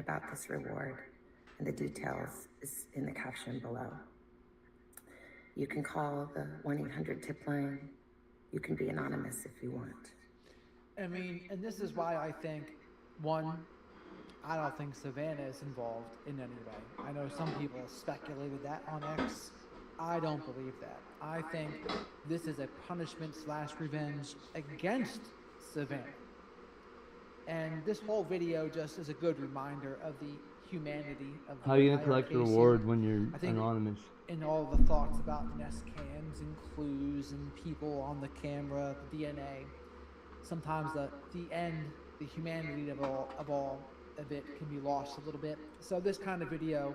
about this reward, and the details is in the caption below. You can call the 1-800-TIP line. You can be anonymous if you want. I mean, and this is why I think, one, I don't think Savannah is involved in any way. I know some people speculated that on X. I don't believe that. I think this is a punishment / revenge against Savannah. And this whole video just is a good reminder of the humanity of the How are you gonna collect a reward when you're anonymous? In all the thoughts about Nest cams and clues and people on the camera, the DNA, sometimes the humanity of all of it can be lost a little bit. So this kind of video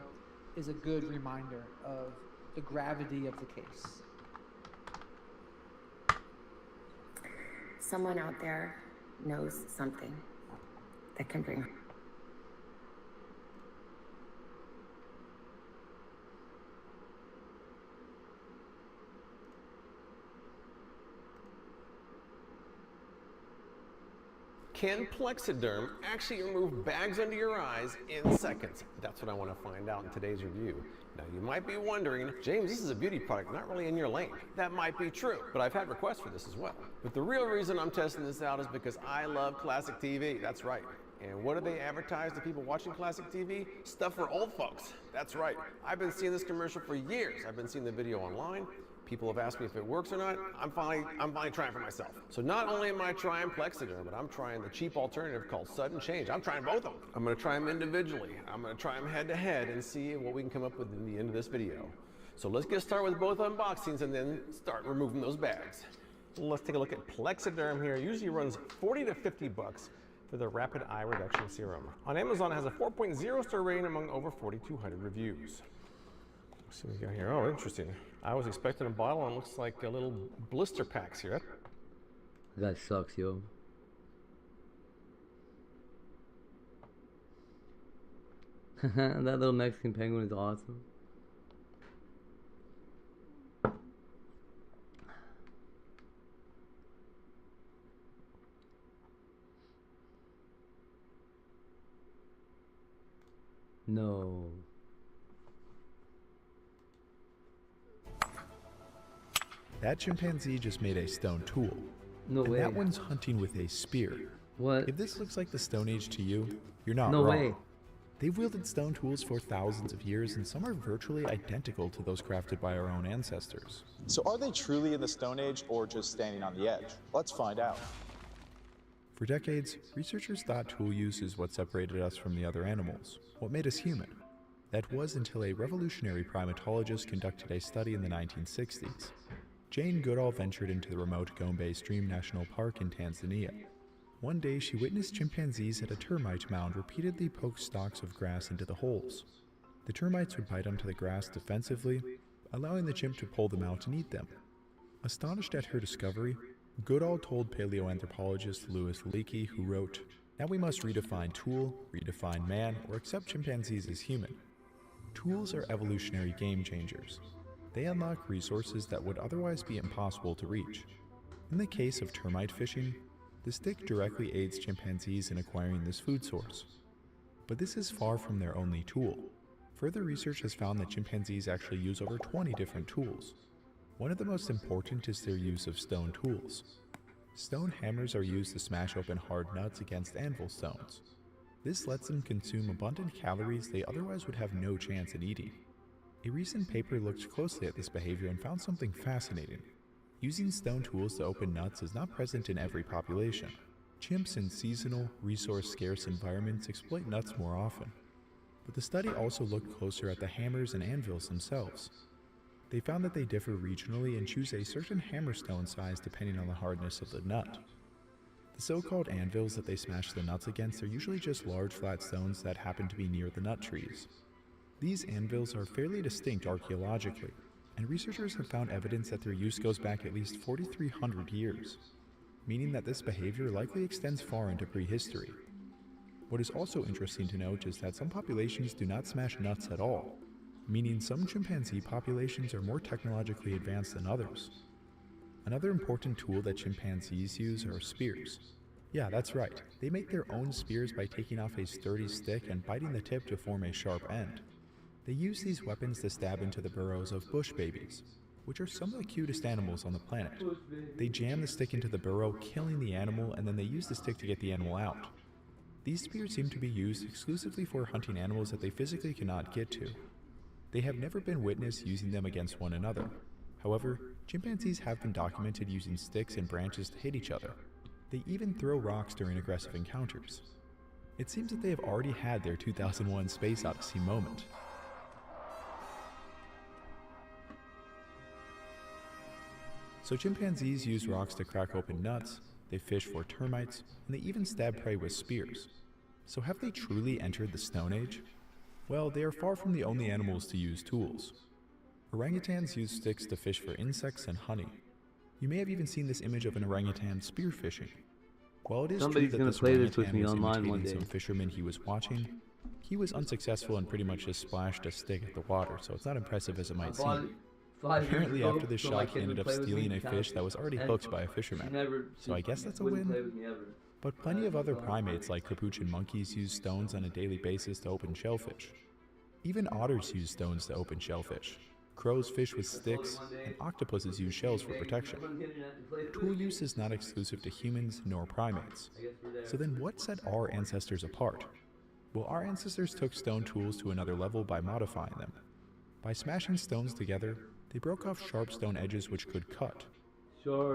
is a good reminder of the gravity of the case. Someone out there knows something that can bring. Can Plexiderm actually remove bags under your eyes in seconds? That's what I want to find out in today's review. Now you might be wondering, James, this is a beauty product, not really in your lane. That might be true, but I've had requests for this as well. But the real reason I'm testing this out is because I love classic TV, that's right. And what do they advertise to people watching classic TV? Stuff for old folks, that's right. I've been seeing this commercial for years. I've been seeing the video online. People have asked me if it works or not. I'm finally trying for myself. So not only am I trying Plexiderm, but I'm trying the cheap alternative called Sudden Change. I'm trying both of them. I'm gonna try them individually. I'm gonna try them head to head and see what we can come up with in the end of this video. So let's get started with both unboxings and then start removing those bags. Let's take a look at Plexiderm here. It usually runs 40 to 50 bucks for the Rapid Eye Reduction Serum. On Amazon, it has a 4.0 star rating among over 4,200 reviews. Let's see what we got here. Oh, interesting. I was expecting a bottle and it looks like a little blister packs here. That guy sucks, yo. That little Mexican penguin is awesome. No. That chimpanzee just made a stone tool. No way. That one's hunting with a spear. What? If this looks like the Stone Age to you, you're not No wrong. way. They've wielded stone tools for thousands of years, and some are virtually identical to those crafted by our own ancestors. So are they truly in the Stone Age or just standing on the edge? Let's find out. For decades, researchers thought tool use is what separated us from the other animals, what made us human. That was until a revolutionary primatologist conducted a study in the 1960s. Jane Goodall ventured into the remote Gombe Stream National Park in Tanzania. One day, she witnessed chimpanzees at a termite mound repeatedly poke stalks of grass into the holes. The termites would bite onto the grass defensively, allowing the chimp to pull them out and eat them. Astonished at her discovery, Goodall told paleoanthropologist Louis Leakey, who wrote, "Now we must redefine tool, redefine man, or accept chimpanzees as human. Tools are evolutionary game changers. They unlock resources that would otherwise be impossible to reach. In the case of termite fishing, the stick directly aids chimpanzees in acquiring this food source. But this is far from their only tool. Further research has found that chimpanzees actually use over 20 different tools. One of the most important is their use of stone tools. Stone hammers are used to smash open hard nuts against anvil stones. This lets them consume abundant calories they otherwise would have no chance at eating. A recent paper looked closely at this behavior and found something fascinating. Using stone tools to open nuts is not present in every population. Chimps in seasonal, resource-scarce environments exploit nuts more often. But the study also looked closer at the hammers and anvils themselves. They found that they differ regionally and choose a certain hammerstone size depending on the hardness of the nut. The so-called anvils that they smash the nuts against are usually just large flat stones that happen to be near the nut trees. These anvils are fairly distinct archaeologically, and researchers have found evidence that their use goes back at least 4,300 years, meaning that this behavior likely extends far into prehistory. What is also interesting to note is that some populations do not smash nuts at all, meaning some chimpanzee populations are more technologically advanced than others. Another important tool that chimpanzees use are spears. Yeah, that's right. They make their own spears by taking off a sturdy stick and biting the tip to form a sharp end. They use these weapons to stab into the burrows of bush babies, which are some of the cutest animals on the planet. They jam the stick into the burrow, killing the animal, and then they use the stick to get the animal out. These spears seem to be used exclusively for hunting animals that they physically cannot get to. They have never been witnessed using them against one another. However, chimpanzees have been documented using sticks and branches to hit each other. They even throw rocks during aggressive encounters. It seems that they have already had their 2001 Space Odyssey moment. So chimpanzees use rocks to crack open nuts, they fish for termites, and they even stab prey with spears. So have they truly entered the Stone Age? Well, they are far from the only animals to use tools. Orangutans use sticks to fish for insects and honey. You may have even seen this image of an orangutan spearfishing. While it is Somebody's true that gonna this play this with orangutan me was online one imitating day. some fisherman he was watching, he was unsuccessful and pretty much just splashed a stick at the water, so it's not impressive as it might seem. Apparently after this shot he ended up stealing a fish that was already hooked by a fisherman, so I guess that's a win. But plenty of other primates like capuchin monkeys use stones on a daily basis to open shellfish. Even otters use stones to open shellfish. Crows fish with sticks, and octopuses use shells for protection. Tool use is not exclusive to humans nor primates. So then what set our ancestors apart? Well, our ancestors took stone tools to another level by modifying them. By smashing stones together, they broke off sharp stone edges which could cut.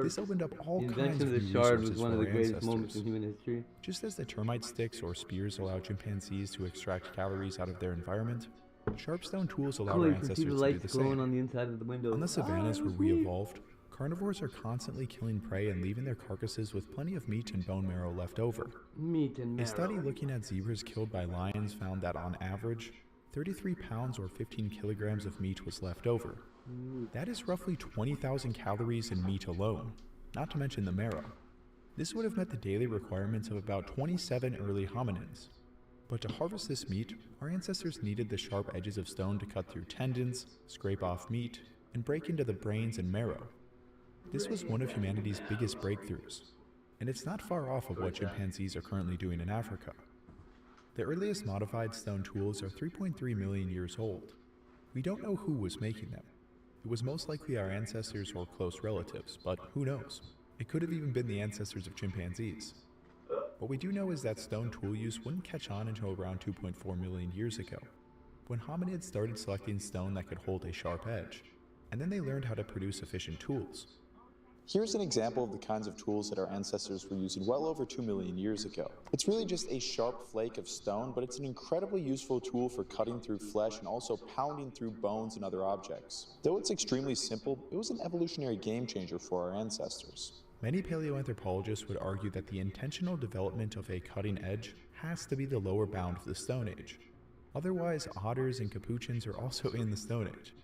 This opened up all The kinds invention of of the new shard resources was for one of our the greatest moments ancestors. in human history. Just as the termite sticks or spears allow chimpanzees to extract calories out of their environment, sharp stone tools allowed Cool, our you can see ancestors the to do lights the glowing same. on the inside of the window. On the savannas where we evolved, carnivores are constantly killing prey and leaving their carcasses with plenty of meat and bone marrow left over. Meat and A marrow. study looking at zebras killed by lions found that on average, 33 pounds or 15 kilograms of meat was left over. That is roughly 20,000 calories in meat alone, not to mention the marrow. This would have met the daily requirements of about 27 early hominins. But to harvest this meat, our ancestors needed the sharp edges of stone to cut through tendons, scrape off meat, and break into the brains and marrow. This was one of humanity's biggest breakthroughs, and it's not far off of what chimpanzees are currently doing in Africa. The earliest modified stone tools are 3.3 million years old. We don't know who was making them. It was most likely our ancestors or close relatives, but who knows? It could have even been the ancestors of chimpanzees. What we do know is that stone tool use wouldn't catch on until around 2.4 million years ago, when hominids started selecting stone that could hold a sharp edge, and then they learned how to produce efficient tools. Here's an example of the kinds of tools that our ancestors were using well over 2 million years ago. It's really just a sharp flake of stone, but it's an incredibly useful tool for cutting through flesh and also pounding through bones and other objects. Though it's extremely simple, it was an evolutionary game changer for our ancestors. Many paleoanthropologists would argue that the intentional development of a cutting edge has to be the lower bound of the Stone Age. Otherwise, otters and capuchins are also in the Stone Age.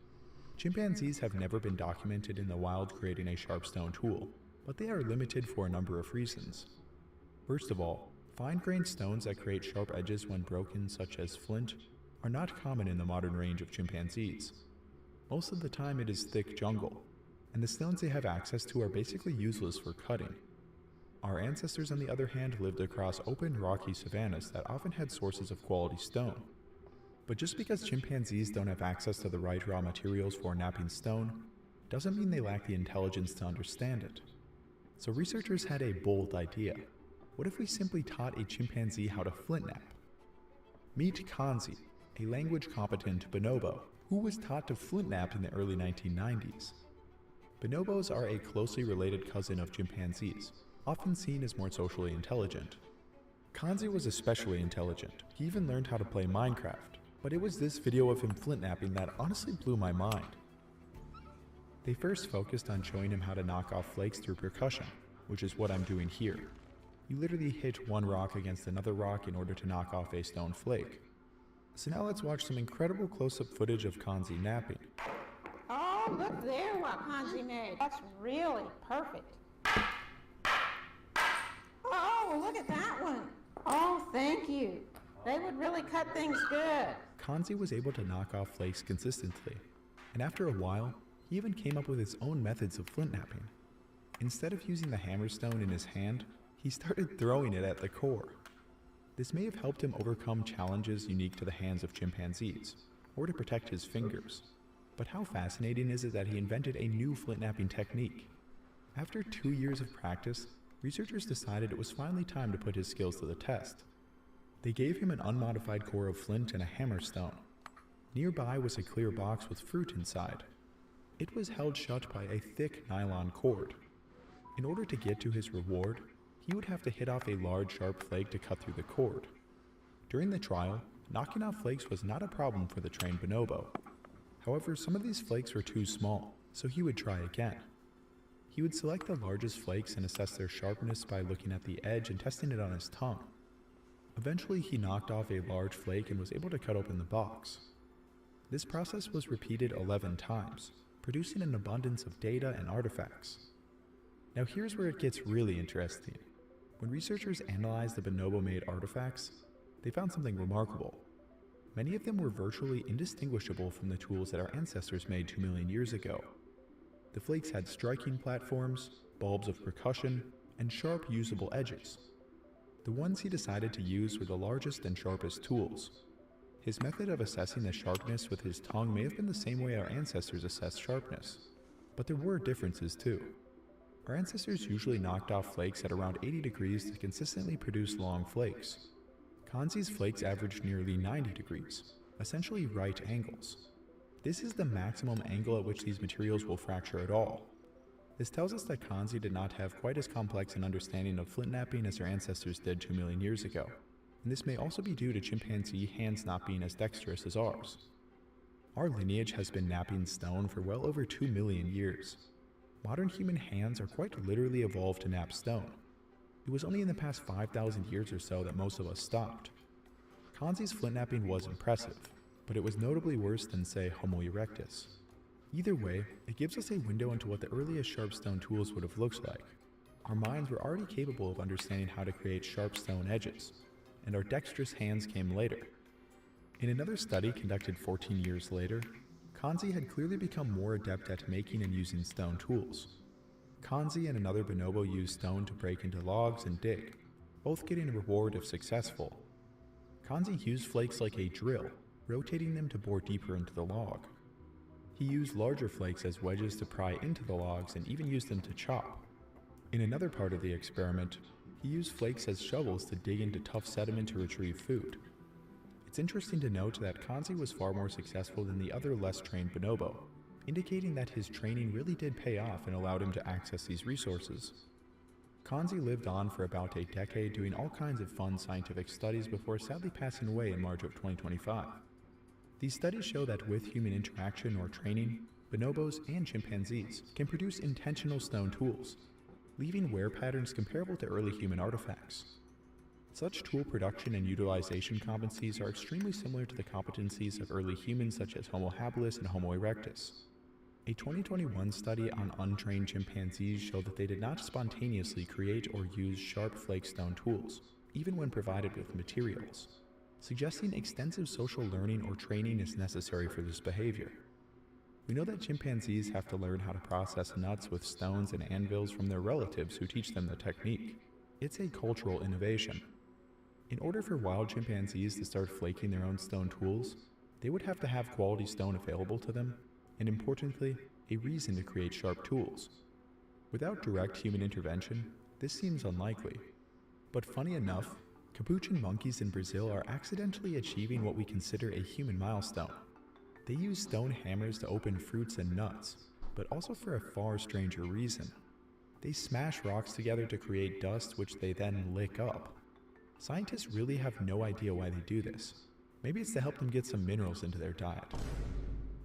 Chimpanzees have never been documented in the wild creating a sharp stone tool, but they are limited for a number of reasons. First of all, fine-grained stones that create sharp edges when broken, such as flint, are not common in the modern range of chimpanzees. Most of the time it is thick jungle, and the stones they have access to are basically useless for cutting. Our ancestors, on the other hand, lived across open, rocky savannas that often had sources of quality stone. But just because chimpanzees don't have access to the right raw materials for knapping stone, doesn't mean they lack the intelligence to understand it. So researchers had a bold idea. What if we simply taught a chimpanzee how to flint knap? Meet Kanzi, a language-competent bonobo, who was taught to flint knap in the early 1990s. Bonobos are a closely related cousin of chimpanzees, often seen as more socially intelligent. Kanzi was especially intelligent. He even learned how to play Minecraft. But it was this video of him flint knapping that honestly blew my mind. They first focused on showing him how to knock off flakes through percussion, which is what I'm doing here. You literally hit one rock against another rock in order to knock off a stone flake. So now let's watch some incredible close-up footage of Kanzi napping. Oh, look there what Kanzi made. That's really perfect. Oh, look at that one. Oh, thank you. They would really cut things good. Kanzi was able to knock off flakes consistently, and after a while, he even came up with his own methods of flint knapping. Instead of using the hammer stone in his hand, he started throwing it at the core. This may have helped him overcome challenges unique to the hands of chimpanzees, or to protect his fingers. But how fascinating is it that he invented a new flint knapping technique? After 2 years of practice, researchers decided it was finally time to put his skills to the test. They gave him an unmodified core of flint and a hammerstone. Nearby was a clear box with fruit inside. It was held shut by a thick nylon cord. In order to get to his reward, he would have to hit off a large sharp flake to cut through the cord. During the trial, knocking off flakes was not a problem for the trained bonobo. However, some of these flakes were too small, so he would try again. He would select the largest flakes and assess their sharpness by looking at the edge and testing it on his tongue. Eventually, he knocked off a large flake and was able to cut open the box. This process was repeated 11 times, producing an abundance of data and artifacts. Now here's where it gets really interesting. When researchers analyzed the bonobo-made artifacts, they found something remarkable. Many of them were virtually indistinguishable from the tools that our ancestors made 2 million years ago. The flakes had striking platforms, bulbs of percussion, and sharp usable edges. The ones he decided to use were the largest and sharpest tools. His method of assessing the sharpness with his tongue may have been the same way our ancestors assessed sharpness, but there were differences too. Our ancestors usually knocked off flakes at around 80 degrees to consistently produce long flakes. Kanzi's flakes averaged nearly 90 degrees, essentially right angles. This is the maximum angle at which these materials will fracture at all. This tells us that Kanzi did not have quite as complex an understanding of flint knapping as their ancestors did 2 million years ago, and this may also be due to chimpanzee hands not being as dexterous as ours. Our lineage has been knapping stone for well over 2 million years. Modern human hands are quite literally evolved to knap stone. It was only in the past 5,000 years or so that most of us stopped. Kanzi's flint knapping was impressive, but it was notably worse than, say, Homo erectus. Either way, it gives us a window into what the earliest sharp stone tools would have looked like. Our minds were already capable of understanding how to create sharp stone edges, and our dexterous hands came later. In another study conducted 14 years later, Kanzi had clearly become more adept at making and using stone tools. Kanzi and another bonobo used stone to break into logs and dig, both getting a reward if successful. Kanzi used flakes like a drill, rotating them to bore deeper into the log. He used larger flakes as wedges to pry into the logs and even used them to chop. In another part of the experiment, he used flakes as shovels to dig into tough sediment to retrieve food. It's interesting to note that Kanzi was far more successful than the other less trained bonobo, indicating that his training really did pay off and allowed him to access these resources. Kanzi lived on for about a decade doing all kinds of fun scientific studies before sadly passing away in March of 2025. These studies show that with human interaction or training, bonobos and chimpanzees can produce intentional stone tools, leaving wear patterns comparable to early human artifacts. Such tool production and utilization competencies are extremely similar to the competencies of early humans such as Homo habilis and Homo erectus. A 2021 study on untrained chimpanzees showed that they did not spontaneously create or use sharp flake stone tools, even when provided with materials, suggesting extensive social learning or training is necessary for this behavior. We know that chimpanzees have to learn how to process nuts with stones and anvils from their relatives who teach them the technique. It's a cultural innovation. In order for wild chimpanzees to start flaking their own stone tools, they would have to have quality stone available to them, and importantly, a reason to create sharp tools. Without direct human intervention, this seems unlikely. But funny enough, capuchin monkeys in Brazil are accidentally achieving what we consider a human milestone. They use stone hammers to open fruits and nuts, but also for a far stranger reason. They smash rocks together to create dust which they then lick up. Scientists really have no idea why they do this. Maybe it's to help them get some minerals into their diet.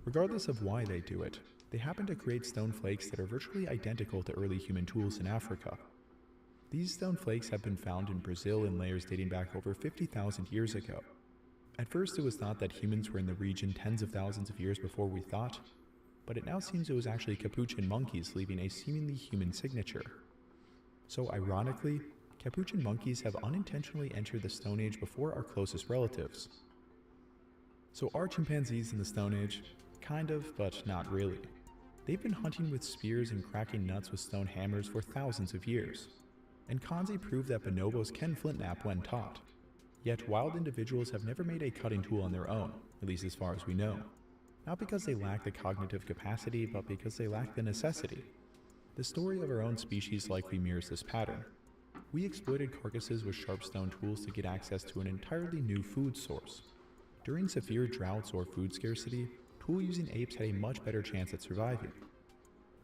Regardless of why they do it, they happen to create stone flakes that are virtually identical to early human tools in Africa. These stone flakes have been found in Brazil in layers dating back over 50,000 years ago. At first it was thought that humans were in the region tens of thousands of years before we thought, but it now seems it was actually capuchin monkeys leaving a seemingly human signature. So ironically, capuchin monkeys have unintentionally entered the Stone Age before our closest relatives. So are chimpanzees in the Stone Age? Kind of, but not really. They've been hunting with spears and cracking nuts with stone hammers for thousands of years. and Kanzi proved that bonobos can flintnap when taught. Yet wild individuals have never made a cutting tool on their own, at least as far as we know. Not because they lack the cognitive capacity, but because they lack the necessity. The story of our own species likely mirrors this pattern. We exploited carcasses with sharp stone tools to get access to an entirely new food source. During severe droughts or food scarcity, tool-using apes had a much better chance at surviving.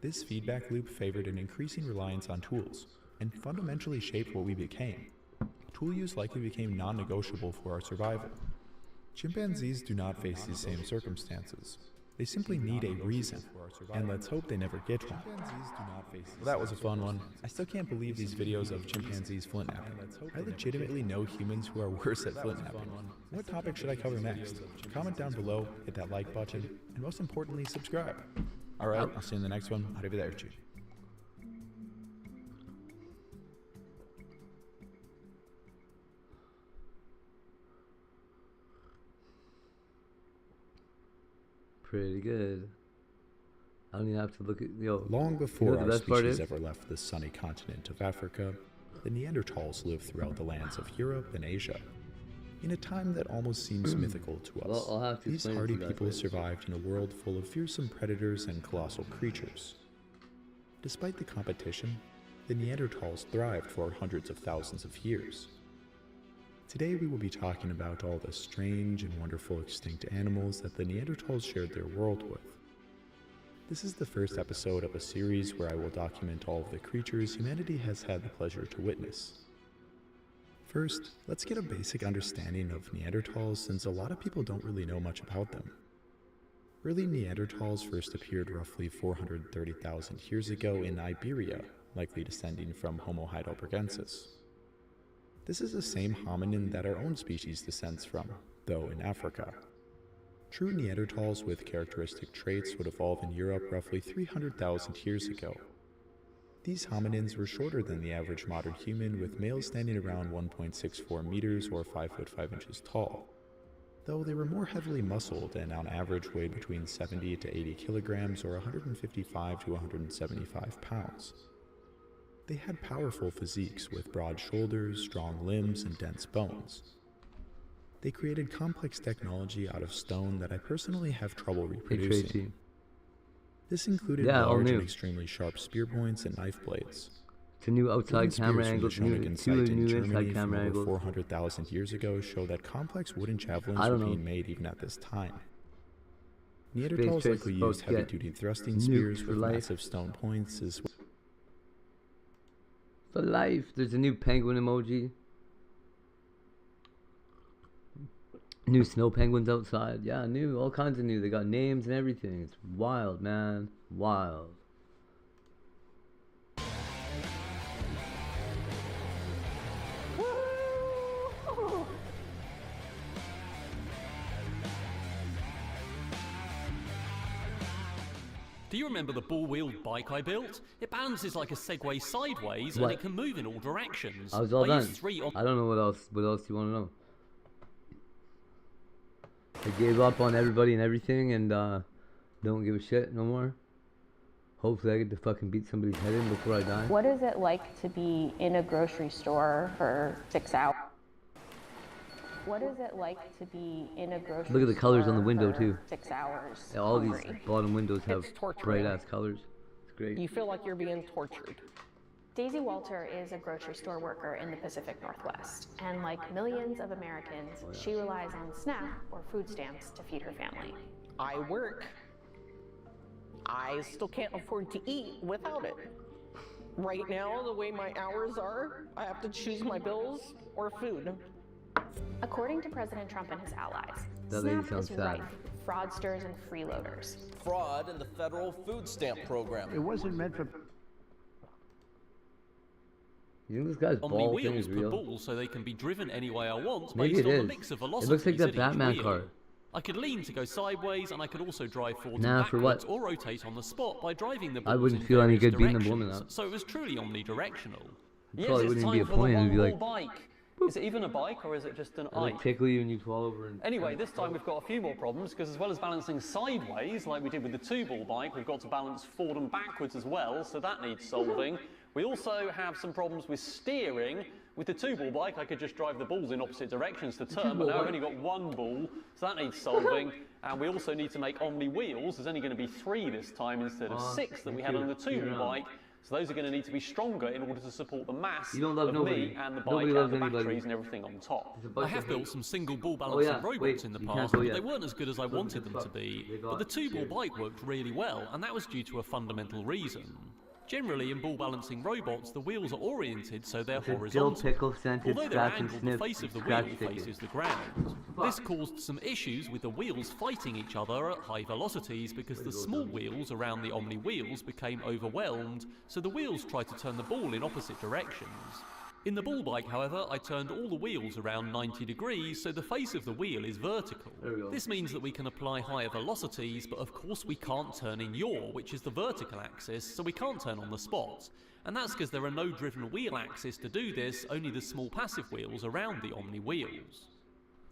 This feedback loop favored an increasing reliance on tools, and fundamentally shaped what we became. Tool use likely became non-negotiable for our survival. Chimpanzees do not face these same circumstances. They simply need a reason, and let's hope they never get one. Well, that was a fun one. I still can't believe these videos of chimpanzees flintnapping. I legitimately know humans who are worse at flintnapping. What topic should I cover next? Comment down below, hit that like button, and most importantly, subscribe. Alright, I'll see you in the next one. Arrivederci. Pretty good. I don't even have to look at Long before the our best part species is? ever left the sunny continent of Africa, the Neanderthals lived throughout the lands of Europe and Asia. In a time that almost seems mythical to us, Well, I'll have to these explain it to hardy you guys people later. survived in a world full of fearsome predators and colossal creatures. Despite the competition, the Neanderthals thrived for hundreds of thousands of years. Today we will be talking about all the strange and wonderful extinct animals that the Neanderthals shared their world with. This is the first episode of a series where I will document all of the creatures humanity has had the pleasure to witness. First, let's get a basic understanding of Neanderthals since a lot of people don't really know much about them. Early Neanderthals first appeared roughly 430,000 years ago in Iberia, likely descending from Homo heidelbergensis. This is the same hominin that our own species descends from, though in Africa. True Neanderthals with characteristic traits would evolve in Europe roughly 300,000 years ago. These hominins were shorter than the average modern human, with males standing around 1.64 meters or 5 foot 5 inches tall. Though they were more heavily muscled and on average weighed between 70 to 80 kilograms or 155 to 175 pounds. They had powerful physiques with broad shoulders, strong limbs, and dense bones. They created complex technology out of stone that I personally have trouble Hey reproducing. Tracy. This included Yeah, all large and new. extremely sharp spear points and knife blades. It's a new outside Wooden camera spears from angle, the Schöningen two site in new Germany inside from camera over angles. 400,000 years ago show that complex wooden javelins I were don't know. being made even at this time. Neanderthals Trace likely is supposed used to get heavy-duty thrusting nuked spears for with life. massive stone points as well. For life. There's a new penguin emoji. New snow penguins outside. Yeah, new. All kinds of new. They got names and everything. It's wild, man. Wild. Woo! Do you remember the ball-wheeled bike I built? It balances like a Segway sideways What? and it can move in all directions. I was all I done. used 3 on I don't know what else. What else do you want to know? I gave up on everybody and everything, and don't give a shit no more. Hopefully, I get to fucking beat somebody's head in before I die. What is it like to be in a grocery store for 6 hours? What is it like to be in a grocery Look at the colors on the store window, for too. 6 hours. Yeah, all hungry? these bottom windows have It's torture. bright ass colors. It's great. You feel like you're being tortured. Daisy Walter is a grocery store worker in the Pacific Northwest, and like millions of Americans, she relies on SNAP or food stamps to feed her family. I work. I still can't afford to eat without it. Right now, the way my hours are, I have to choose my bills or food. According to President Trump and his allies, That lady SNAP sounds is sad. rife with fraudsters and freeloaders. Fraud in the federal food stamp program. It wasn't meant for. You think this guy's the ball thing wheels is per real? ball so they can be driven any way I want Maybe based it on the is. mix of It velocities looks like that at each Batman wheel. car. I could lean to go sideways and I could also drive forwards Nah, and for what? backwards or rotate on the spot by driving the I balls wouldn't in feel any various good beating a woman directions. up. So it was truly omnidirectional. It probably wouldn't even be a point. It'd be like, bike. Is it even a bike or is it just an it'd like ike? tickle you and you fall over. And Anyway, this time we've got a few more problems because as well as balancing sideways like we did with the 2-ball bike, we've got to balance forward and backwards as well, so that needs solving. We also have some problems with steering. With the two-ball bike, I could just drive the balls in opposite directions to turn, but now I've only got one ball, so that needs solving. And we also need to make Omni wheels. There's only going to be 3 this time instead of 6 that we had on the two-ball bike. So those are going to need to be stronger in order to support the mass of me and the bike and the batteries and everything on top. I have built some single ball balancing robots in the past, but they weren't as good as I wanted them to be. But the two-ball bike worked really well, and that was due to a fundamental reason. Generally, in ball balancing robots, the wheels are oriented so they're horizontal. Although they're angled, the face of the wheel faces the ground. This caused some issues with the wheels fighting each other at high velocities because the small wheels around the Omni wheels became overwhelmed, so the wheels tried to turn the ball in opposite directions. In the ball bike, however, I turned all the wheels around 90 degrees, so the face of the wheel is vertical. This means that we can apply higher velocities, but of course we can't turn in yaw, which is the vertical axis, so we can't turn on the spot. And that's because there are no driven wheel axis to do this, only the small passive wheels around the Omni wheels.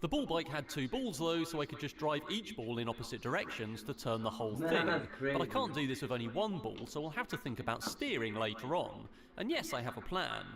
The ball bike had 2 balls though, so I could just drive each ball in opposite directions to turn the whole thing. But I can't do this with only one ball, so I'll have to think about steering later on. And yes, I have a plan.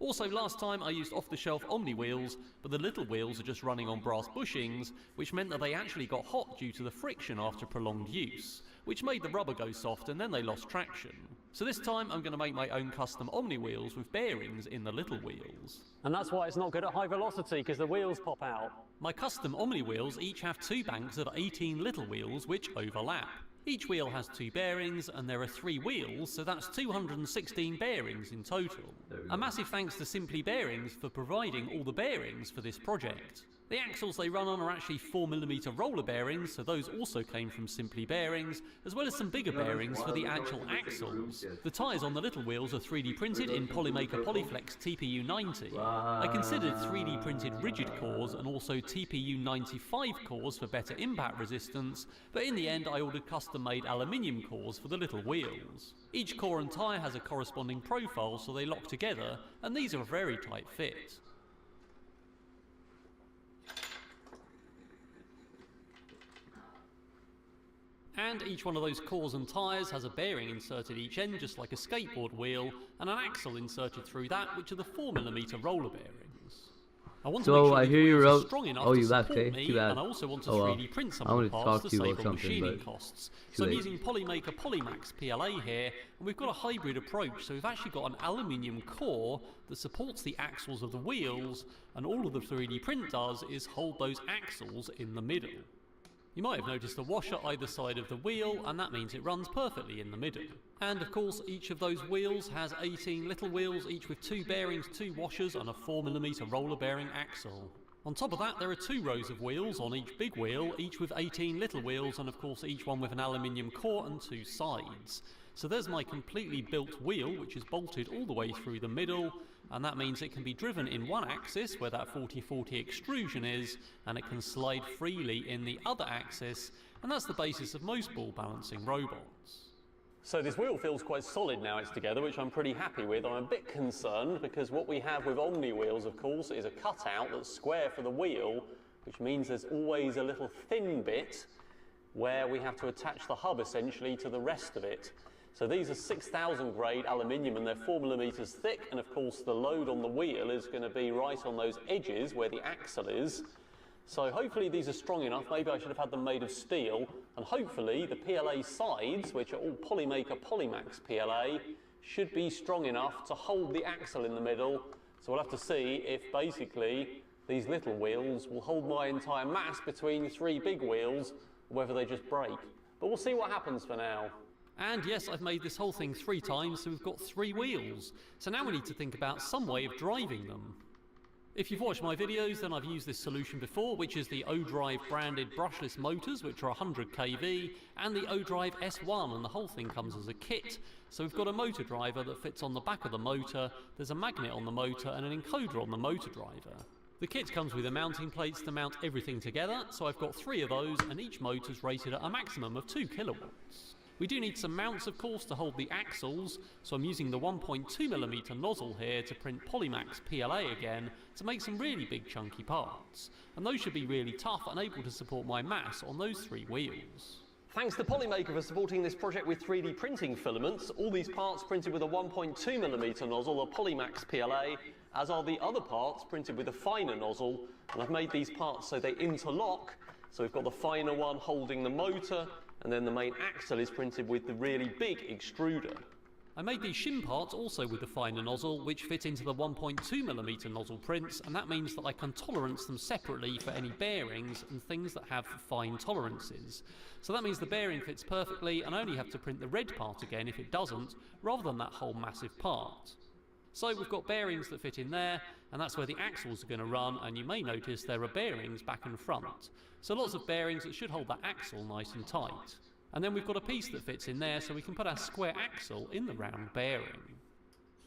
Also, last time I used off-the-shelf Omni wheels, but the little wheels are just running on brass bushings, which meant that they actually got hot due to the friction after prolonged use, which made the rubber go soft and then they lost traction. So this time I'm going to make my own custom Omni wheels with bearings in the little wheels. And that's why it's not good at high velocity, because the wheels pop out. My custom Omni wheels each have 2 banks of 18 little wheels which overlap. Each wheel has 2 bearings, and there are 3 wheels, so that's 216 bearings in total. A massive thanks to Simply Bearings for providing all the bearings for this project. The axles they run on are actually 4mm roller bearings, so those also came from Simply Bearings, as well as some bigger bearings for the actual axles. The tyres on the little wheels are 3D printed in Polymaker Polyflex TPU90. I considered 3D printed rigid cores and also TPU95 cores for better impact resistance, but in the end I ordered custom-made aluminium cores for the little wheels. Each core and tyre has a corresponding profile so they lock together, and these are a very tight fit. And each one of those cores and tyres has a bearing inserted each end, just like a skateboard wheel, and an axle inserted through that, which are the 4mm roller bearings. I want to make sure these wheels are strong enough to support me, and I also want to 3D print some of the parts to save on machining costs. So I'm using Polymaker Polymax PLA here, and we've got a hybrid approach, so we've actually got an aluminium core that supports the axles of the wheels, and all of the 3D print does is hold those axles in the middle. You might have noticed a washer either side of the wheel, and that means it runs perfectly in the middle. And of course, each of those wheels has 18 little wheels, each with 2 bearings, 2 washers, and a 4mm roller bearing axle. On top of that, there are 2 rows of wheels on each big wheel, each with 18 little wheels, and of course each one with an aluminium core and 2 sides. So there's my completely built wheel, which is bolted all the way through the middle, and that means it can be driven in one axis where that 40/40 extrusion is, and it can slide freely in the other axis, and that's the basis of most ball balancing robots. So this wheel feels quite solid now it's together, which I'm pretty happy with. I'm a bit concerned because what we have with Omni wheels, of course, is a cutout that's square for the wheel, which means there's always a little thin bit where we have to attach the hub essentially to the rest of it. So these are 6000 grade aluminium and they're 4mm thick, and of course the load on the wheel is going to be right on those edges where the axle is. So hopefully these are strong enough. Maybe I should have had them made of steel, and hopefully the PLA sides, which are all Polymaker Polymax PLA, should be strong enough to hold the axle in the middle. So we'll have to see if basically these little wheels will hold my entire mass between 3 big wheels, or whether they just break. But we'll see what happens for now. And yes, I've made this whole thing 3 times, so we've got 3 wheels. So now we need to think about some way of driving them. If you've watched my videos, then I've used this solution before, which is the ODrive branded brushless motors, which are 100 kV, and the ODrive S1, and the whole thing comes as a kit. So we've got a motor driver that fits on the back of the motor, there's a magnet on the motor, and an encoder on the motor driver. The kit comes with the mounting plates to mount everything together, so I've got 3 of those, and each motor's rated at a maximum of 2 kilowatts. We do need some mounts, of course, to hold the axles, so I'm using the 1.2mm nozzle here to print Polymax PLA again to make some really big chunky parts, and those should be really tough and able to support my mass on those 3 wheels. Thanks to Polymaker for supporting this project with 3D printing filaments. All these parts printed with a 1.2mm nozzle, a Polymax PLA, as are the other parts printed with a finer nozzle. And I've made these parts so they interlock. So we've got the finer one holding the motor, and then the main axle is printed with the really big extruder. I made these shim parts also with the finer nozzle, which fit into the 1.2mm nozzle prints, and that means that I can tolerance them separately for any bearings and things that have fine tolerances. So that means the bearing fits perfectly, and I only have to print the red part again if it doesn't, rather than that whole massive part. So we've got bearings that fit in there, and that's where the axles are going to run, and you may notice there are bearings back and front. So lots of bearings that should hold that axle nice and tight. And then we've got a piece that fits in there so we can put our square axle in the round bearing.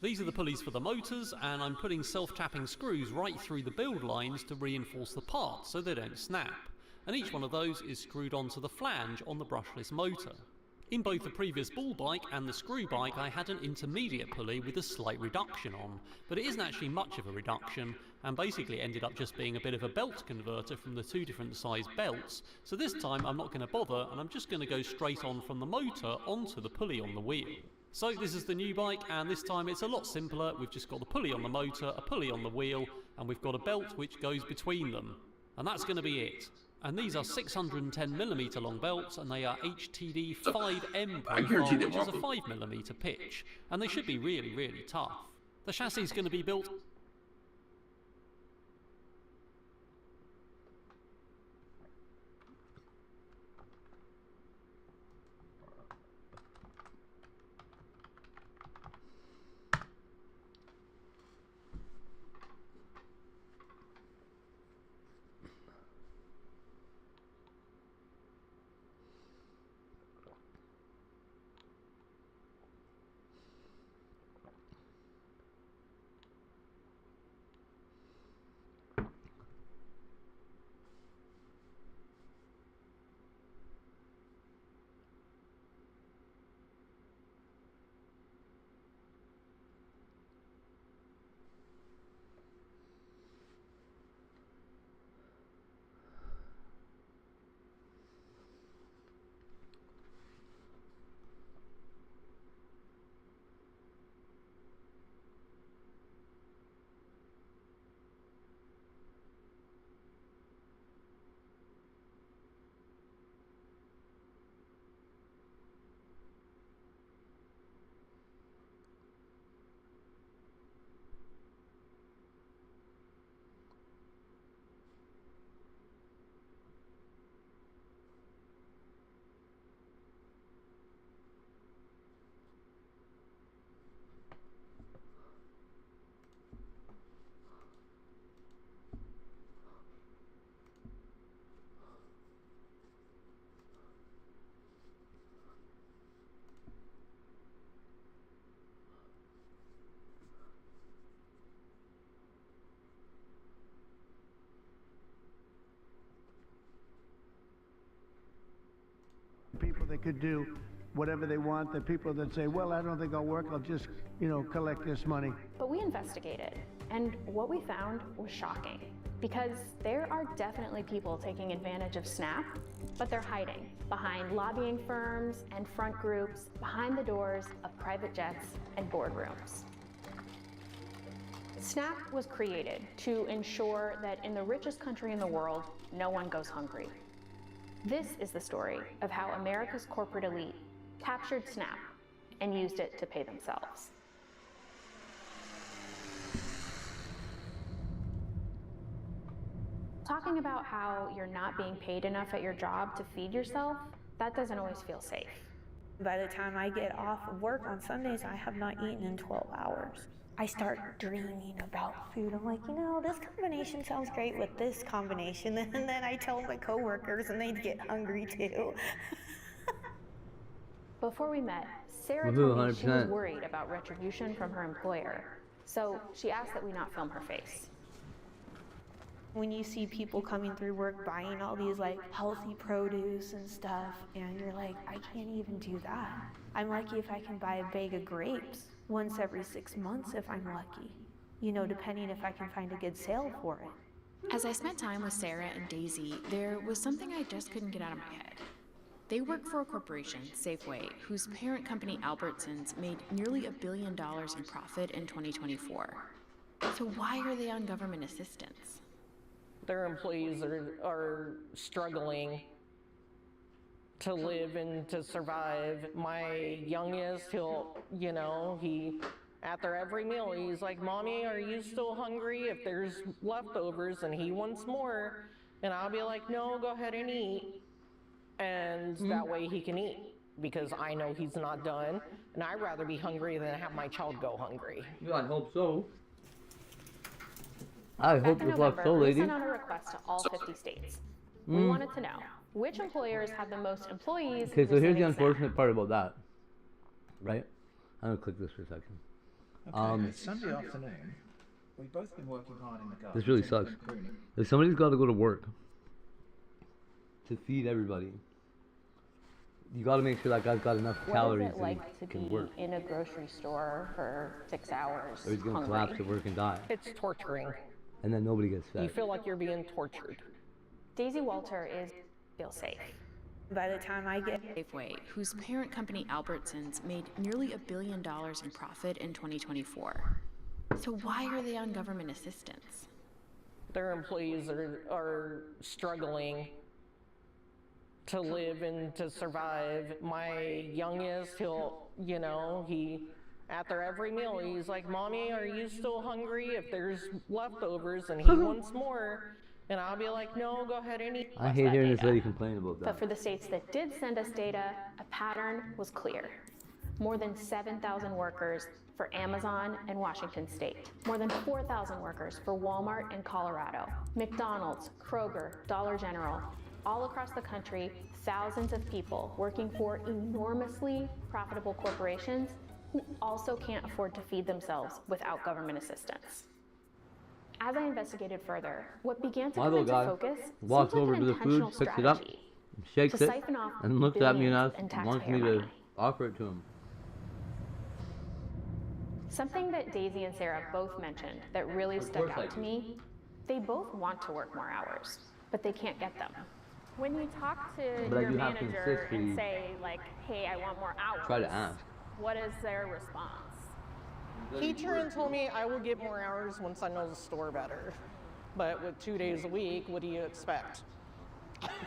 These are the pulleys for the motors, and I'm putting self-tapping screws right through the build lines to reinforce the parts so they don't snap. And each one of those is screwed onto the flange on the brushless motor. In both the previous bull bike and the screw bike I had an intermediate pulley with a slight reduction on, but it isn't actually much of a reduction, and basically ended up just being a bit of a belt converter from the two different size belts. So this time I'm not going to bother, and I'm just going to go straight on from the motor onto the pulley on the wheel. So this is the new bike, and this time it's a lot simpler. We've just got the pulley on the motor, a pulley on the wheel, and we've got a belt which goes between them. And that's going to be it. And these are 610mm long belts, and they are HTD 5M profile, which is a 5mm pitch, and they should be really, really tough. The chassis is going to be built people that could do whatever they want, the people that say, well, I don't think I'll work, I'll just, collect this money. But we investigated, and what we found was shocking. Because there are definitely people taking advantage of SNAP, but they're hiding behind lobbying firms and front groups, behind the doors of private jets and boardrooms. SNAP was created to ensure that in the richest country in the world, no one goes hungry. This is the story of how America's corporate elite captured SNAP and used it to pay themselves. Talking about how you're not being paid enough at your job to feed yourself, that doesn't always feel safe. By the time I get off of work on Sundays, I have not eaten in 12 hours. I start dreaming about food. I'm like, this combination sounds great with this combination. And then I tell my coworkers and they get hungry too. Before we met, Sarah told me she was worried about retribution from her employer. So she asked that we not film her face. When you see people coming through work buying all these healthy produce and stuff, and you're like, I can't even do that. I'm lucky if I can buy a bag of grapes once every 6 months if I'm lucky, depending if I can find a good sale for it. As I spent time with Sarah and Daisy, there was something I just couldn't get out of my head. They work for a corporation, Safeway, whose parent company Albertsons made nearly $1 billion in profit in 2024. So why are they on government assistance? Their employees are struggling to live and to survive. My youngest, after every meal, he's like, Mommy, are you still hungry? If there's leftovers and he wants more, and I'll be like, no, go ahead and eat. And that way he can eat, because I know he's not done, and I'd rather be hungry than have my child go hungry. Yeah, I hope so. I hope in it's like November, so, we lady. sent out a request to all 50 states. We wanted to know which employers have the most employees. Okay, so here's the receiving SNAP. unfortunate part about that, right? I'm gonna click this for a second. It's Sunday afternoon. We've both been working hard in the garden. This really sucks. If somebody's got to go to work to feed everybody, you got to make sure that guy's got enough calories What is it that like to he can be work, in a grocery store for 6 hours or he's gonna hungry? collapse at work and die, It's torturing. and then nobody gets You fed. feel like you're being tortured. Daisy Walter is feel safe. By the time I get Safeway, whose parent company Albertsons made nearly $1 billion in profit in 2024. So why are they on government assistance? Their employees are struggling to live and to survive. My youngest, after every meal, he's like, Mommy, are you still hungry? If there's leftovers and he wants more, and I'll be like, no, go ahead and eat. I hate hearing this lady complain about But that. for the states that did send us data, a pattern was clear. More than 7,000 workers for Amazon and Washington State. More than 4,000 workers for Walmart and Colorado. McDonald's, Kroger, Dollar General. All across the country, thousands of people working for enormously profitable corporations who also can't afford to feed themselves without government assistance. As I investigated further, what began to My come little into guy focus walks seemed over like to an the food, intentional picks it up, strategy shakes to it, siphon off and looks at me and billions asks, in wants taxpayer me to money. offer it to him. Something that Daisy and Sarah both mentioned that really stuck out to me, they both want to work more hours, but they can't get them. When you talk to But I your do have to manager insist and we say, like, hey, I want more hours, Try to ask. what is their response? He turned and told me I will get more hours once I know the store better. But with 2 days a week, what do you expect?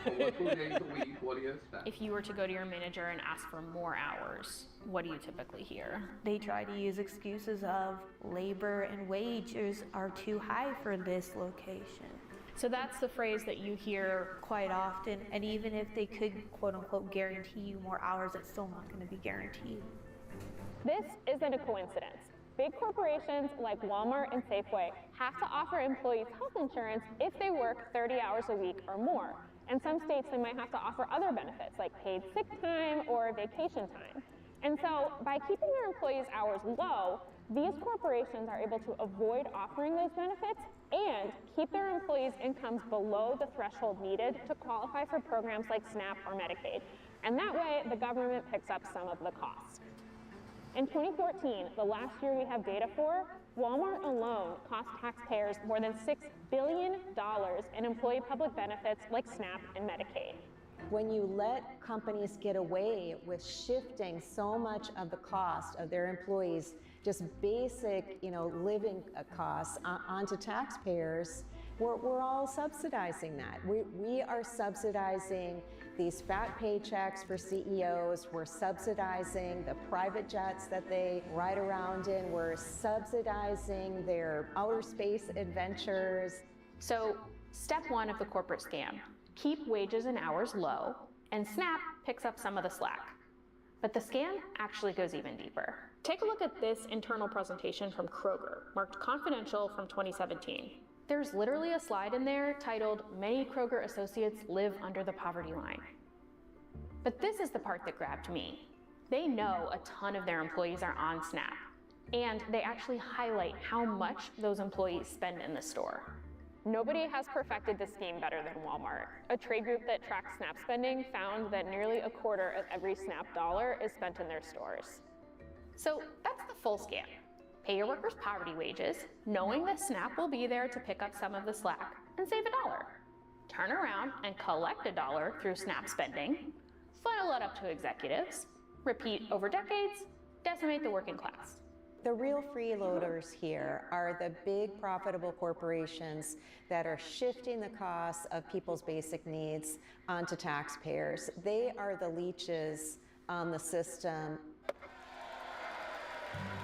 2 days a week, what do you expect? If you were to go to your manager and ask for more hours, what do you typically hear? they try to use excuses of labor and wages are too high for this location. So that's the phrase that you hear Quite often, and even if they could quote unquote guarantee you more hours, it's still not going to be guaranteed. This isn't a coincidence. Big corporations like Walmart and Safeway have to offer employees health insurance if they work 30 hours a week or more. In some states, they might have to offer other benefits like paid sick time or vacation time. And so by keeping their employees' hours low, these corporations are able to avoid offering those benefits and keep their employees' incomes below the threshold needed to qualify for programs like SNAP or Medicaid. And that way, the government picks up some of the cost. In 2014, the last year we have data for, Walmart alone cost taxpayers more than $6 billion in employee public benefits like SNAP and Medicaid. When you let companies get away with shifting so much of the cost of their employees, just basic, living costs onto taxpayers, we're all subsidizing that. We are subsidizing these fat paychecks for CEOs. We're subsidizing the private jets that they ride around in. We're subsidizing their outer space adventures. So step one of the corporate scam, keep wages and hours low, and SNAP picks up some of the slack. But the scam actually goes even deeper. Take a look at this internal presentation from Kroger, marked confidential from 2017. There's literally a slide in there titled, "Many Kroger associates live under the poverty line." But this is the part that grabbed me. They know a ton of their employees are on SNAP, and they actually highlight how much those employees spend in the store. Nobody has perfected this scheme better than Walmart. A trade group that tracks SNAP spending found that nearly a quarter of every SNAP dollar is spent in their stores. So that's the full scam. Pay your workers poverty wages, knowing that SNAP will be there to pick up some of the slack, and save $1. Turn around and collect $1 through SNAP spending, funnel it up to executives, repeat over decades, decimate the working class. The real freeloaders here are the big profitable corporations that are shifting the costs of people's basic needs onto taxpayers. They are the leeches on the system.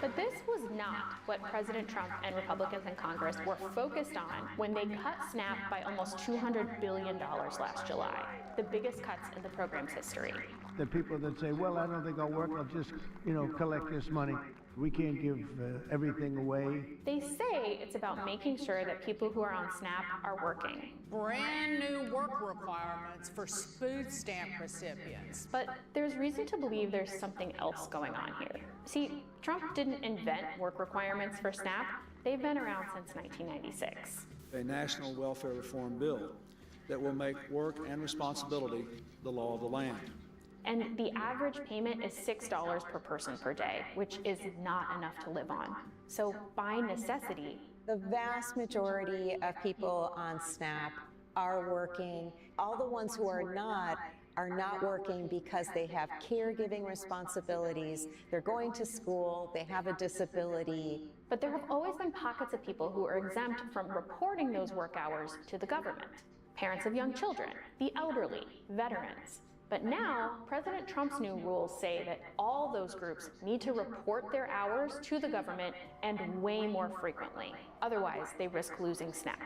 But this was not what President Trump and Republicans in Congress were focused on when they cut SNAP by almost $200 billion last July, the biggest cuts in the program's history. The people that say, well, I don't think I'll work, I'll just, collect this money. We can't give everything away. They say it's about making sure that people who are on SNAP are working. Brand new work requirements for food stamp recipients. But there's reason to believe there's something else going on here. See, Trump didn't invent work requirements for SNAP. They've been around since 1996. A national welfare reform bill that will make work and responsibility the law of the land. And the average payment is $6 per person per day, which is not enough to live on. So by necessity, the vast majority of people on SNAP are working. All the ones who are not working because they have caregiving responsibilities, they're going to school, they have a disability. But there have always been pockets of people who are exempt from reporting those work hours to the government. Parents of young children, the elderly, veterans. But now, President Trump's new rules say that all those groups need to report their hours to the government and way more frequently. Otherwise, they risk losing SNAP.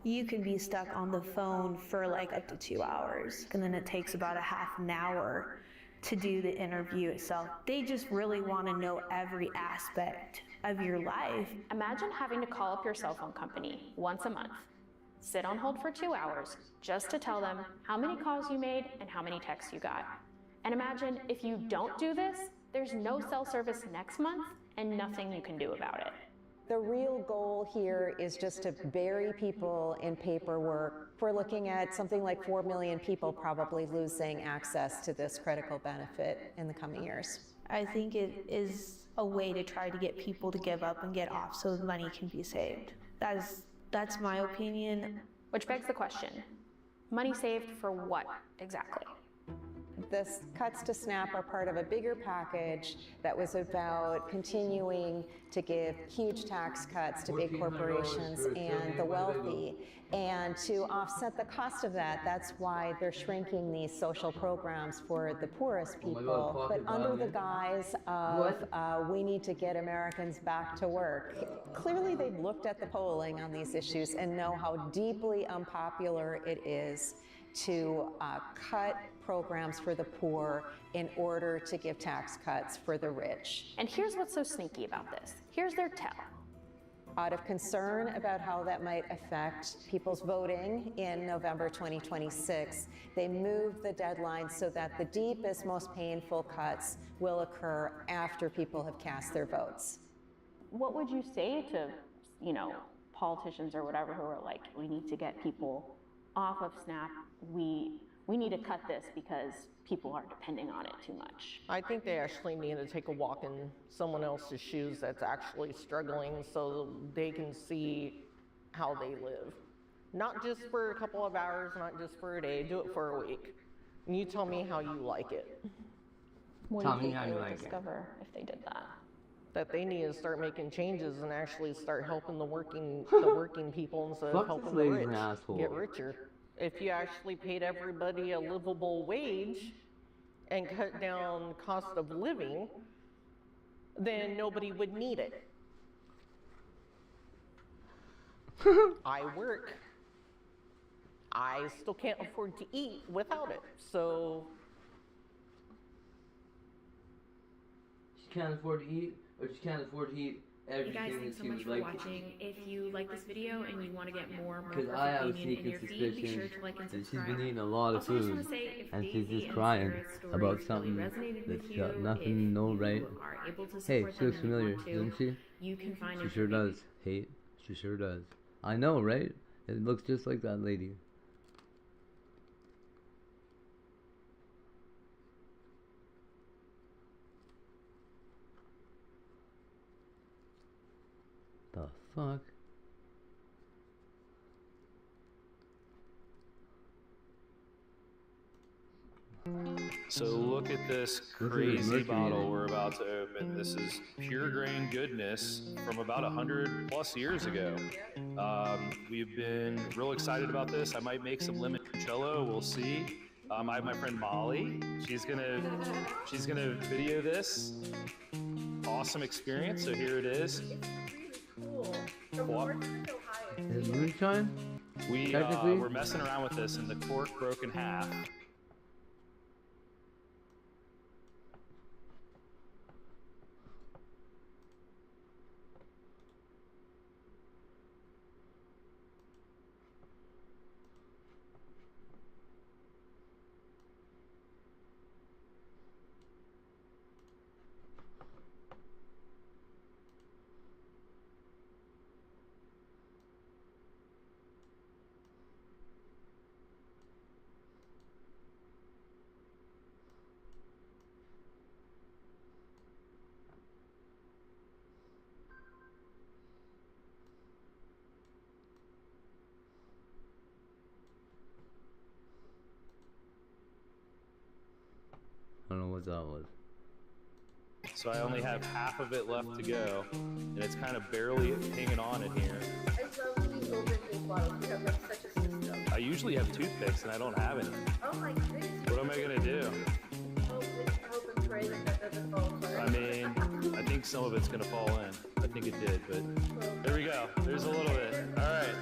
You can be stuck on the phone for like up to 2 hours, and then it takes about a half an hour to do the interview itself. They just really want to know every aspect of your life. Imagine having to call up your cell phone company once a month, sit on hold for 2 hours just to tell them how many calls you made and how many texts you got. And imagine if you don't do this, there's no cell service next month and nothing you can do about it. The real goal here is just to bury people in paperwork. We're looking at something like 4 million people probably losing access to this critical benefit in the coming years. I think it is a way to try to get people to give up and get off so the money can be saved. That's my opinion. Which begs the question, money saved for what exactly? The cuts to SNAP are part of a bigger package that was about continuing to give huge tax cuts to big corporations and the wealthy. And to offset the cost of that, that's why they're shrinking these social programs for the poorest people. But under the guise of we need to get Americans back to work. Clearly they've looked at the polling on these issues and know how deeply unpopular it is to cut programs for the poor in order to give tax cuts for the rich. And here's what's so sneaky about this. Here's their tell. Out of concern about how that might affect people's voting in November 2026, they moved the deadline so that the deepest, most painful cuts will occur after people have cast their votes. What would you say to, politicians or whatever who are like, we need to get people off of SNAP, we need to cut this because people are depending on it too much? I think they actually need to take a walk in someone else's shoes that's actually struggling so they can see how they live. Not just for a couple of hours, not just for a day, do it for a week. And you tell me how you like it. What do you think they would discover if they did that? That they need to start making changes and actually start helping the working people instead of helping the rich get richer. If you actually paid everybody a livable wage and cut down cost of living, then nobody would need it. I work. I still can't afford to eat without it, so. She can't afford to eat, or she can't afford to eat everything. Hey guys, thanks so much for watching. If you like this video and you want to get more because I have a sneaking suspicion that she's been eating a lot of food and she's just crying about something that's got nothing, no right. Hey, she looks familiar, doesn't she? She sure does. Hate, she sure does. I know, right? It looks just like that lady. The fuck? So look at this crazy bottle we're about to open. This is pure grain goodness from about 100 plus years ago. We've been real excited about this. I might make some limoncello, we'll see. I have my friend Molly. She's gonna video this. Awesome experience, so here it is. What? Is it moonshine? We're messing around with this and the cork broke in half. I don't know what that was. So I only have half of it left to go, and it's kind of barely hanging on in here. I love when you open these bottles. You have like such a system. I usually have toothpicks, and I don't have any. Oh my goodness. What am I gonna do? Hope and pray that doesn't fall apart. I mean, I think some of it's gonna fall in. I think it did, but there we go. There's a little bit. All right.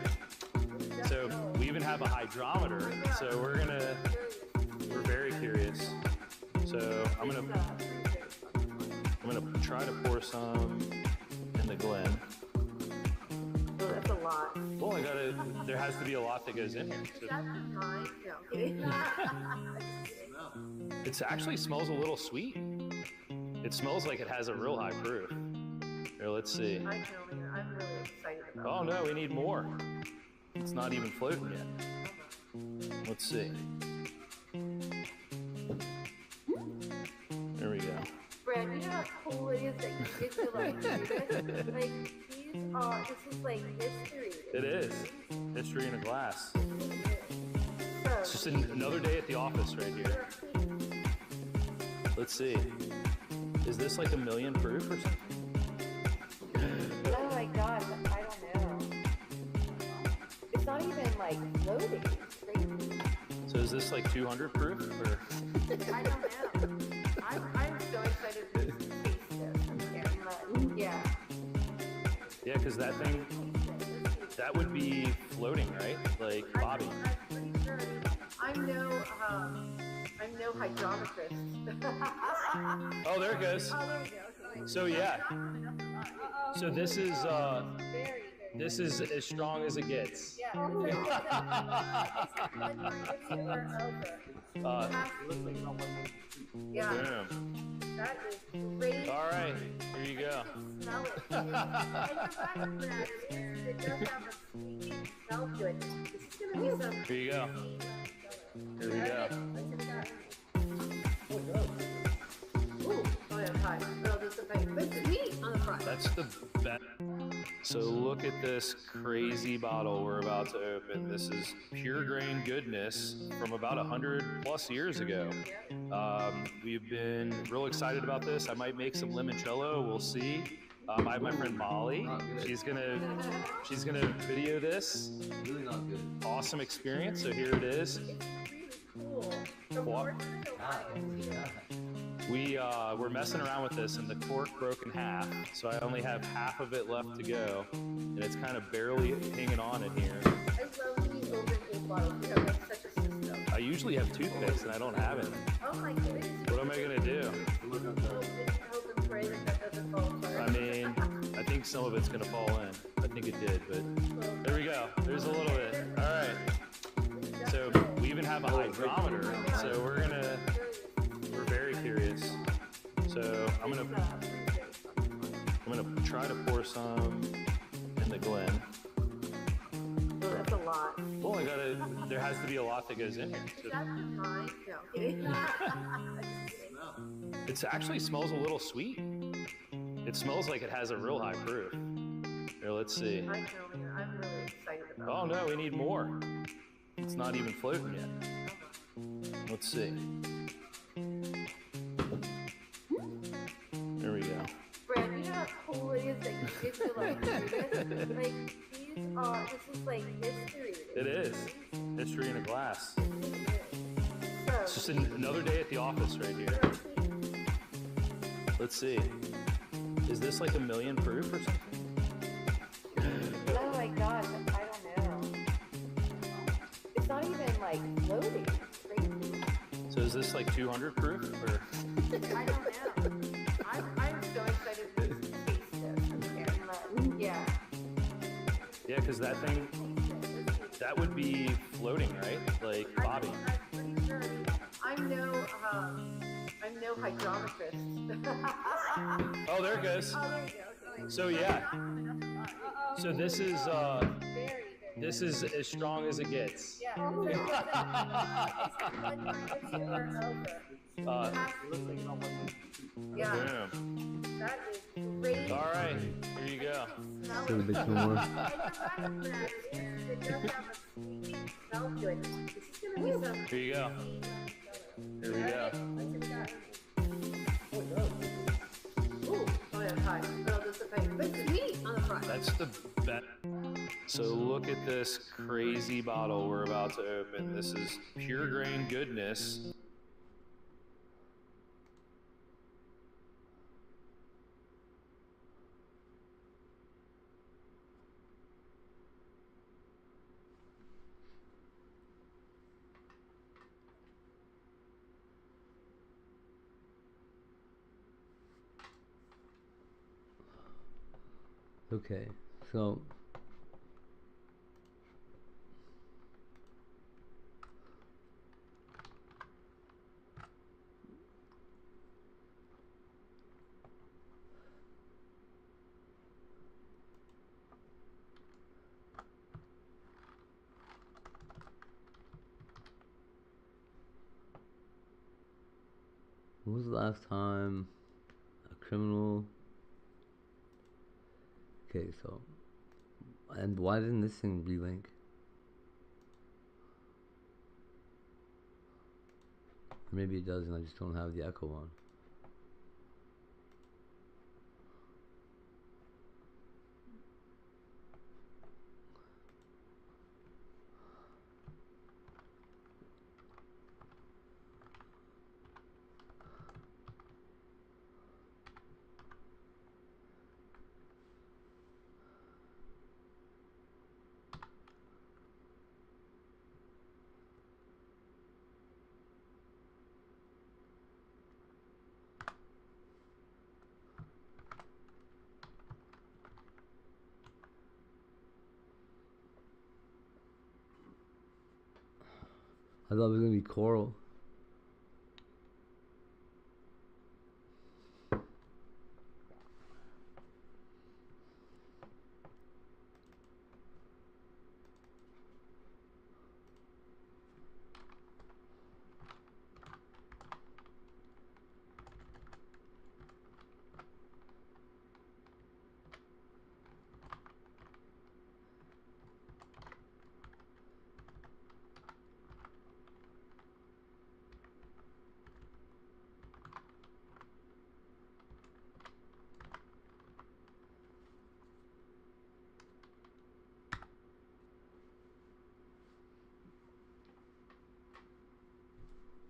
So we even have a hydrometer. So we're very curious. So I'm gonna try to pour some in the Glen. Oh, that's a lot. Well, there has to be a lot that goes in here. So. That's mine. No, I'm kidding. It actually smells a little sweet. It smells like it has a real high proof. Here, let's see. I'm really excited about Oh no, we need more. It's not even floating yet. Let's see. There we go. Brad, you know how cool it is that you get to like do this? Like this is like history. It is. History in a glass. It's just another day at the office right here. Let's see. Is this like 1,000,000 proof or something? Oh my gosh, I don't know. It's not even like floating. It's crazy. So is this like 200 proof or? I don't know. I'm so excited to taste this on camera. Yeah. Yeah, because that thing, that would be floating, right? Like Bobby. I'm pretty sure. I'm no hydrometrist. Oh, there it goes. Oh, there we go. So yeah. So this is as strong as it gets. Yeah. Yeah. Boom. That is great. All right, here you go. Smell it. And you're right, Brad. It does have a sweet smell to it. This is gonna be some. Here you go. Here we go. Ooh, oh yeah, hi. No, this is a bit sweet on the front. That's the best. So look at this crazy bottle we're about to open. This is pure grain goodness from about 100 plus years ago. We've been real excited about this. I might make some limoncello, we'll see. I have my friend Molly. She's gonna video this. Really not good. Awesome experience, so here it is. What? We're messing around with this and the cork broke in half, so I only have half of it left to go, and it's kind of barely hanging on in here. I love when you open these bottles. You have like such a system. I usually have toothpicks and I don't have any. Oh my goodness. What am I gonna do? Hope and pray that doesn't fall apart. I mean, I think some of it's gonna fall in. I think it did, but there we go. There's a little bit. All right. So we even have a hydrometer, so we're very curious. So I'm gonna try to pour some in the Glen. Oh, that's a lot. Well, there has to be a lot that goes in here. So That's mine. No, kidding. it actually smells a little sweet. It smells like it has a real high proof. Here, let's see. I'm really excited about Oh no, we need more. It's not even floating yet. Let's see. to like do this. Like these are, this is like history. It is. History in a glass. So, It's just another day at the office right here. Let's see. Is this like 1 million proof or something? oh my gosh, I don't know. It's not even like floating. It's crazy. So is this like 200 proof or? I don't know. I'm so excited to taste this. Yeah. Yeah, because that thing, that would be floating, right? Like Bobby. I'm pretty sure. I'm no hydrometrist. Oh, there it goes. Oh, there you go. So yeah. So this is as strong as it gets. Yeah. Yeah. That is great. All right, here you go. Still a bit more. Here you go. Here we go. That's the best. So look at this crazy bottle we're about to open. This is pure grain goodness. Okay, so when was the last time a criminal? Okay, so, and why didn't this thing relink? Maybe it does and I just don't have the echo on. I thought it was gonna be coral.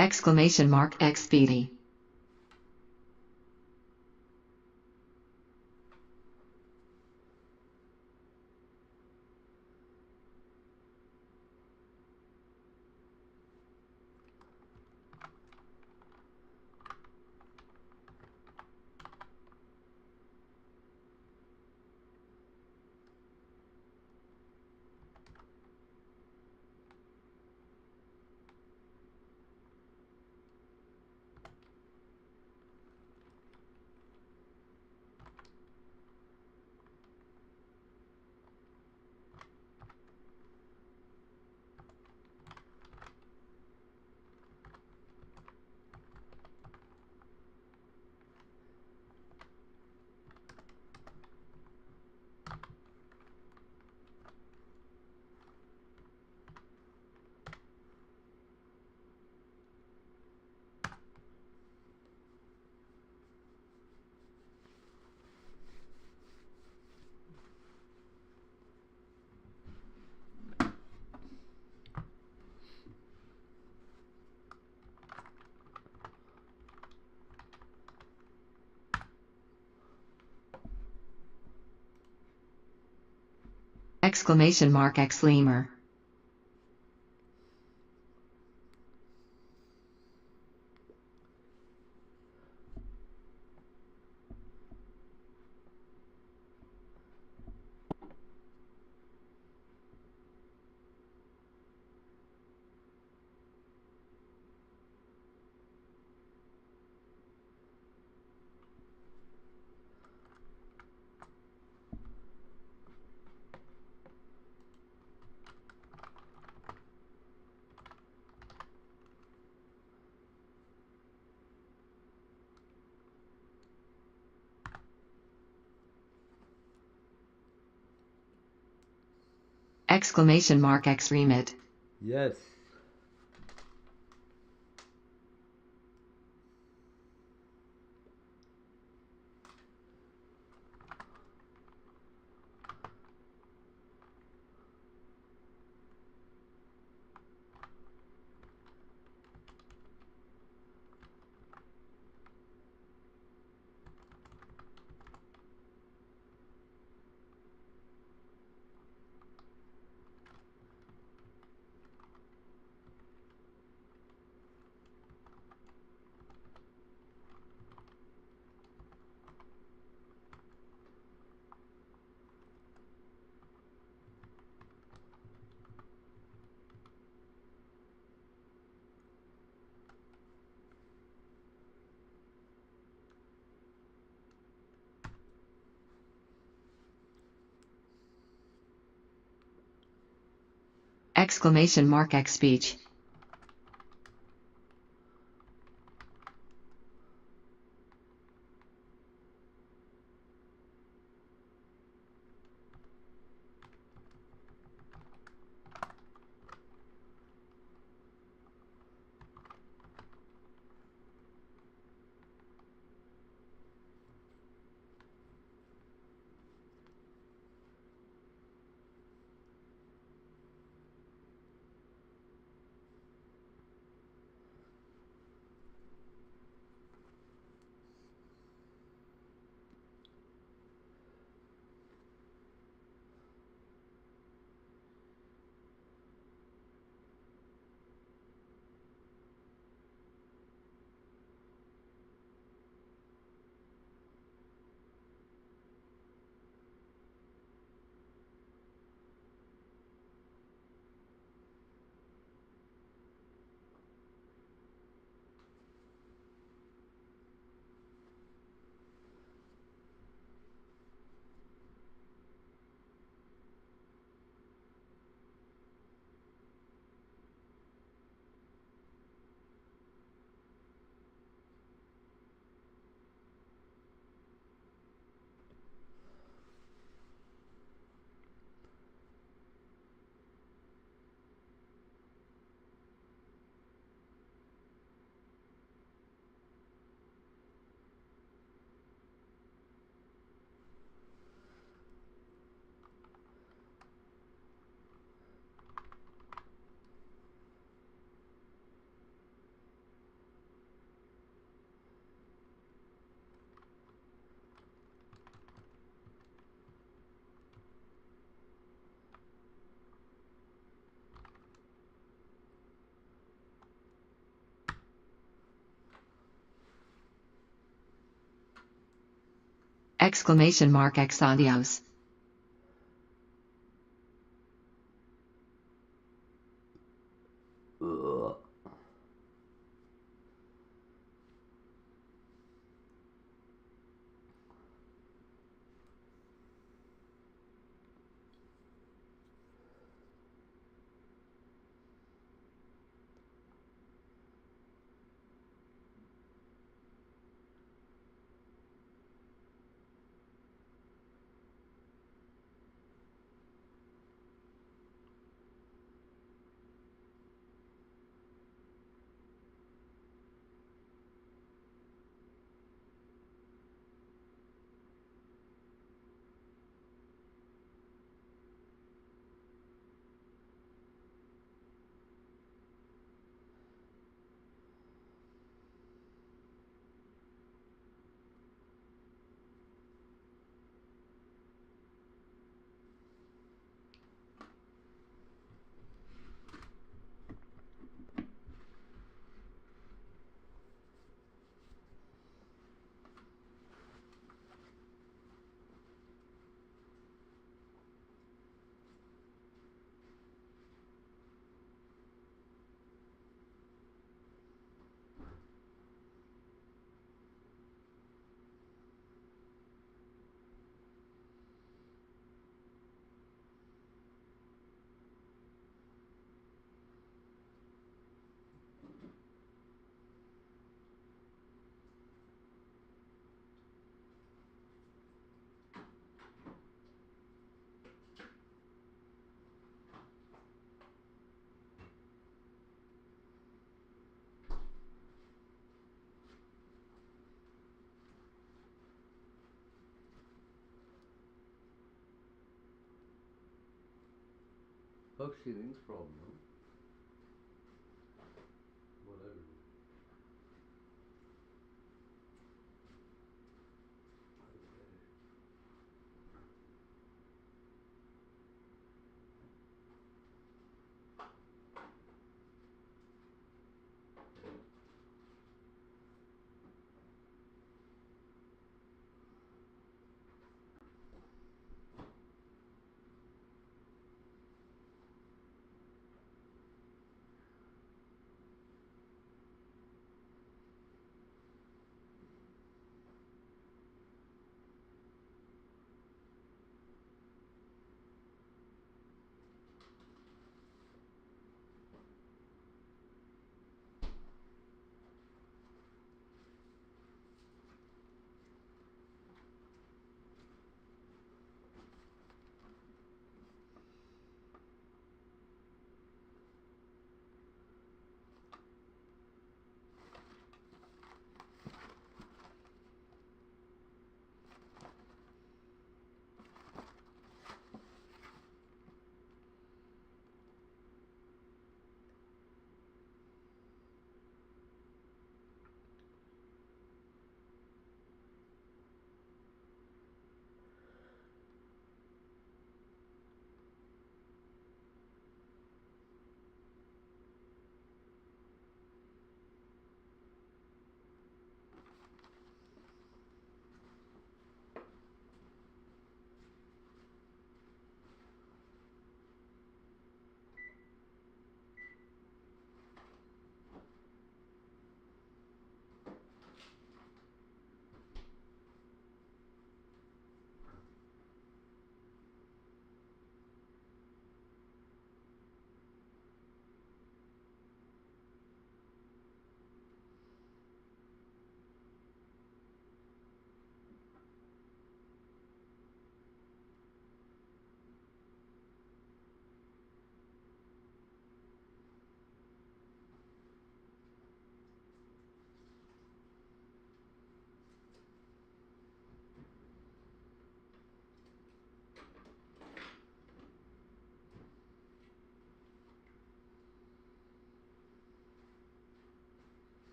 !XSpeedy. X lemur. X remit. Yes. X speech. X audios. Fuck ceiling's problem, no? Whatever.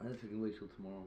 I guess I can wait till tomorrow.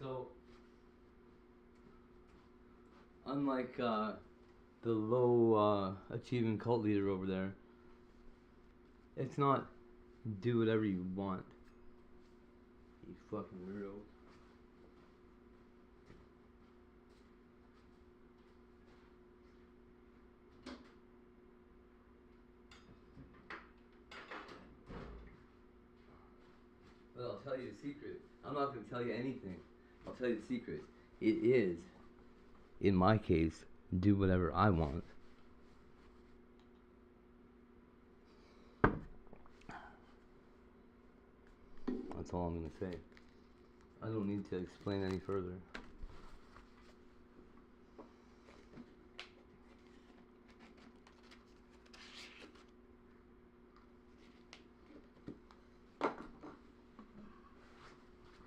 So, unlike the low achieving cult leader over there, it's not do whatever you want. You fucking weirdo. But I'll tell you the secret. I'm not going to tell you anything. I'll tell you the secret. It is, in my case, do whatever I want. That's all I'm going to say. I don't need to explain any further.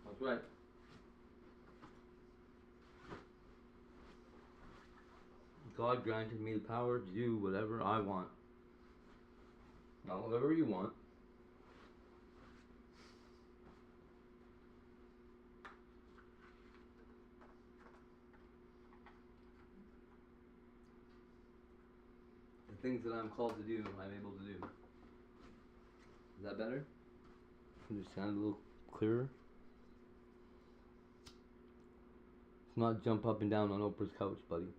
That's right. God granted me the power to do whatever I want. Not whatever you want. The things that I'm called to do, I'm able to do. Is that better? Does it sound a little clearer? It's not jump up and down on Oprah's couch, buddy.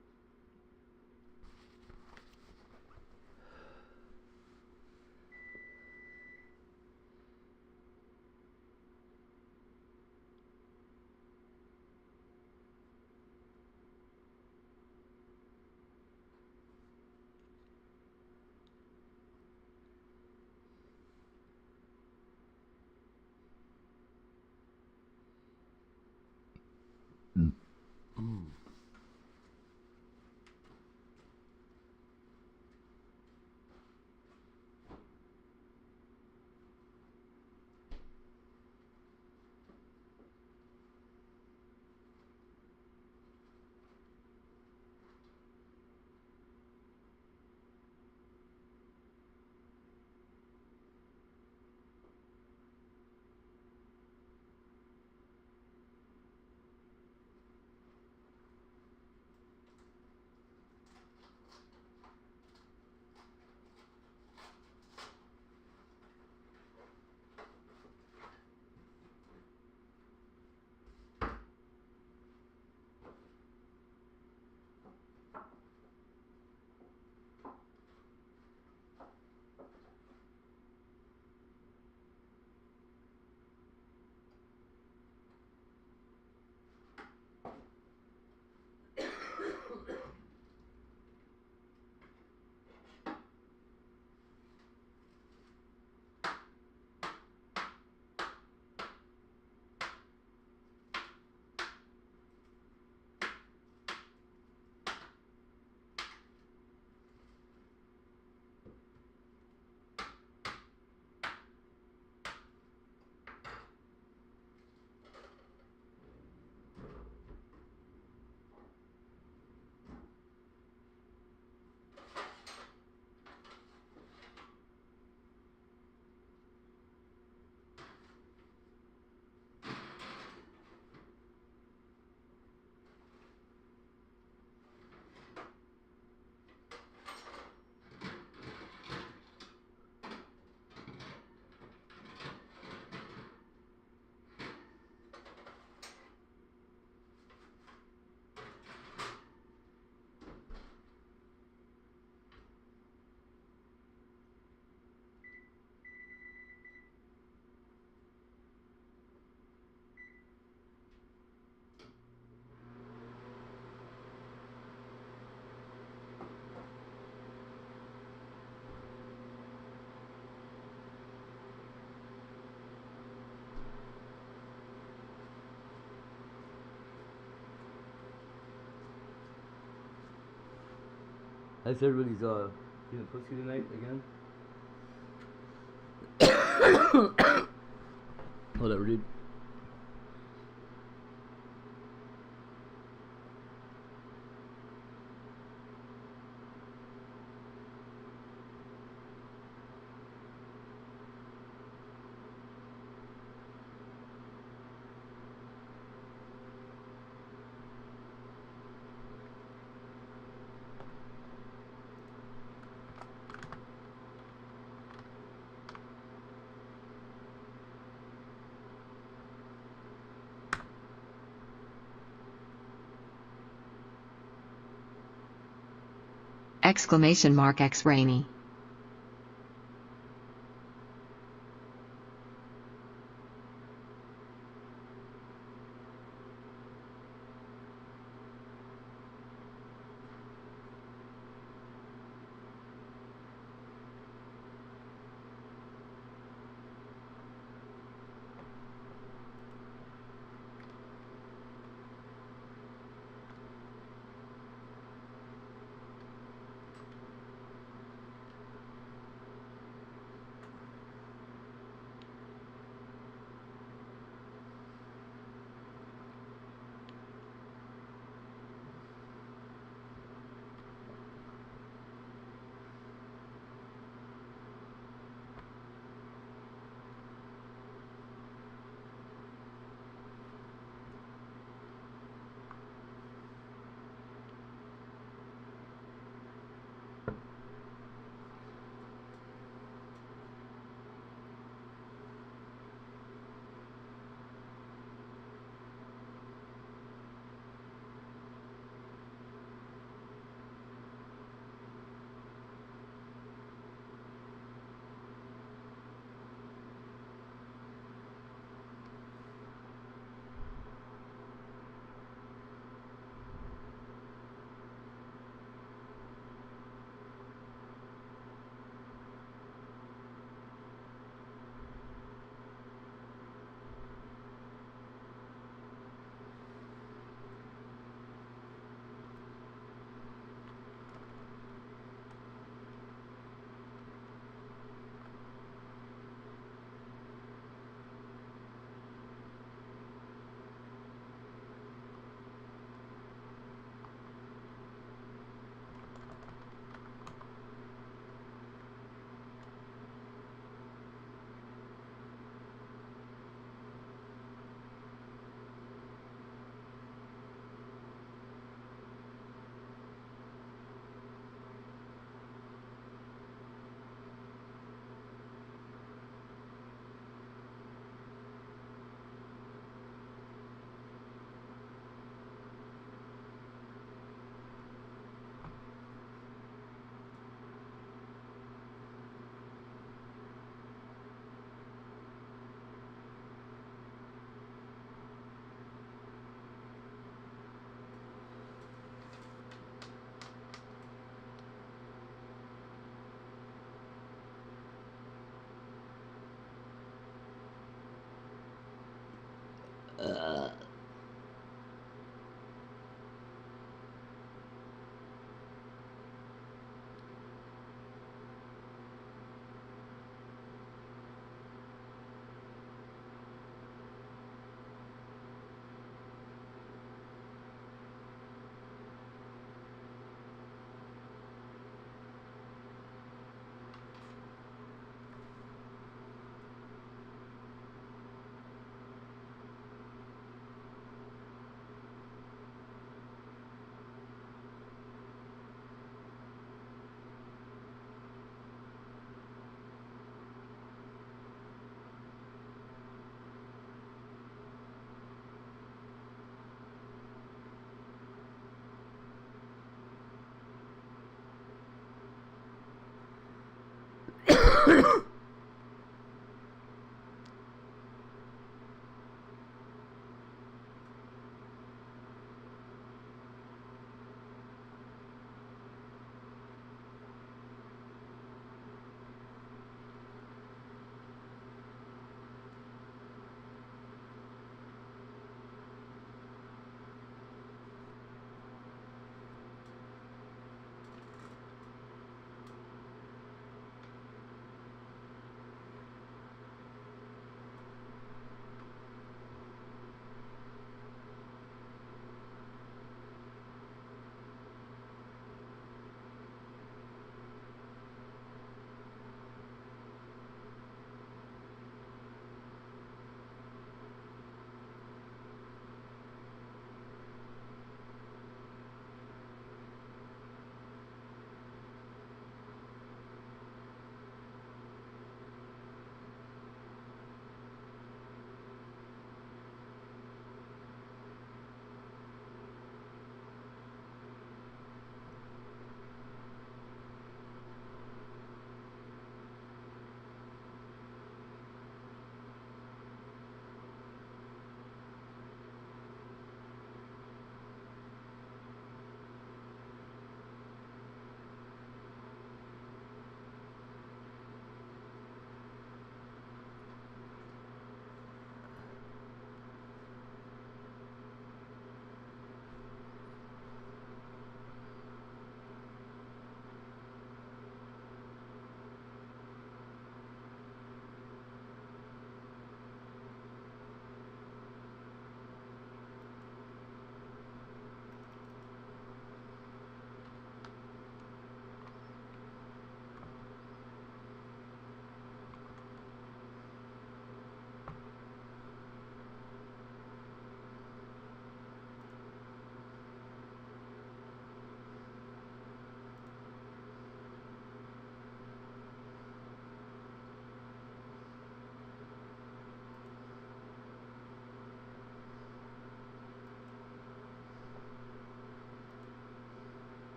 How's everybody's feeling pussy tonight again? Whatever, dude. X rainy.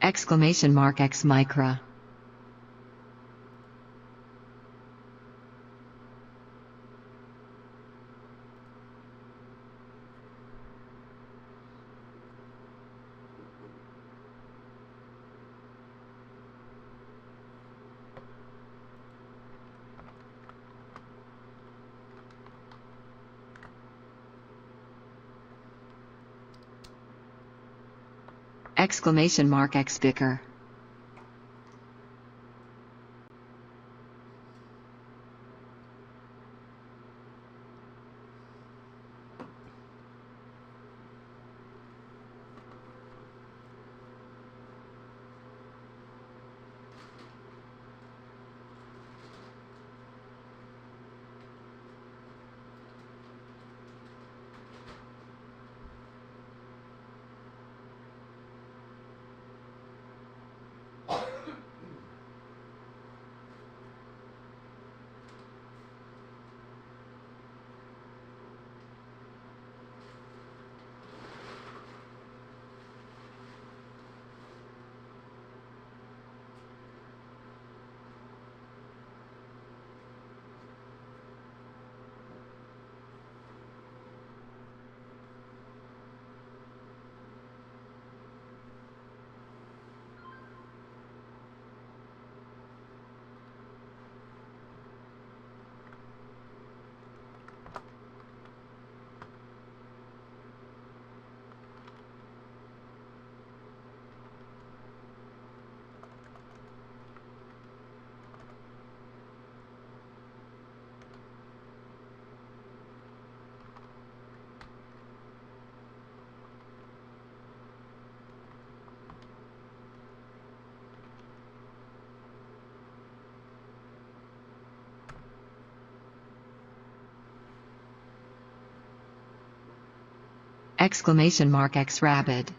Exclamation mark X micra. Exclamation mark X bicker. Exclamation mark X rabid.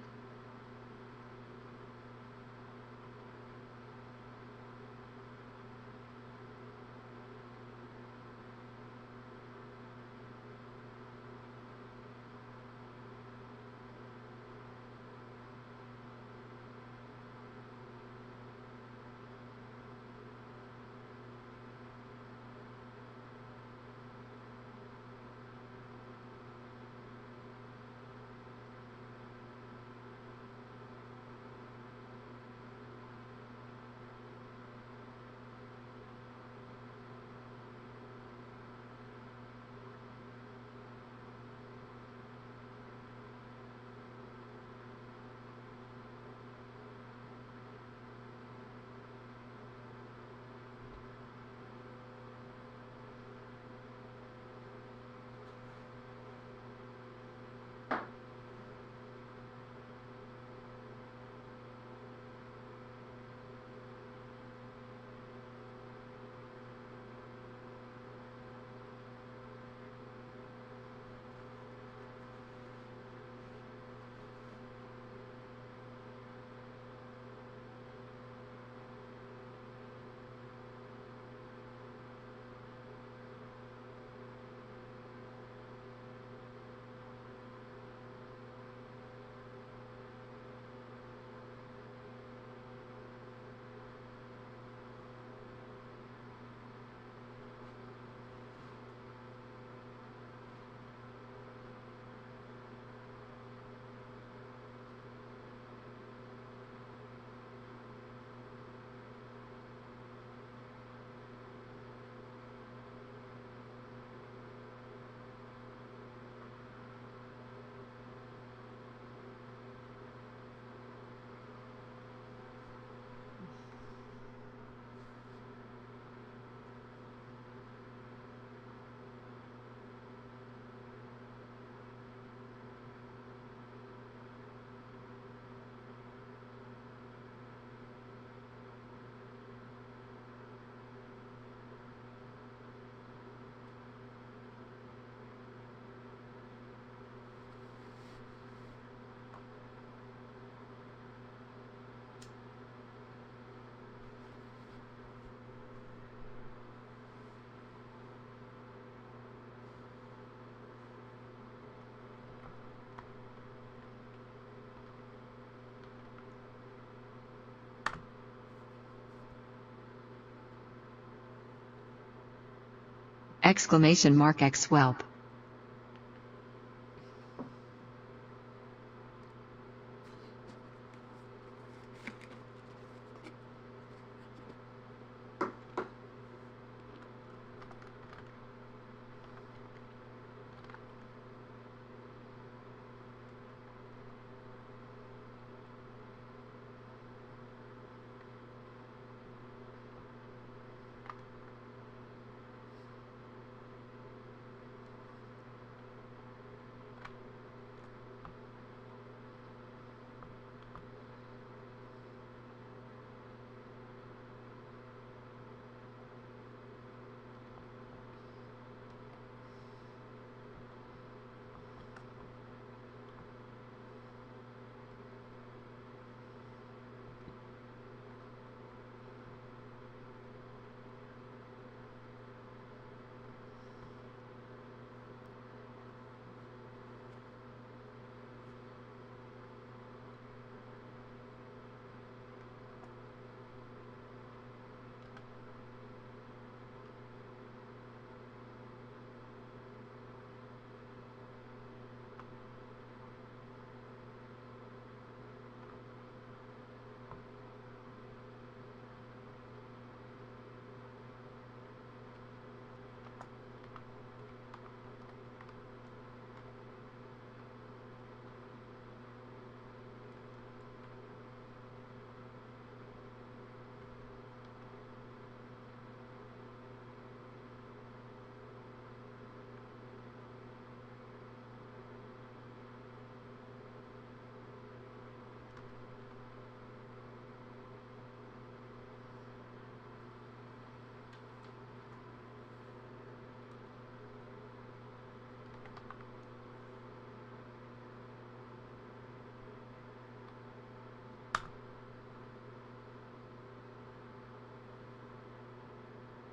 Exclamation mark X whelp.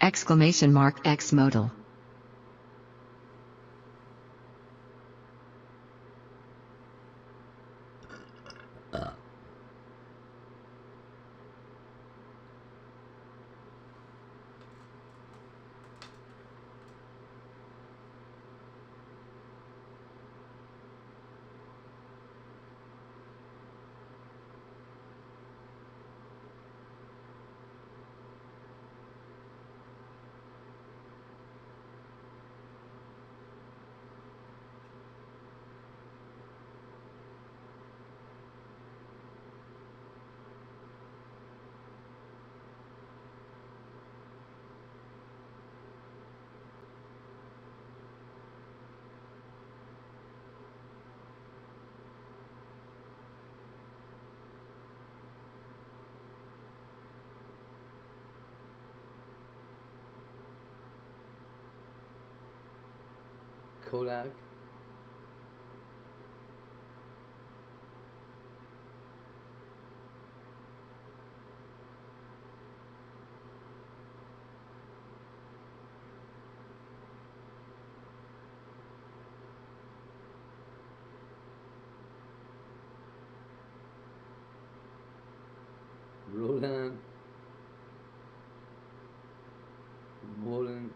Exclamation mark X modal. Kodak. Roland. Roland.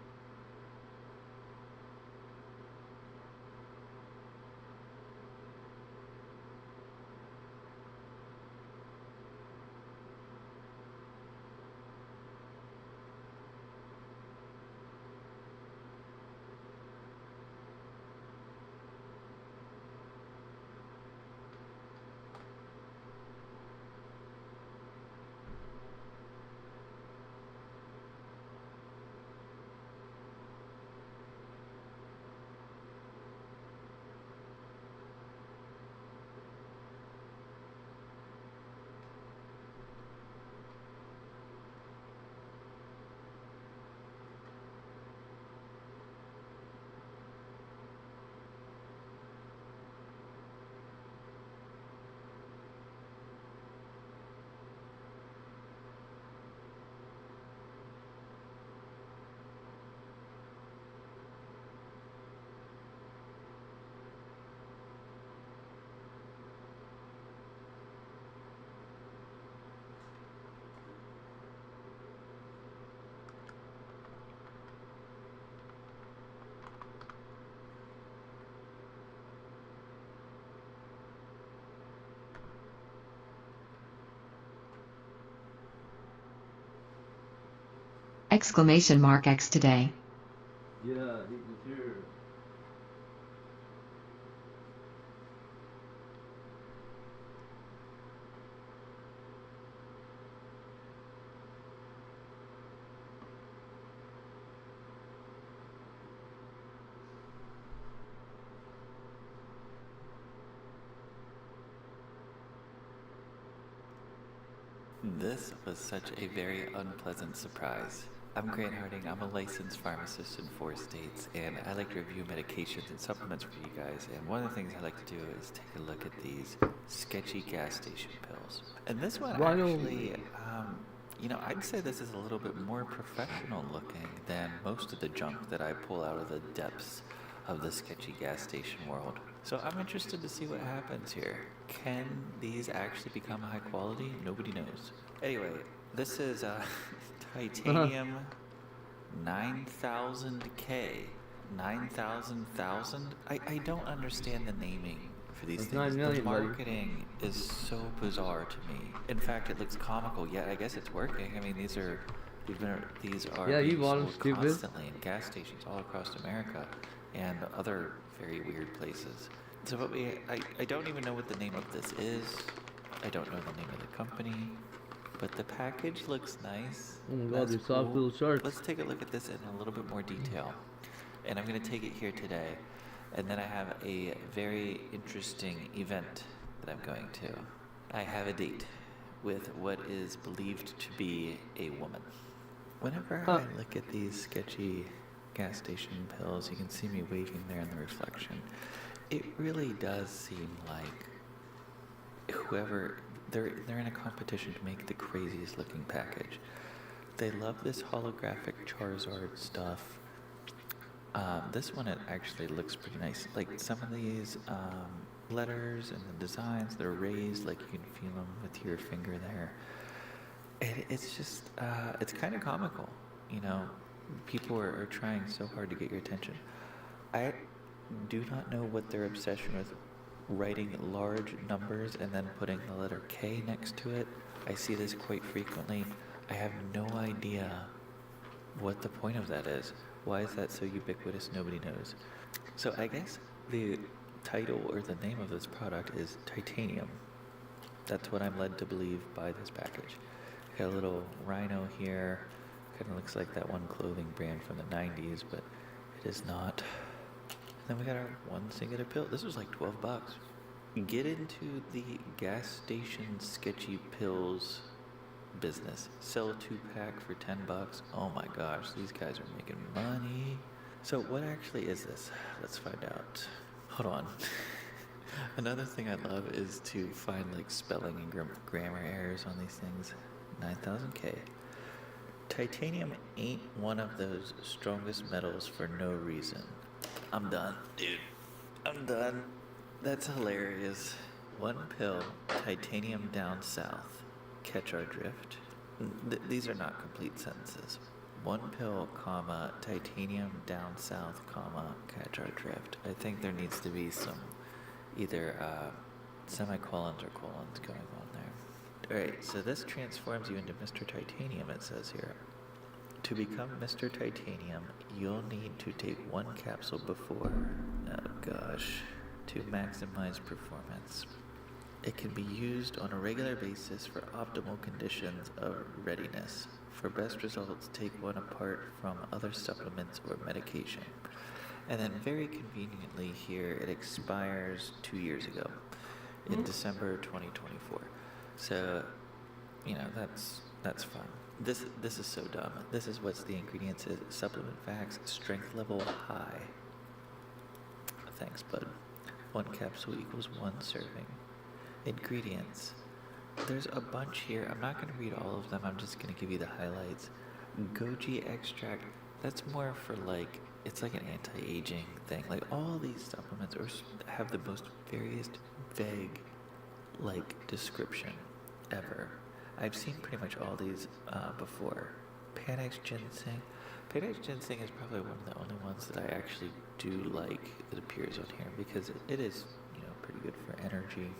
!X today. Yeah, he was here. This was such a very unpleasant surprise. I'm Grant Harding. I'm a licensed pharmacist in 4 states, and I like to review medications and supplements for you guys. And one of the things I like to do is take a look at these sketchy gas station pills. And this one actually, I'd say this is a little bit more professional looking than most of the junk that I pull out of the depths of the sketchy gas station world. So I'm interested to see what happens here. Can these actually become high quality? Nobody knows. Anyway, this is titanium 9000K. 9,000,000? I don't understand the naming for these things. 9 million, the marketing is so bizarre to me. In fact, it looks comical, yet I guess it's working. I mean, these are being sold constantly in gas stations all across America and other very weird places. So I don't even know what the name of this is. I don't know the name of the company, but the package looks nice. Oh my god, these soft little sharks. Let's take a look at this in a little bit more detail. And I'm going to take it here today. And then I have a very interesting event that I'm going to. I have a date with what is believed to be a woman. Whenever I look at these sketchy gas station pills, you can see me waving there in the reflection. It really does seem like whoever, they're in a competition to make the craziest looking package. They love this holographic Charizard stuff. This one, it actually looks pretty nice. Like some of these letters and the designs, they're raised like you can feel them with your finger there. It's just, it's kind of comical, you know. People are trying so hard to get your attention. I do not know what their obsession with writing large numbers and then putting the letter K next to it. I see this quite frequently. I have no idea what the point of that is. Why is that so ubiquitous? Nobody knows. So I guess the title or the name of this product is Titanium. That's what I'm led to believe by this package. Got a little rhino here. Kind of looks like that one clothing brand from the 90s, but it is not. And then we got our one singular pill. This was like $12. Get into the gas station sketchy pills business. Sell a 2-pack for $10. Oh my gosh, these guys are making money. So what actually is this? Let's find out. Hold on. Another thing I love is to find like spelling and grammar errors on these things. 9,000K. Titanium ain't one of those strongest metals for no reason. I'm done, dude. I'm done. That's hilarious. One pill, titanium down south. Catch our drift. These are not complete sentences. One pill, comma, titanium down south, comma, catch our drift. I think there needs to be some either semicolons or colons going on there. Alright, so this transforms you into Mr. Titanium, it says here. To become Mr. Titanium, you'll need to take 1 capsule before, oh gosh, to maximize performance. It can be used on a regular basis for optimal conditions of readiness. For best results, take one apart from other supplements or medication. And then very conveniently here, it expires 2 years ago, in December 2024. So, you know, that's fun. This is so dumb. This is what's the ingredients is. Supplement facts, strength level high. Thanks, bud. 1 capsule equals 1 serving. Ingredients. There's a bunch here. I'm not going to read all of them. I'm just going to give you the highlights. Goji extract. That's more for like, it's like an anti-aging thing. Like all these supplements have the most various vague like description ever. I've seen pretty much all these before. Panax ginseng. Panax ginseng is probably one of the only ones that I actually do like. It appears on here because it is, you know, pretty good for energy.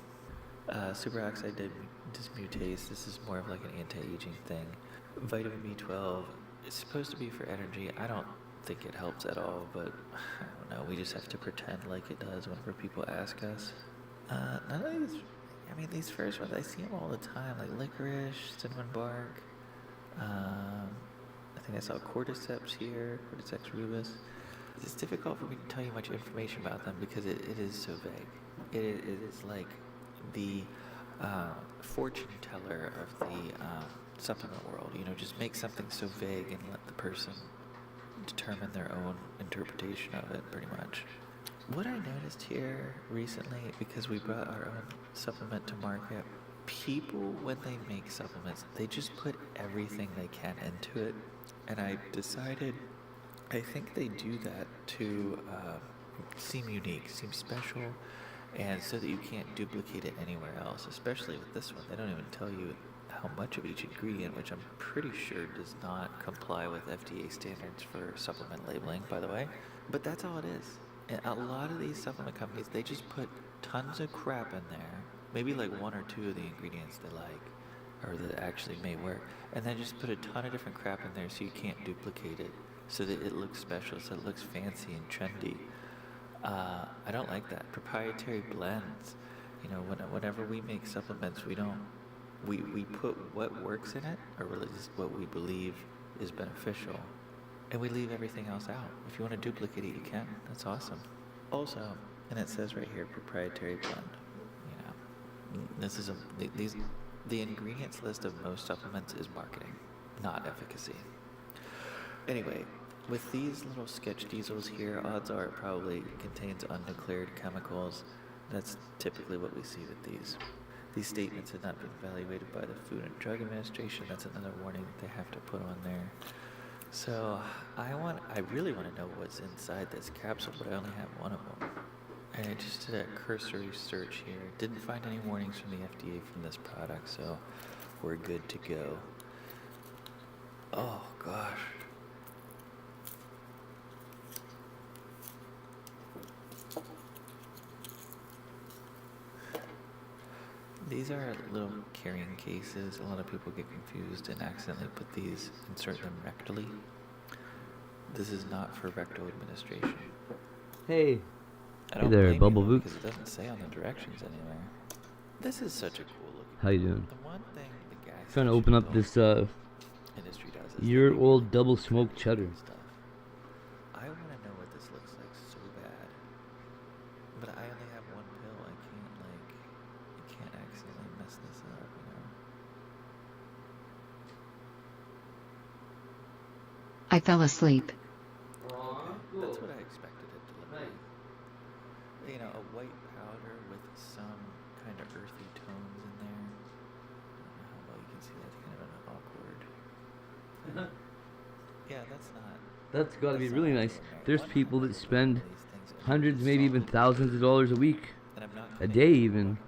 Superoxide dismutase. This is more of like an anti-aging thing. Vitamin B12 It's supposed to be for energy. I don't think it helps at all, but I don't know. We just have to pretend like it does whenever people ask us. None of these, I mean, these first ones, I see them all the time, like licorice, cinnamon bark. I think I saw cordyceps here, Cordyceps rubus. It's difficult for me to tell you much information about them because it is so vague. It is like the fortune teller of the supplement world. You know, just make something so vague and let the person determine their own interpretation of it, pretty much. What I noticed here recently, because we brought our own supplement to market, people, when they make supplements, they just put everything they can into it. And I decided, I think they do that to seem unique, seem special, and so that you can't duplicate it anywhere else, especially with this one. They don't even tell you how much of each ingredient, which I'm pretty sure does not comply with FDA standards for supplement labeling, by the way. But that's all it is. And a lot of these supplement companies, they just put tons of crap in there, maybe like one or two of the ingredients they like, or that actually may work, and then just put a ton of different crap in there so you can't duplicate it, so that it looks special, so it looks fancy and trendy. I don't like that. Proprietary blends, you know, whenever we make supplements, we put what works in it, or really just what we believe is beneficial, and we leave everything else out. If you want to duplicate it, you can. That's awesome. Also, and it says right here, proprietary blend. You know, this is the ingredients list of most supplements is marketing, not efficacy. Anyway, with these little sketch diesels here, odds are it probably contains undeclared chemicals. That's typically what we see with these. These statements have not been evaluated by the Food and Drug Administration. That's another warning that they have to put on there. So I really want to know what's inside this capsule, but I only have one of them. And I just did a cursory search here. Didn't find any warnings from the FDA from this product, so we're good to go. Oh gosh. These are little carrying cases. A lot of people get confused and accidentally put these, insert them rectally. This is not for rectal administration. Hey. I don't hey there, blame Bubble you, Boop. because it doesn't say on the directions anywhere. This is such a cool look. How you doing? The one thing the gas Trying to open up this industry does is year-old double smoked cheddar. stuff. I want to know what this looks like so bad, but I only have one pill. I can't accidentally mess this up, you know. I fell asleep. That's what I expected it to look like. You know, a white powder with some kind of earthy tones in there. I don't know how well you can see that. It's kind of an awkward. Yeah, that's not. That's got to be really nice. There's people that spend hundreds, maybe even thousands of dollars a week, a day even,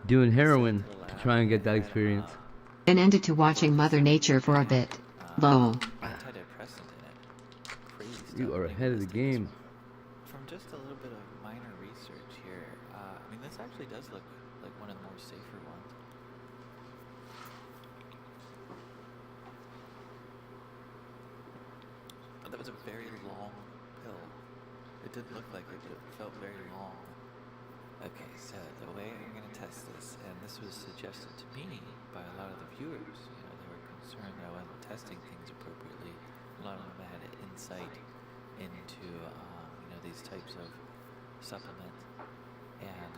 doing heroin to try and get that experience. And ended to watching Mother Nature for a bit. Lol. Antidepressant in it. Crazy stuff. You are ahead of the game. From just a little bit of minor research here, I mean, this actually does look like one of the more safer ones. That was a very long pill. It didn't look like it, but it felt very long. Okay, so the way I'm going to test this, and this was suggested to me by a lot of the viewers, you know, they were concerned that I wasn't testing things appropriately. A lot of them had an insight into, you know, these types of supplements, and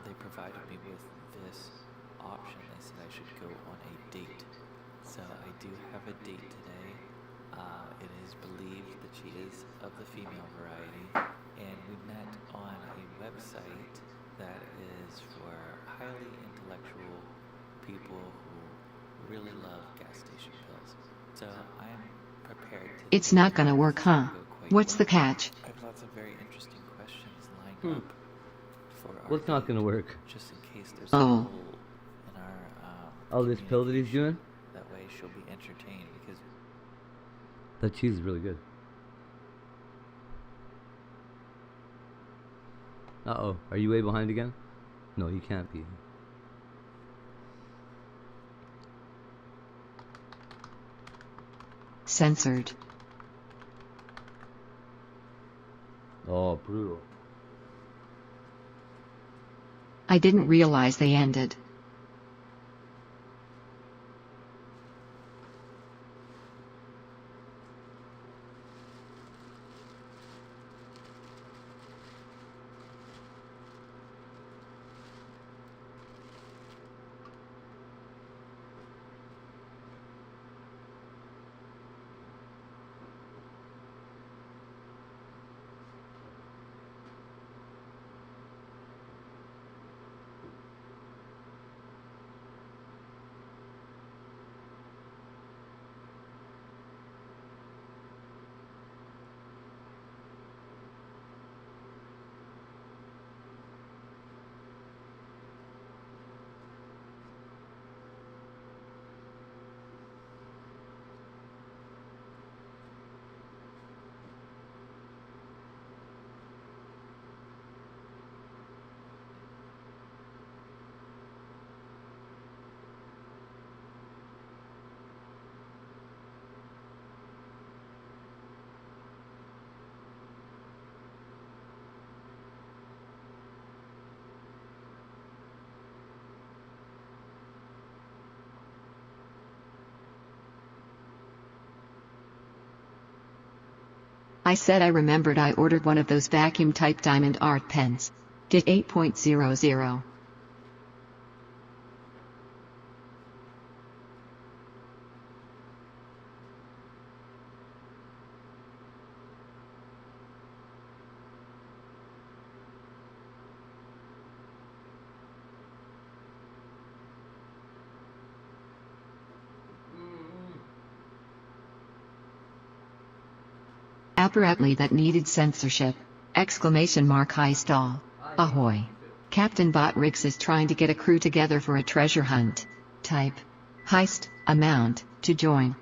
they provided me with this option. They said I should go on a date. So I do have a date today. It is believed that she is of the female variety, and we met on a website that is for highly intellectual people who really love gas station pills. So I'm prepared to... It's not gonna work, huh? What's the catch? I have lots of very interesting questions lined up for our What's not gonna date, work? just in case there's Oh. a hole in our Oh, this pill that he's doing? that way she'll be entertained, because That cheese is really good. Uh-oh. Are you way behind again? No, you can't be. Censored. Oh, brutal. I didn't realize they ended. I said I remembered I ordered one of those vacuum-type diamond art pens. Did 8.00. Apparently that needed censorship! Exclamation mark Heistall. Ahoy! Captain Botrix is trying to get a crew together for a treasure hunt. Type heist amount to join.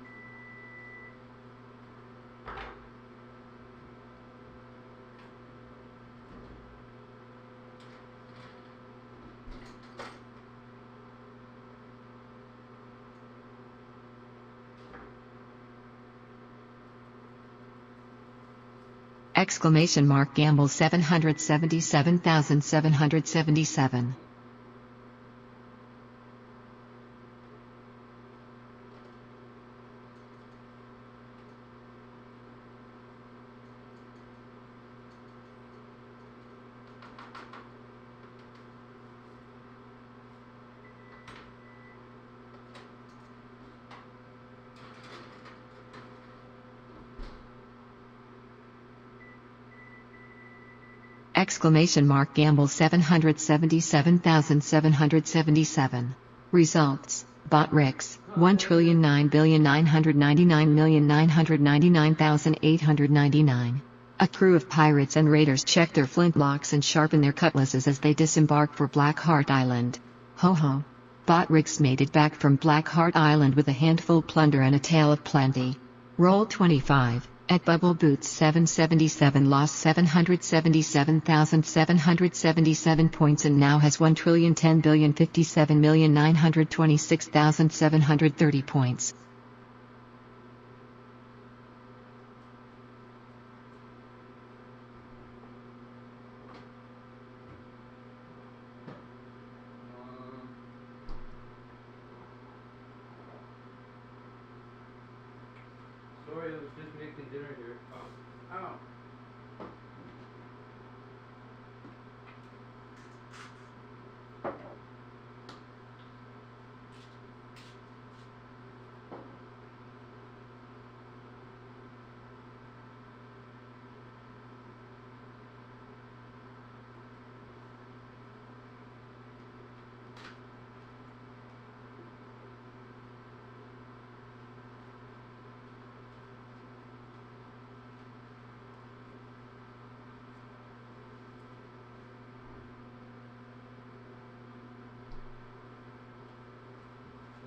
Exclamation mark gamble 777,777. Exclamation mark gamble 777,777. Results: Botrix 1,999,999,899. A crew of pirates and raiders check their flintlocks and sharpen their cutlasses as they disembark for Blackheart Island. Ho ho! Botrix made it back from Blackheart Island with a handful plunder and a tale of plenty. Roll 25. At Bubble Boots 777 lost 777,777 points and now has 1,010,057,926,730 points. Sorry, I was just making dinner here. Oh.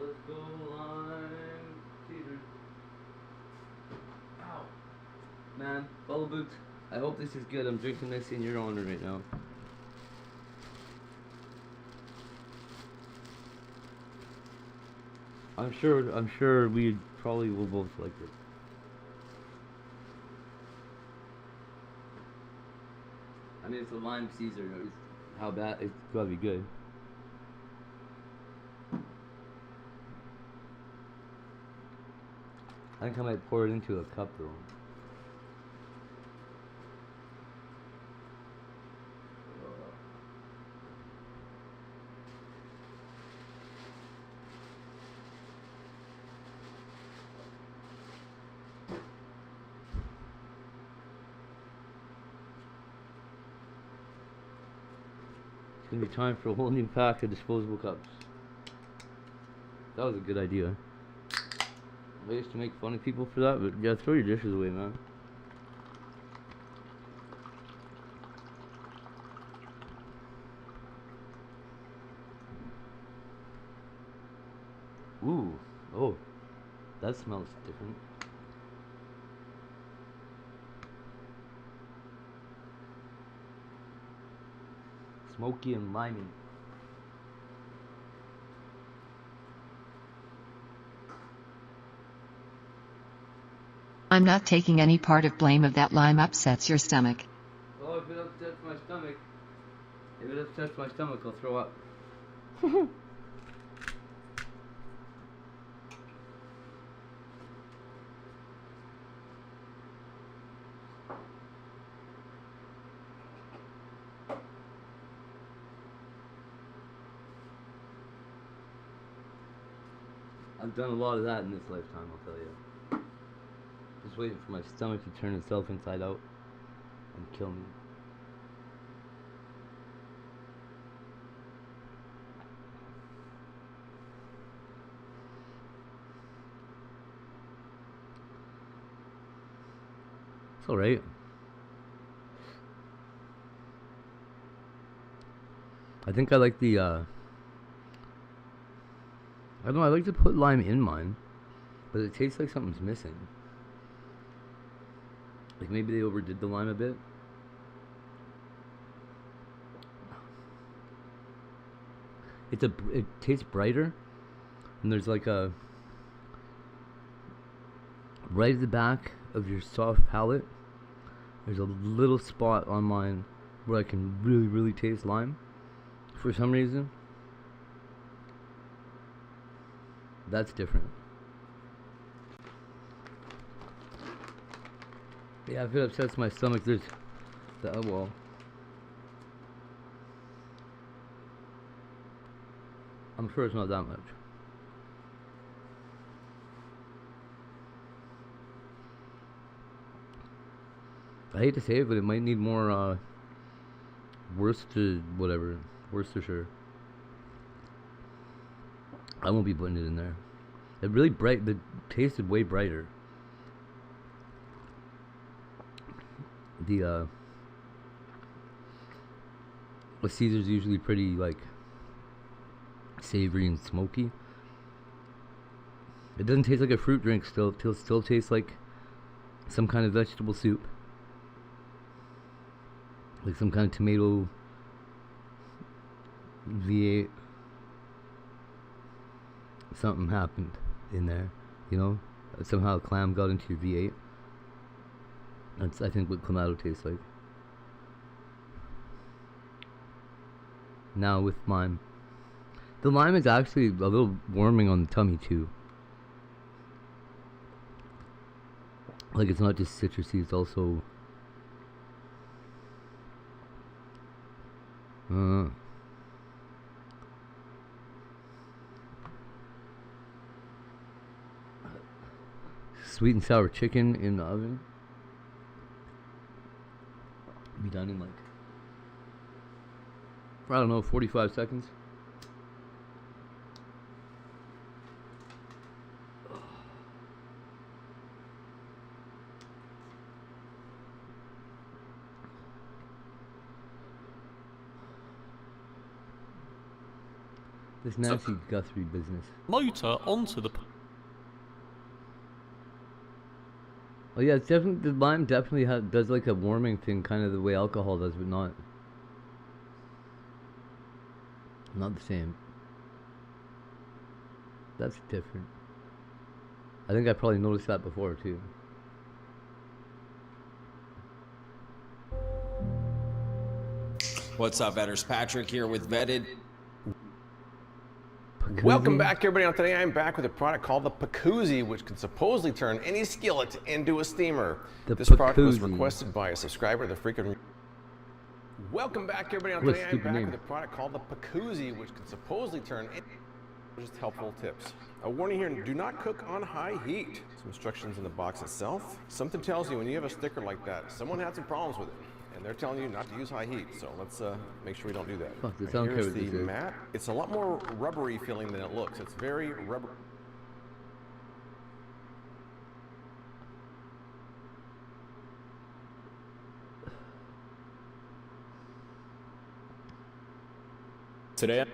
Let's go Lime Cedar. Ow. Man, Bubble Boots, I hope this is good. I'm drinking this in your honor right now. I'm sure we probably will both like it. it's a lime Caesar. How bad? It's gotta be good. I think I might pour it into a cup though. It's gonna be time for a whole new pack of disposable cups. That was a good idea. I used to make fun of people for that, but yeah, throw your dishes away, man. Ooh, oh, that smells different. Smoky and limey. I'm not taking any part of blame if that lime upsets your stomach. Oh, if it upsets my stomach, I'll throw up. I've done a lot of that in this lifetime, I'll tell you. Just waiting for my stomach to turn itself inside out and kill me. It's alright. I think I like the, I don't know, I like to put lime in mine, but it tastes like something's missing. Like maybe they overdid the lime a bit. It tastes brighter, and there's like a, right at the back of your soft palate, there's a little spot on mine where I can really, really taste lime for some reason. That's different. Yeah, if it upsets my stomach, there's the well. I'm sure it's not that much. I hate to say it, but it might need more Worcestershire. I won't be putting it in there. It really it tasted way brighter. The Caesar's usually pretty like savory and smoky. It doesn't taste like a fruit drink still. It still tastes like some kind of vegetable soup. Like some kind of tomato V8. Something happened in there, you know? Somehow a clam got into your V8. That's, I think, what Clamato tastes like. Now with lime. The lime is actually a little warming on the tummy too. Like it's not just citrusy, it's also sweet and sour chicken in the oven. Be done in like, I don't know, 45 seconds. This Nancy Guthrie business. Motor onto the. Oh yeah, it's definitely, the lime definitely does like a warming thing, kind of the way alcohol does, but not the same. That's different. I think I probably noticed that before too. What's up, Vetters? Patrick here with Vetted. Welcome back, everybody. Today I'm back with a product called the Pacuzzi, which can supposedly turn any skillet into a steamer. This product was requested by a subscriber, the freaking... Welcome back, everybody. Today I'm back with a product called the Pacuzzi, which can supposedly turn any... Just helpful tips. A warning here, do not cook on high heat. Some instructions in the box itself. Something tells you when you have a sticker like that, someone had some problems with it. And they're telling you not to use high heat, so let's make sure we don't do that. Fuck this, I don't care Here's what the this is. mat. It's a lot more rubbery feeling than it looks. It's very rubber. Today.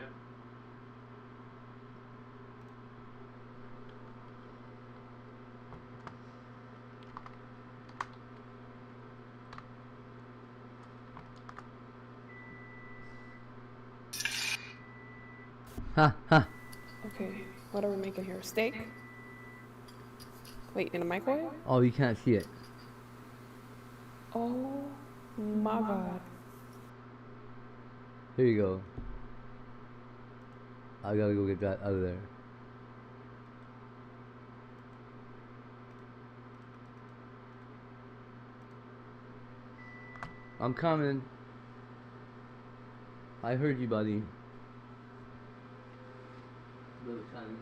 Ha ha. Okay, what are we making here? Steak? Wait, in a microwave? Oh, you can't see it. Oh my god. Here you go. I gotta go get that out of there. I'm coming. I heard you, buddy. Little Chinese.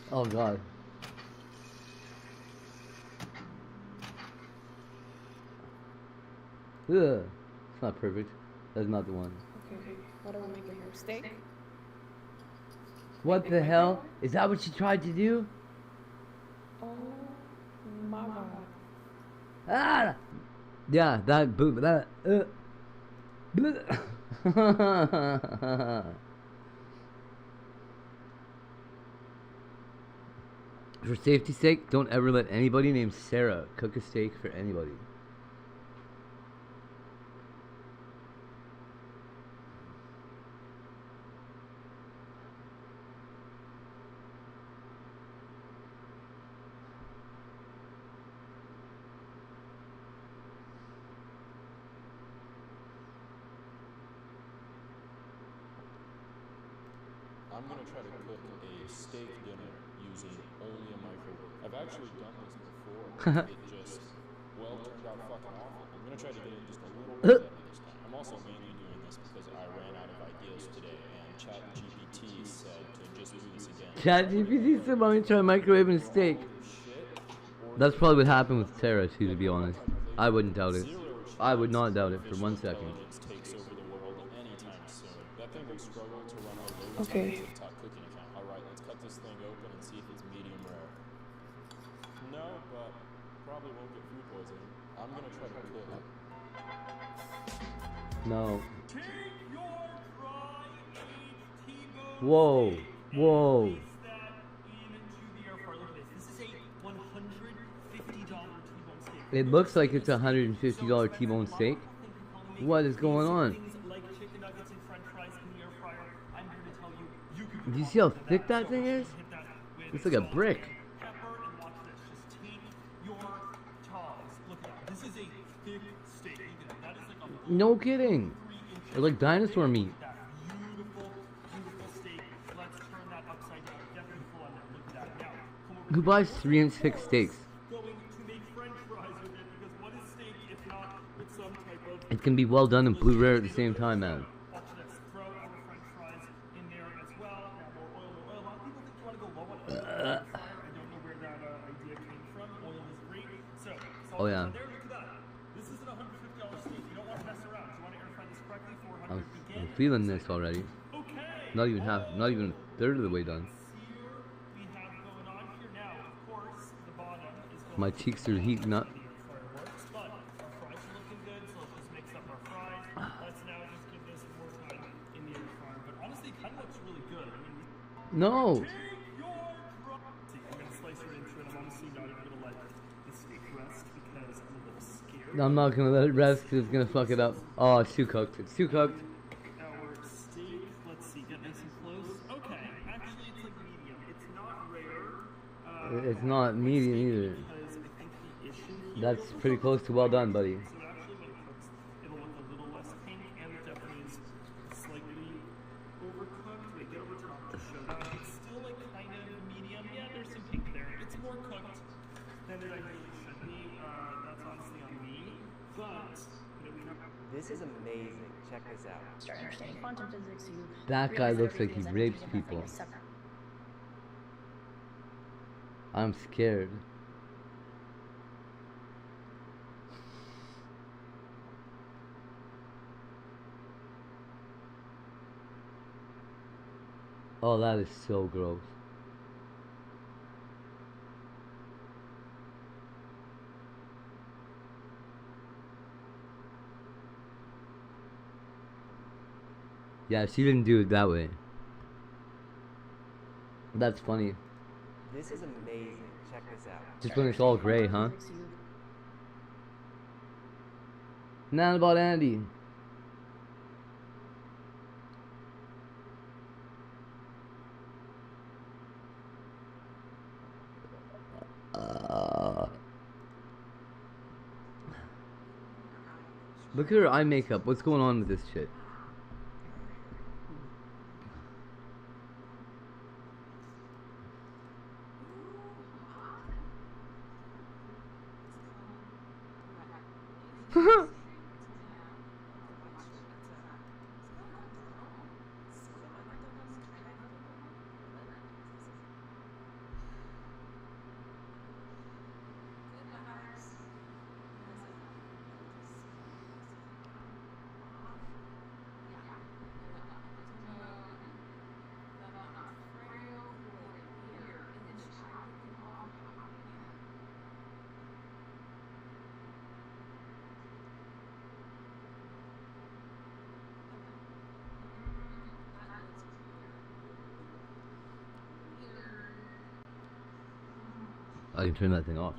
Oh god. Ugh. It's not perfect. That's not the one. Okay, what are we making here? Steak? What the hell? Is that what you tried to do? Oh my god. Ah! Yeah, that boom, that. For safety's sake, don't ever let anybody named Sarah cook a steak for anybody. I'm going to try to cook a steak dinner using only a microwave. I've actually done this before. It just, well, turned out fucking awful. I'm going to try to get it just a little bit better this time. I'm also mainly doing this because I ran out of ideas today, and ChatGPT said to just do this again. ChatGPT said, "Mommy, try microwaving a steak." That's probably what happened with Sarah, too, to be honest. I wouldn't doubt it. I would not doubt it for 1 second. Okay. TikTok cooking account. All right, let's cut this thing open and see if it's medium rare. No, but probably won't get food poisoning. I'm gonna try to cook. No. Whoa. Whoa. It looks like it's a $150 T-bone steak. What is going on? Do you see how thick that thing is? It's like a brick. No kidding. It's like dinosaur meat. Who buys 3-inch thick steaks? It can be well done and blue rare at the same time, man. Oh yeah. I'm feeling this already. Not even a third of the way done. My cheeks are heating up. No. I'm not gonna let it rest because it's gonna fuck it up. Oh, it's too cooked. It's too cooked. Our steak, let's see, get nice and close. Okay, actually it's like medium. It's not rare. It's not medium either. Because I think the issue That's pretty close to well done, buddy. so actually when it cooks, it'll look a little less pink and it definitely is slightly overcooked. Wait, get over top to show that. It's still like kind of medium. Yeah, there's some pink there. It's more cooked than it ideally should be. That's honestly on me. But you know, we have This is amazing. Check this out. Start understanding quantum physics, you That guy realize looks like he everything is rapes energy and nothing people. is separate. I'm scared. Oh, that is so gross. Yeah, she didn't do it that way. That's funny. This is amazing. Check this out. Just when it's all gray, huh? Not about Andy. Look at her eye makeup. What's going on with this shit? I can turn that thing off.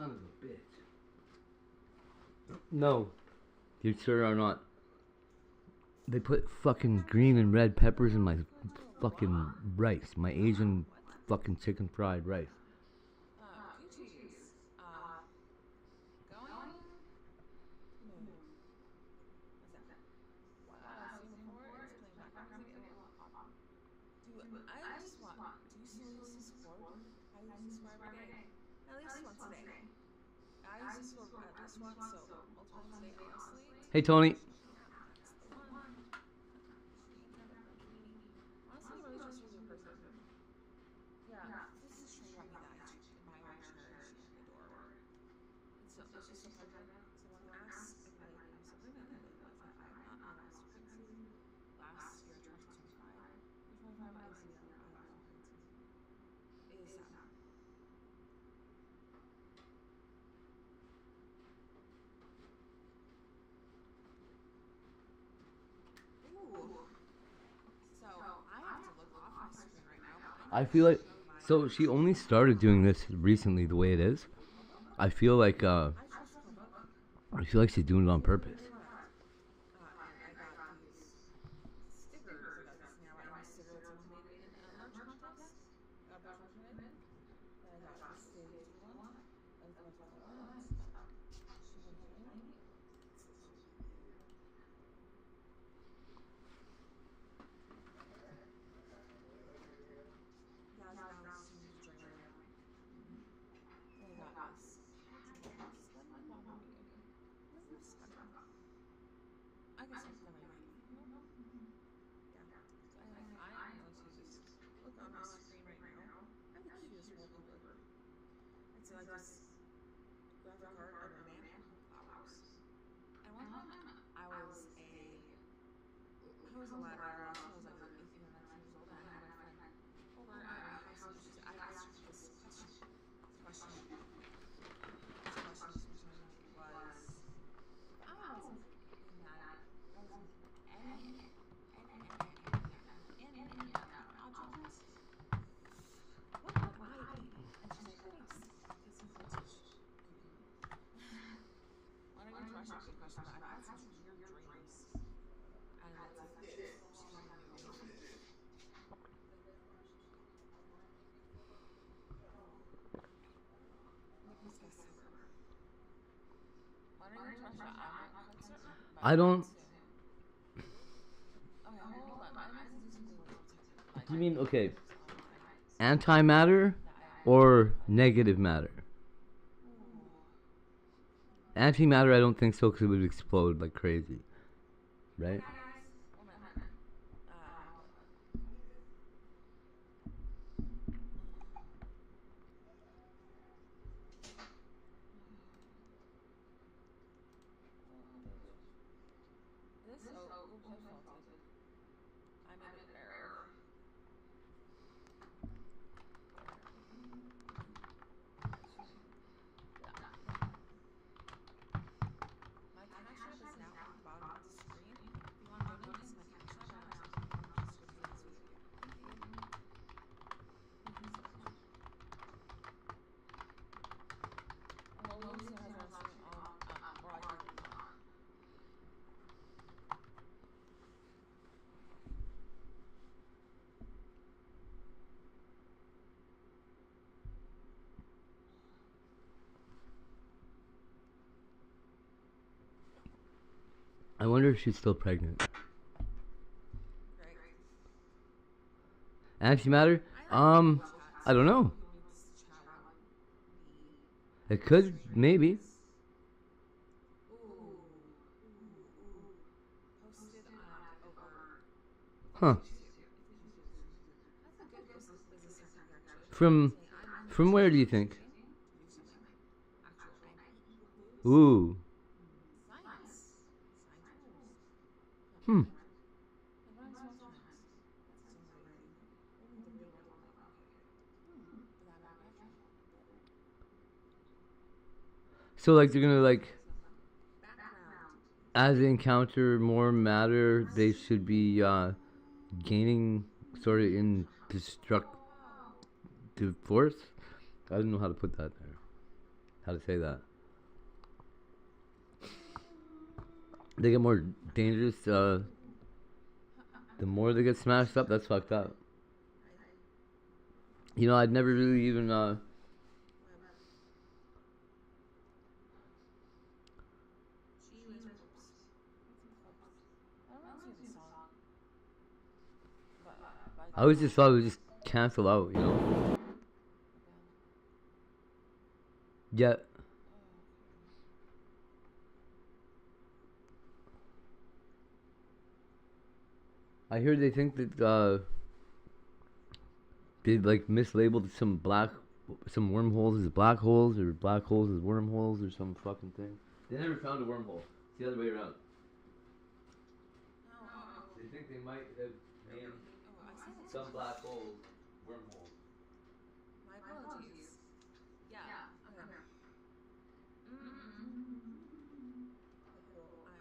Son of a bitch. No. You sure are not. They put fucking green and red peppers in my fucking rice. My Asian fucking chicken fried rice. use this for every day. At least once a day. I use this for at least once, so multiple times a day, honestly. Hey, Tony. Honestly, really just use your person. Yeah, this is true about me that I admire, cherish, and adore. It's just a pleasure to one last, if I use something that I live with, not honest pregnancy. Last year, 2025, ICU, is so I have to look off my screen right now. I feel like, so she only started doing this recently the way it is. I feel like she's doing it on purpose. I don't. Do you mean, okay, antimatter or negative matter? Antimatter, I don't think so, because it would explode like crazy, right? I wonder if she's still pregnant. Antimatter? I don't know. It could, maybe. Huh. From where do you think? Ooh. Hmm. So like they're gonna like, as they encounter more matter, they should be gaining sort of in destructive force. I don't know how to put that there. How to say that. They get more dangerous. The more they get smashed up, that's fucked up. You know, I'd never really even I always just thought it would just cancel out, you know? Yeah. I hear they think that they like mislabeled some wormholes as black holes or black holes as wormholes or some fucking thing. They never found a wormhole. It's the other way around. They think they might have named some black holes wormholes. My apologies. Yeah. Okay. Cool. I'll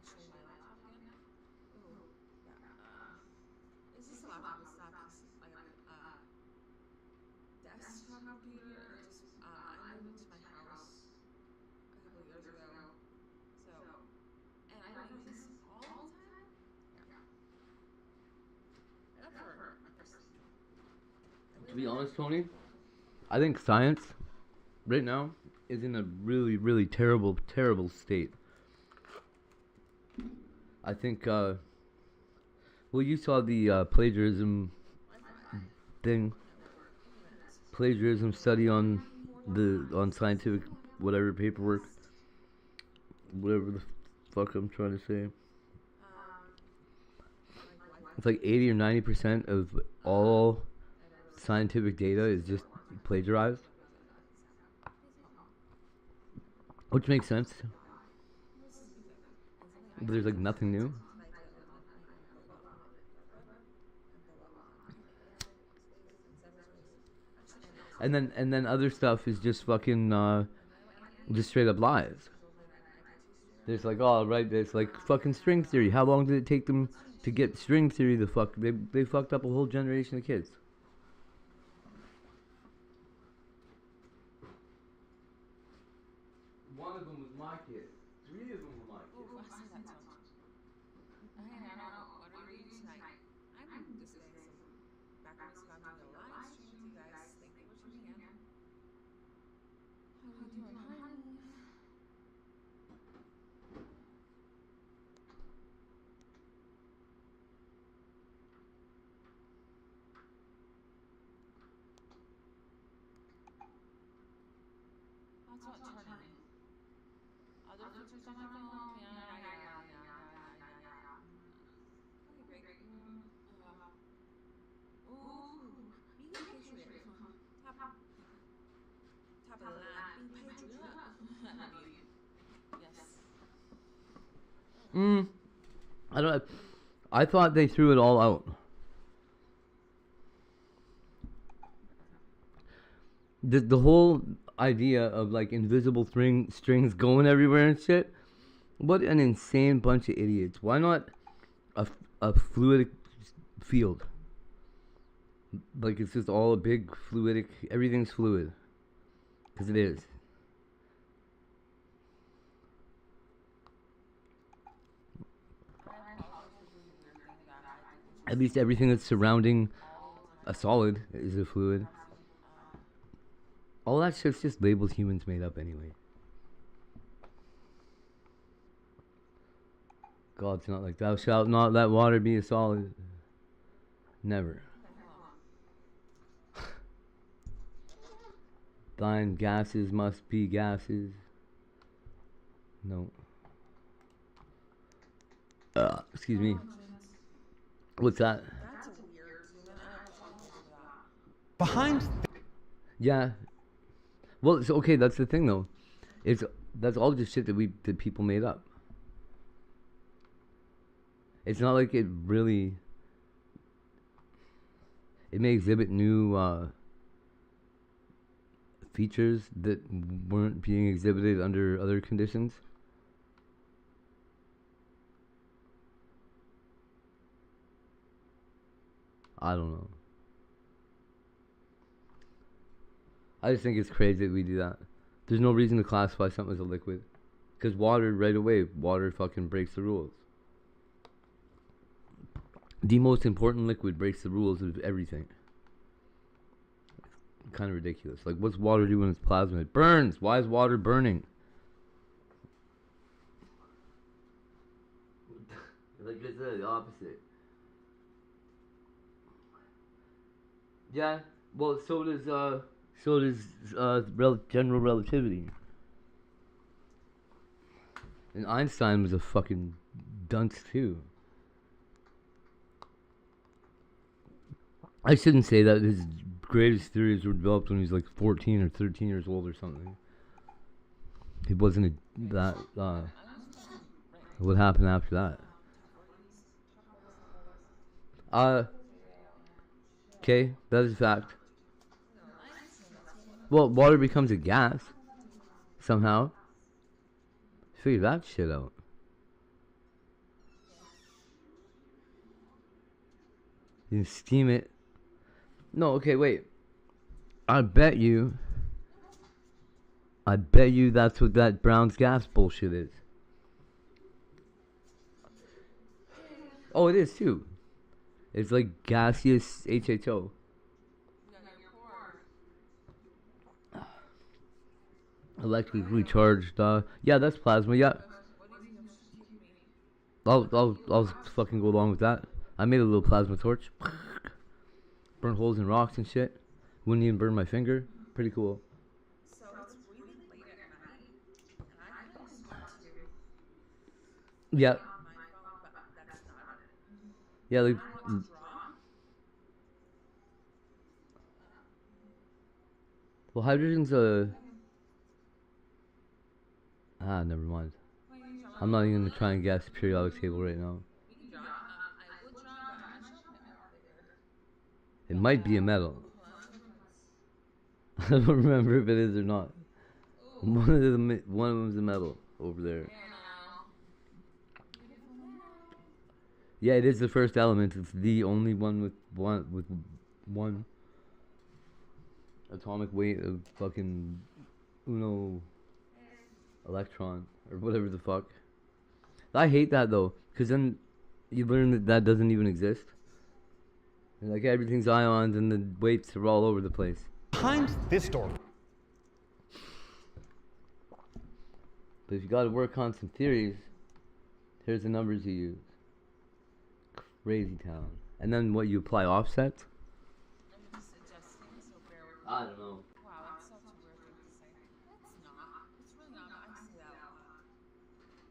show you my laptop again. Ooh. Yeah. Is this a laptop? It's not like a desktop computer, or just I moved into my house a couple of years ago. So, and I don't use this all the time. Yeah. That's for a person. To be honest, Tony, I think science right now is in a really, really terrible, terrible state. I think, well, you saw the plagiarism thing, plagiarism study on scientific whatever paperwork, whatever the fuck I'm trying to say. It's like 80 or 90% of all scientific data is just plagiarized, which makes sense. But there's like nothing new. And then other stuff is just fucking just straight up lies. There's like, oh right, there's like fucking string theory. How long did it take them to get string theory? They fucked up a whole generation of kids. One of them was my kid. 3 of them were my kids. Oh, I see that so much. Hey, Nana, what are you doing tonight? I'm just getting some background stuff on the live stream with you guys. Thank you for tuning in. How are you doing, honey? That's what turning. Other features on my phone? Yeah. Okay, great. Ooh, being a patriot. Top of the line, being patriot. Yes. I don't. I thought they threw it all out. The whole idea of like invisible strings going everywhere and shit. What an insane bunch of idiots. Why not a fluidic field? Like it's just all a big fluidic, everything's fluid. Because it is. At least everything that's surrounding a solid is a fluid. All that shit's just labels humans made up anyway. God's not like, thou shalt not let water be a solid. Never. Thine gases must be gases. No. Excuse me. What's that? Behind. Yeah. Well, it's okay. That's the thing, though. That's all just shit that people made up. It's not like it really. It may exhibit new features that weren't being exhibited under other conditions. I don't know. I just think it's crazy that we do that. There's no reason to classify something as a liquid. Because water, right away, water fucking breaks the rules. The most important liquid breaks the rules of everything. It's kind of ridiculous. Like, what's water do when it's plasma? It burns! Why is water burning? Like, it's the opposite. Yeah, well, so does So does general relativity. And Einstein was a fucking dunce too. I shouldn't say that his greatest theories were developed when he was like 14 or 13 years old or something. He wasn't that. What happened after that? Okay, that is a fact. Well, water becomes a gas somehow. Figure that shit out. You can steam it. No, okay, wait. I bet you that's what that Brown's gas bullshit is. Oh, it is too. It's like gaseous HHO. Electrically charged. Yeah, that's plasma. Yeah. I'll fucking go along with that. I made a little plasma torch. Burn holes in rocks and shit. Wouldn't even burn my finger. Pretty cool. So it's really late at night, and I can listen to Yeah. on my phone, but that's not it. Yeah, like. I want to draw. Well, hydrogen's a. Never mind. I'm not even gonna try and guess the periodic table right now. It might be a metal. I don't remember if it is or not. One of them's a metal over there. Yeah, it is the first element. It's the only one with one atomic weight of fucking uno electron or whatever the fuck. I hate that though, because then you learn that doesn't even exist. And like everything's ions and the weights are all over the place. Behind this door. But if you got to work on some theories, here's the numbers you use. Crazy town. And then what, you apply offsets? I don't know. Wow, that's such a weird thing to say. It's not. It's really not. I say that a lot.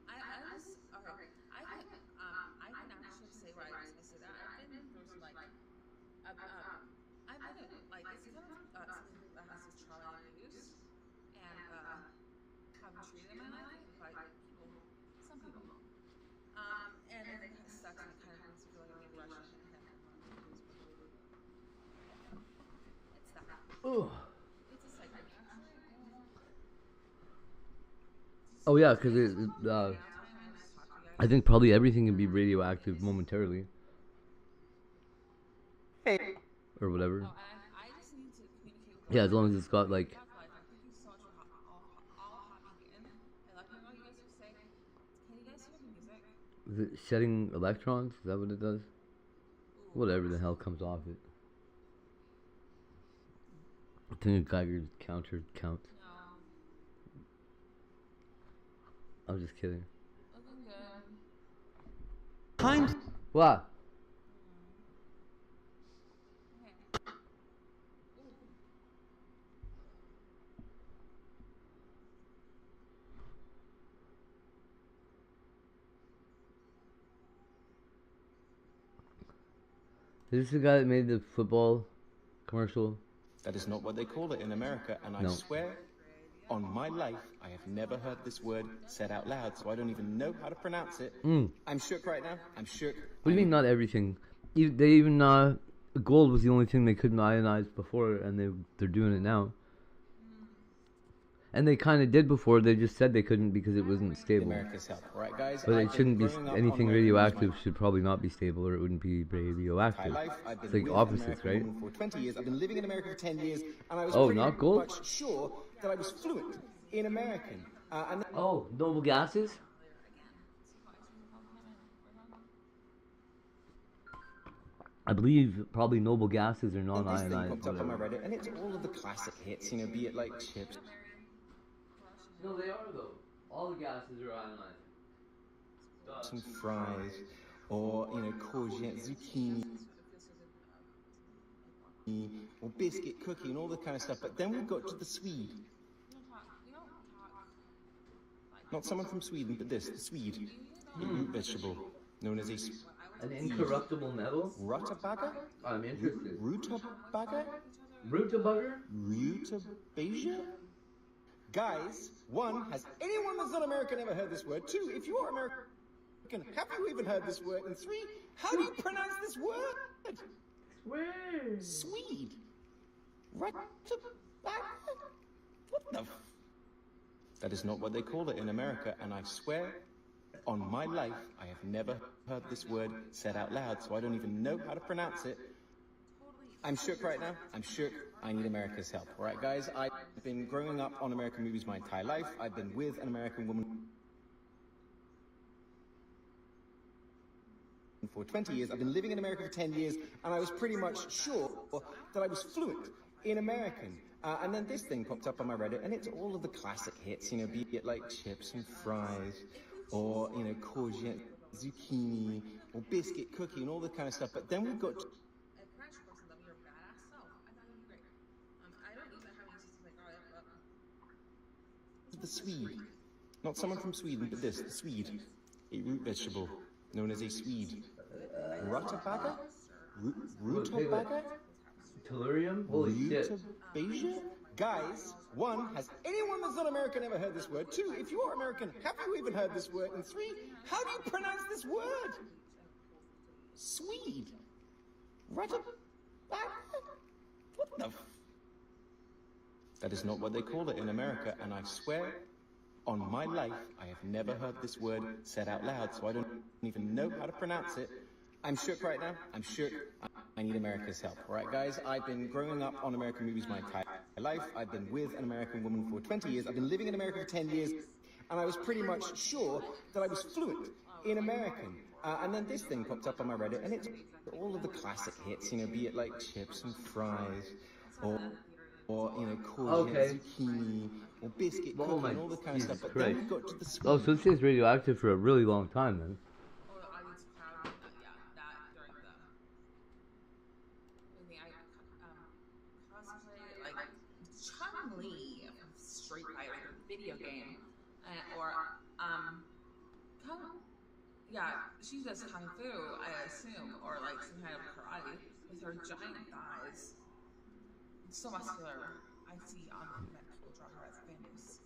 I just, okay. I can actually say why I say that. I've been through some, like, I've been in, like, it's kind of something that has this trauma abuse, and, haven't treated in my life by people, some people. And it kind of sucks, and it kind of makes me feel like I'm being rushed and it's that. Ugh. It's a psychic. Oh yeah, because I think probably everything can be radioactive momentarily. Hey. Or whatever. I just need to communicate with Yeah, as long as it's got like. Thank you so much for all hopping in. I love hearing all you guys say. Can you guys hear the music? Is it shedding electrons? Is that what it does? Whatever the hell comes off it. I think a Geiger counter counts. No. I'm just kidding. Looking good. Behind. What? Is this the guy that made the football commercial? That is not what they call it in America, and I No. swear on my life I have never heard this word said out loud, so I don't even know how to pronounce it. I'm shook right now. I'm shook. What do you mean not everything? They even gold was the only thing they couldn't ionize before, and they're doing it now. And they kind of did before. They just said they couldn't because it wasn't stable. America's help, right, guys? But I've it been shouldn't be growing up anything on radioactive. Should probably not be stable, or it wouldn't be my radioactive. life. I've It's been like with opposites, American right? woman for 20 years. I've been living in America for 10 years, and I was Oh, pretty not gold? much sure that I was fluent in American. And Oh, noble gases? I believe probably noble gases are this thing non-ionized. popped up on my whatever. Reddit, and it's all of the classic hits, be it like chips. No, they are though. All the gases are ionized. Some fries, or courgette, zucchini, or biscuit, cookie, and all that kind of stuff. But then we got to the Swede. Not someone from Sweden, but this, the Swede. A root vegetable known as an incorruptible metal? Rutabaga? I'm interested. Rutabaga? Rutabaga? Rutabaga? Guys, one, has anyone that's not American ever heard this word? Two, if you are American, have you even heard this word? And three, how do you pronounce this word? Swede. Swede. Rutabaga? What the f? That is not what they call it in America, and I swear on my life, I have never heard this word said out loud, so I don't even know how to pronounce it. I'm shook right now. I'm shook. I need America's help. All right, guys, I've been growing up on American movies my entire life. I've been with an American woman for 20 years. I've been living in America for 10 years, and I was pretty much sure that I was fluent in American. And then this thing popped up on my Reddit, and it's all of the classic hits, you know, be it like chips and fries, or, you know, courgette, zucchini, or biscuit, cookie, and all that kind of stuff. But then we got the Swede. Not someone from Sweden, but this, the Swede. A root vegetable known as a Swede. Rutabaga? Rutabaga? Tellurium? Holy shit. Rutabaga? Guys, one, has anyone that's not American ever heard this word? Two, if you are American, have you even heard this word? And three, how do you pronounce this word? Swede. Rutabaga? What the f? That is not what they call it in America, and I swear on my life, I have never heard this word said out loud, so I don't even know how to pronounce it. I'm shook right now. I'm shook. I need America's help. All right, guys, I've been growing up on American movies my entire life. I've been with an American woman for 20 years. I've been living in America for 10 years, and I was pretty much sure that I was fluent in American. And then this thing popped up on my Reddit, and it's all of the classic hits, you know, be it like chips and fries, or you know, courgette, zucchini, or biscuit, cookie, and all that kind of stuff. But then we got to the Swede. Oh, so it stays radioactive for a really long time, then. Street Fighter video game, yeah, she does kung fu, I assume, or like some kind of karate with her giant thighs. It's so muscular. I see on the internet people draw her as famous.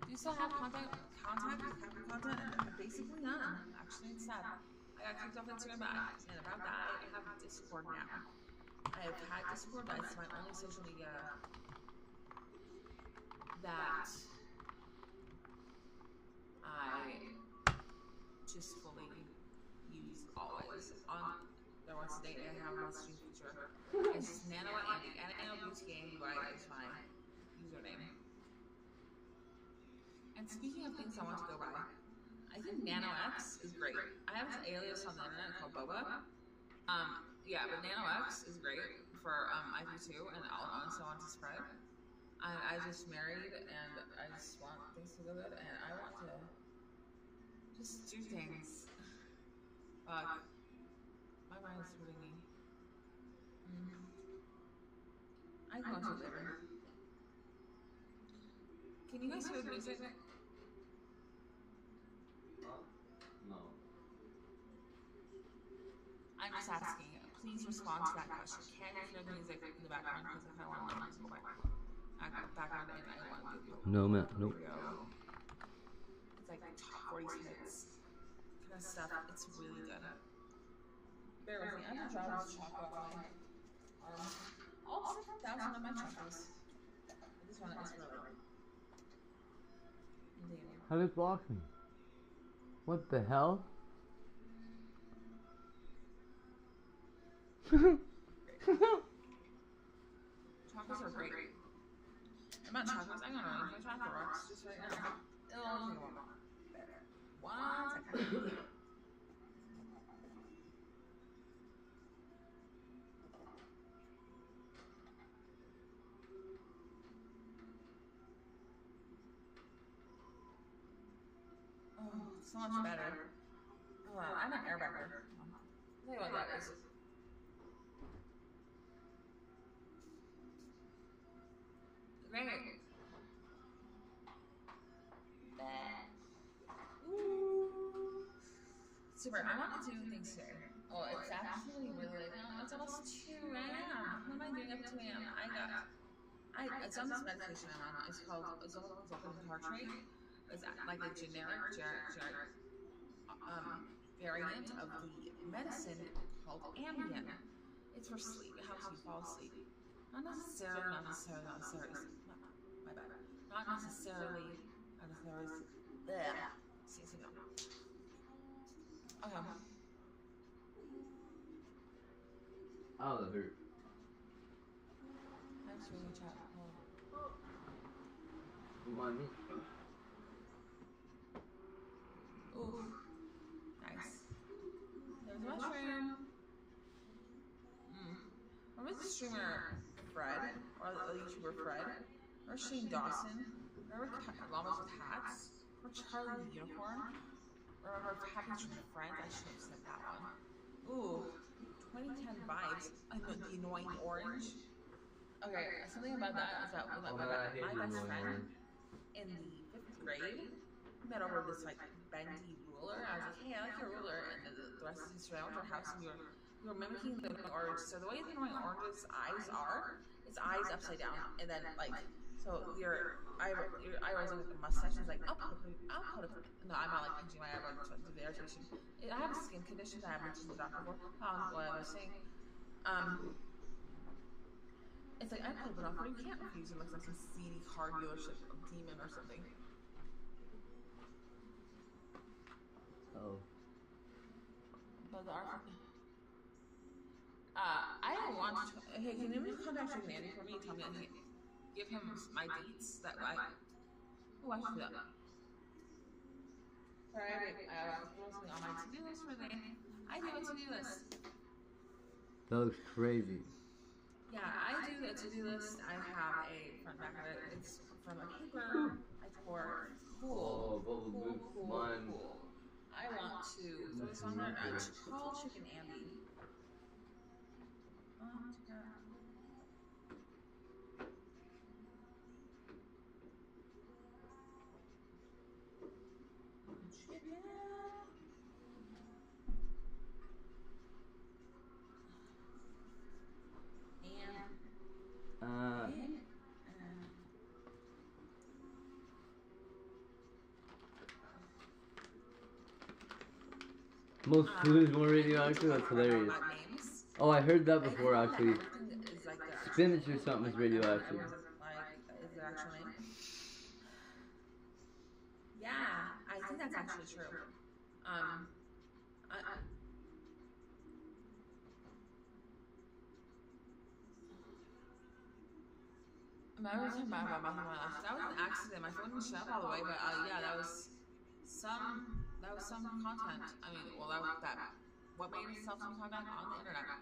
Do you still have contact with Captain Content? Basically none. Actually, it's sad. I got kicked off Instagram, and about that, I have Discord now. I've had Discord, but it's my only social media that I just fully use always. On there once a day, I have a messaging feature. It's just Nano Andy, Nano Game is my username. And speaking of things I want to go by, I think NanoX is great. I have an alias on the internet called Boba. Yeah, but NanoX is great for IP2 and also on to spread. I just married and I just want things to go good and I want to just do things. My mind is hurting me. I can go into it later. Can you guys hear the music? No. I'm just asking, please respond to that question. Can you hear the music in the background? Because I kind of want to listen to my background and I want to do No, man. Nope. It's like top 40 hits kind of stuff. It's really good. Bear with me. I'm going to draw this chocolate on my arm. All 7,000 of my chocolates. This one is really How did it block me? What the hell? Chocolates are great. I'm not chocolates. I'm gonna run my chocolate rocks just right now. It'll only take one second. Oh, so much better. I'm an airbender. I'll tell you what that is. Great. Super, I want to do things here. Oh, it's actually really late now. It's almost 2 a.m. What am I doing up at 2 a.m.? It's on this medication I'm on. It's called zolpidem tartrate. It's like a generic variant of the medicine called Ambien. It's for sleep. It helps you fall asleep. Not necessarily. My bad. Not necessarily. Bleh. See, no. Okay. Oh, that hurt. Thanks for your chat. Remind me. Ooh. Nice. There's mushroom. Remember the streamer Fred? Or the YouTuber Fred? Or Shane Dawson? Remember llamas with hats? Or Charlie the Unicorn? Remember Happy Tree Friends? I should have said that one. Ooh. 2010 vibes. I know the annoying orange. Okay, something about that is that my best friend in the 5th grade met over this like bendy ruler. I was like, hey, I like your ruler, and the rest of the history. I went to her house and we were mimicking the annoying orange. So the way the annoying orange's eyes are, its eyes upside down, and then like so your eyebrows with the mustache is like I'll put it. No, I'm not like pinching my eyebrow to do the irritation. I have a skin condition that I haven't seen the doctor for. What I was saying. It's like I pulled it off, but you can't refuse. It looks like some seedy car dealership demon or something. Oh. But the art. I don't want to. Hey, can you contact your nanny for me and tell me? Hey, give him my deets that I. Oh, I should do that. Sorry, I was something on my to-do list for the day. I do a to-do list. That looks crazy. Yeah, I do the to-do list. I have a front back of it. It's from a paper I tore. Cool. Cool. I want to throw this on there. Call chicken Andy. Most food is more radioactive? That's hilarious. Oh, I heard that before actually. Spinach or something is radioactive. Is their actual name? Yeah, I think that's actually true. I was talking about my last. That was an accident. My phone didn't shut up all the way, but yeah, that was some content. I mean, well, that what made itself some content on the internet.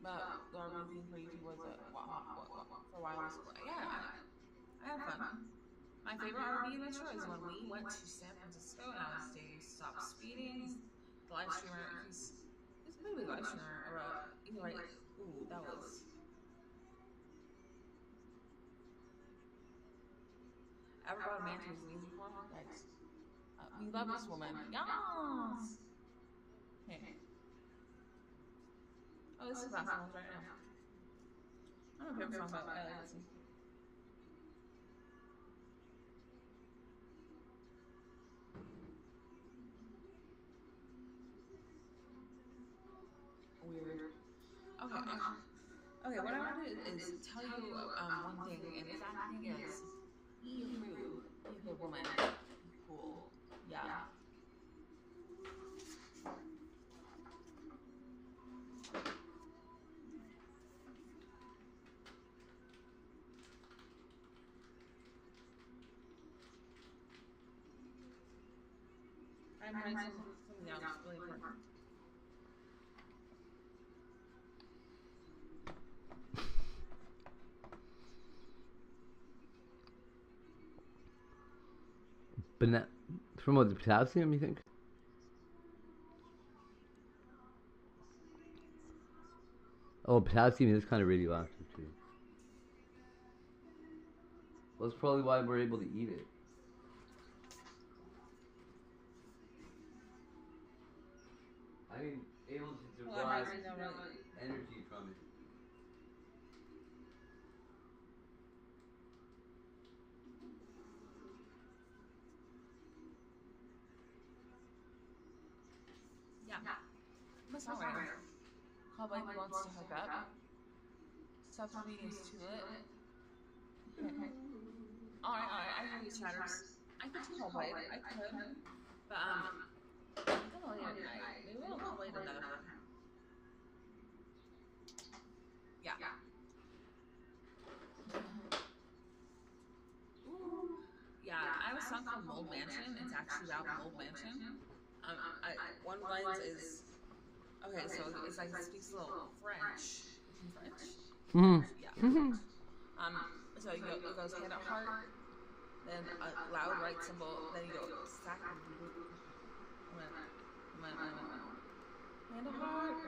But the main thing for YouTube was for a while was yeah, I had fun. My favorite RV adventure is when we went to San Francisco and I was dating Stop Speeding, the live streamer. He's a pretty big live streamer. Either way, ooh, that was. Ever brought a man to his knees before? Yikes. We love this woman. Yes! Hey. Oh, this is basketballs right now. I don't know if song, but I like this one. Weird. Okay, what I want to do is tell you one thing, and that thing is you, the woman, cool. Yeah. I'm writing something else really important. From what, the potassium, you think? Oh, potassium is kind of radioactive too. Well, that's probably why we're able to eat it. I mean, able to derive energy from it. Yeah. That's not right. Cowboy wants to hook up. Stuff for me is too lit. Alright, I hear you, Chatters. I could cowboy, I could. But, I think I'll later tonight. Maybe we'll call later another time. Yeah. Ooh. Yeah, I have a song called Mold Mansion. It's actually about Mold Mansion. One line is, okay, so it's like it speaks a little French. French? Yeah. So it goes hand at heart, then a loud right symbol, then you go sack. Hand at heart.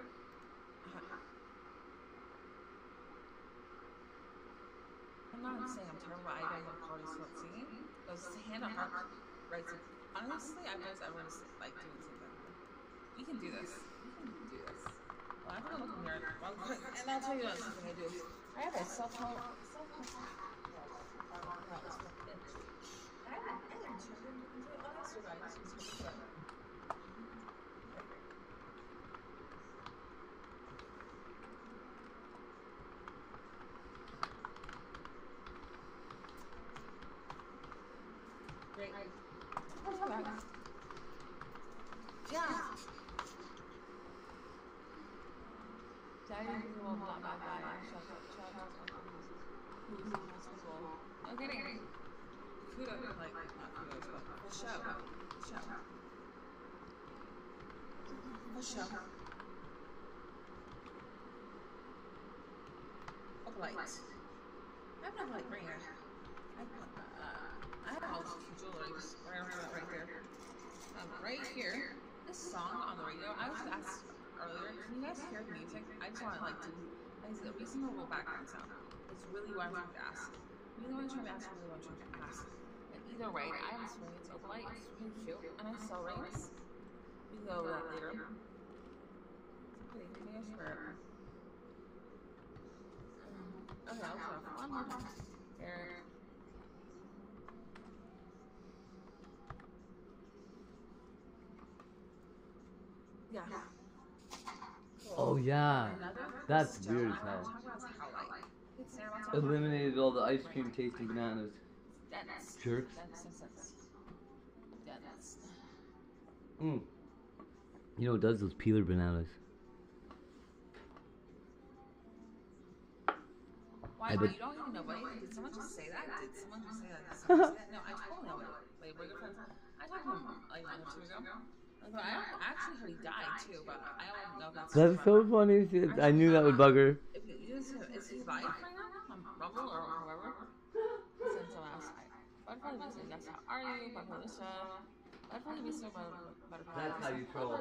I'm not saying I'm terrible, I don't know parties about singing. It goes hand at heart, right symbol. Honestly, I've noticed everyone's like doing something. You can do this. Well, I'm gonna look in here real quick, and I'll tell you what something I do. I have a self-help. Great. Yeah. Daddy is a not bad guy. Shut up. Who's in hospital? Okay. Kudos, like, not kudos, but for show. Light. I have no light right here. I have all this cute jewelry right there. Right here, this song on the radio, I was asked earlier, can you guys hear the music? I just want to it's a reasonable background sound. It's really what I'm trying to ask. Really what I'm trying to ask. And either way, I have this ring, it's Opalite, it's really cute, and I sell rings. We can go over that later. It's pretty, can you guys hear it? Okay, I'll try one more time. Here. Yeah. Oh yeah, that's weird as hell. Eliminated all the ice cream tasting bananas. Jerks. You know what does those peeler bananas? Why? You don't even know, buddy. Did someone just say that? No, I totally know it. Wait, we're good friends. I talked to him like a month or two ago. I actually heard he died too, but I don't know if that's so funny. I knew that would bug her. Is he live right now? On Rumble or whoever? Send someone else. Butterfly Vista, yes, how are you? Butterfly Vista. Butterfly Vista, Butterfly. That's how you troll.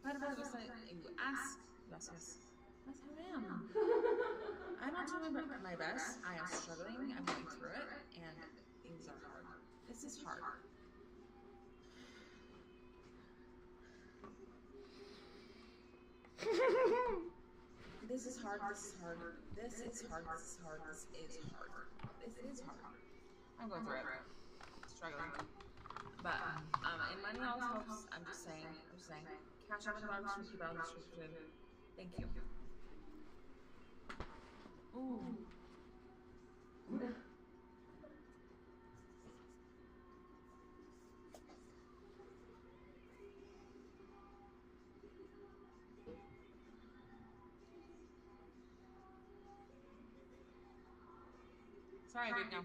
Butterfly Vista, if you ask, yes. That's how I am. I'm not doing my best. I am struggling. I'm going through it, and things are hard. This is hard. This is hard. I'm going through it. Struggling. But, and money always helps. I'm just saying. Cash out the bottom, keep out of the description. Thank you. Ooh. Sorry, babe, no.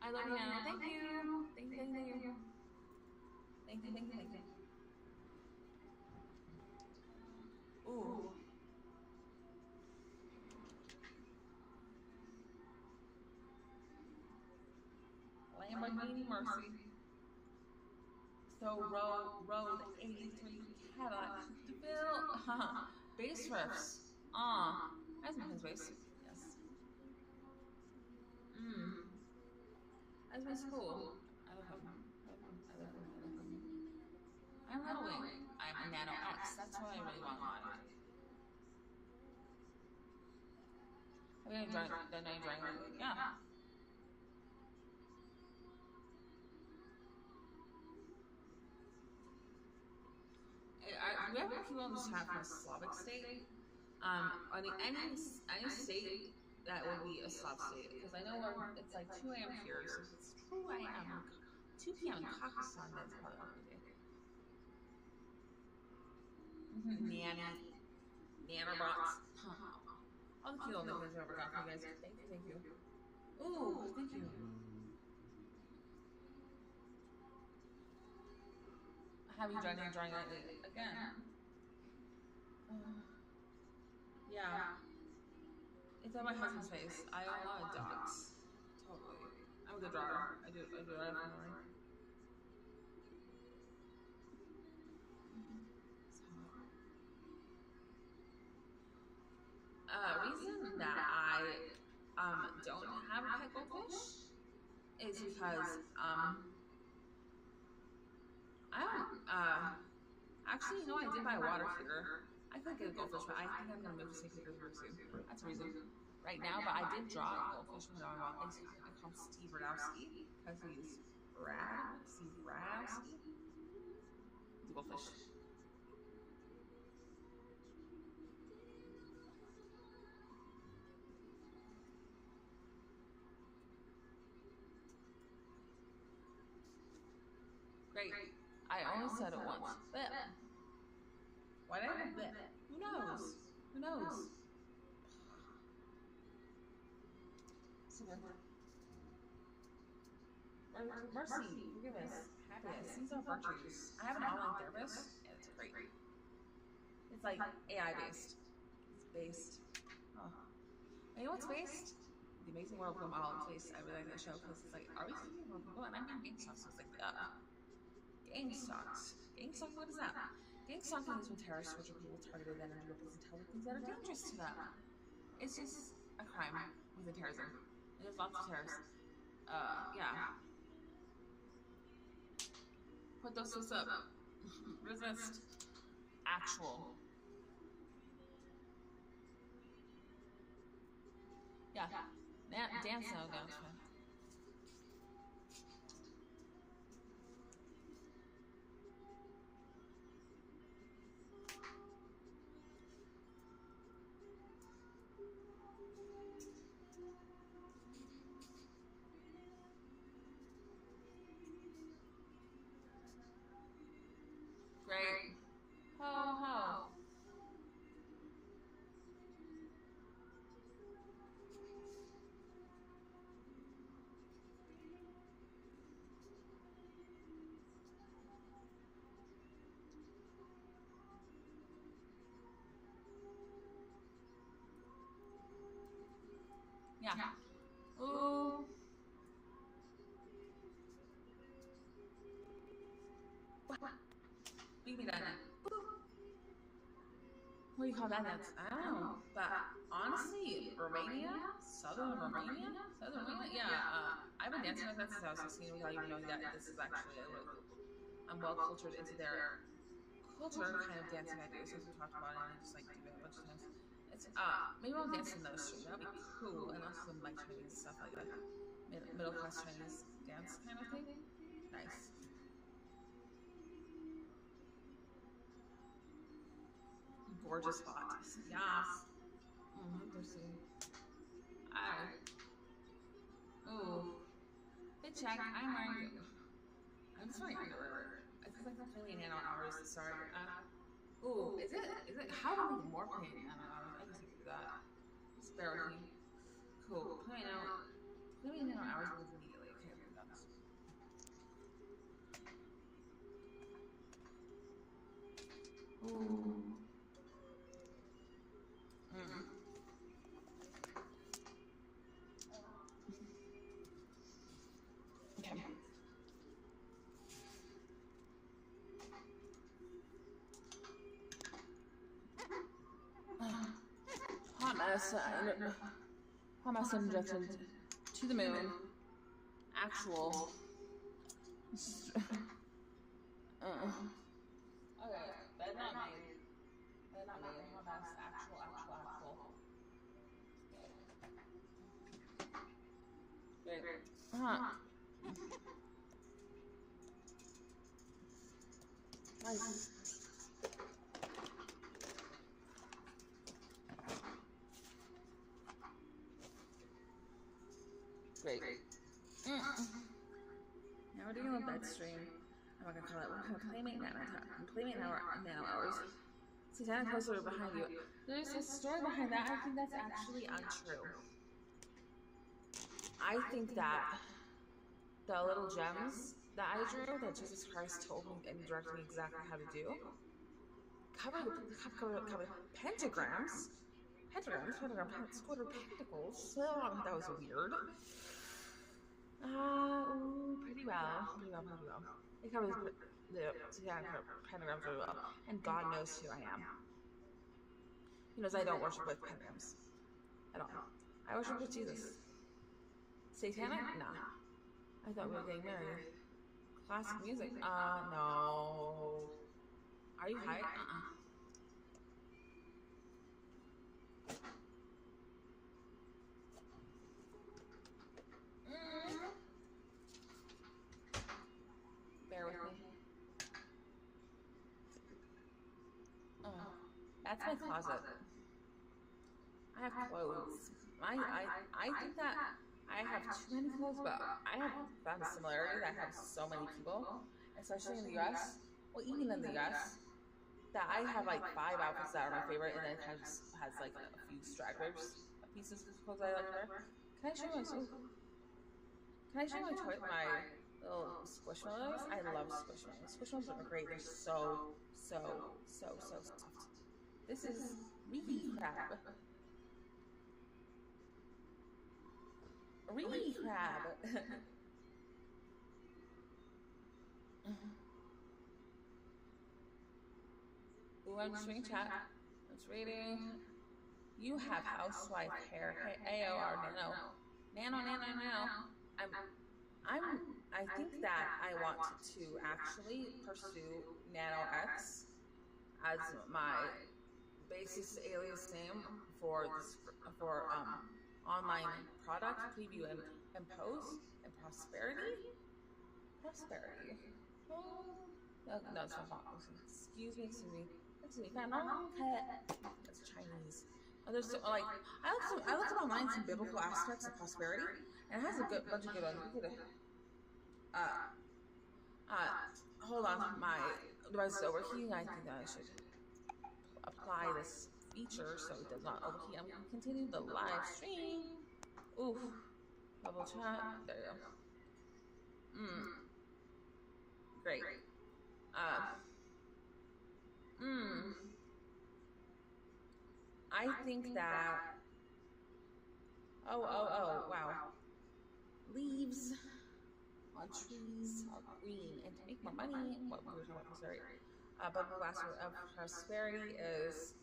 I love you, Nana. Thank you. Thank you. Ooh. Lamb Lamborghini Mercy. So road 83 Cadillac DeVille. Bass riffs. That's my bass. Yes. That's my school. I love him. I'm Little Wing. I'm a Nano X. That's what I really want. Have you done any drawing lately? Yeah. We have people in this chat from a Slavic state. I mean, any state that would be a Slav state, because I know it's like 2 a.m. here, so it's 2 a.m. 2 p.m. in Pakistan, that's probably what we do. Nanobots. All the cute little nicknames I've ever got from you guys. Thank you. Ooh, thank you. Have you done any drawing lately? Again. Yeah. It's on my husband's face. I own a lot of dogs. Totally. I'm a good drawer. I do it right. Reason that I don't have a pet goldfish is because I don't actually I did buy a water feeder. I could get a goldfish, but I think I'm gonna move to St. Petersburg soon. That's the reason. Right now, but I did draw a goldfish when I was I called Steve Radowski because he's Steve Radowski. He's a goldfish. Great. I only said it once. But why did I have that? Who knows? Mercy, forgiveness, happiness. These are virtues. I have an online therapist, and it's great. It's like AI based. It's based. And you know what's based? The Amazing World of Gumball Place. I really like that show because it's like, are we thinking about people? And I'm in GameStop, so it's like, GameStocks. GameStop, what is that? GameStocking is when terrorists torture people targeted then and weapons and tell them things that are dangerous to them. It's just a crime within terrorism. And there's lots of terrorists. Yeah. Put those fists up. Resist. Actual. Yeah. Dance now, dance. Great. Ho ho. Yeah. Ooh. Leave me that. What do you call that dance? I don't know. But honestly, Romania? Southern Romania? Yeah. I've been dancing like that since I was 16 without even knowing that this is actually I'm well cultured into their culture kind of dancing I do. So we talked about it and I just like do it a bunch of times. It's maybe I'll dance in another stream. That'd be cool. And also some like Chinese stuff like that. Middle class Chinese dance kind of thing. Nice. Gorgeous spot. Yes. Interesting. Ooh. Hey, check. I'm wearing. I'm just wearing underwear. It's like I'm playing nano hours to start. Ooh, is it? How do I make more playing nano hours? I just do that. Just bear with me. Cool. Playing nano hours moves immediately. Okay, we're done. Ooh. Okay. Hamas injection to the moon. Actual. Okay, that's not me. That's not me. Hamas actual. Great. Nice. Great. Now we're doing a bed stream. I'm not gonna call it. We're gonna playmate nano hours. Satanic poster behind you. There's a story behind that. I think that's actually untrue. I think that the little gems that I drew, that Jesus Christ told me and directed me exactly how to do, covered pentagrams, square pentacles. So that was weird. Pretty well. It covers the pentagrams really well, and God knows who I am. He knows I don't worship with pentagrams at all. I worship with Jesus. Satanic? Nah. I thought we were getting married. Classic music? No. Are you high? Bear with me. That's my closet. I have clothes. I think that I have too many clothes, but I have found a similarity that I have so many people, especially in the US, well, even in the US, that I have like 5 outfits that are my favorite, and then it kind of just has like a few stragglers, pieces of clothes I like to wear. Can I show you my little Squishmallows? I love Squishmallows. Squishmallows are great. They're so soft. This is really crab. Really crab. Ooh, I'm streaming chat. It's reading. You have housewife hair. Hey, AOR Nano. I think that I want to actually pursue Nano X as my basis alias name for online product preview and post and prosperity. Oh, no, it's not. Excuse me. That's Chinese. There's like I looked up online some biblical aspects of prosperity, and it has a bunch of good ones. Hold on, my device is overheating. I think that I should apply this feature so it does not overheat. I'm going to continue the live stream. Oof. Bubble chat. There you go. Great. I think that. Oh, wow. Leaves on trees are green, and to make more money, what we were talking about, sorry. Bubble glass of prosperity is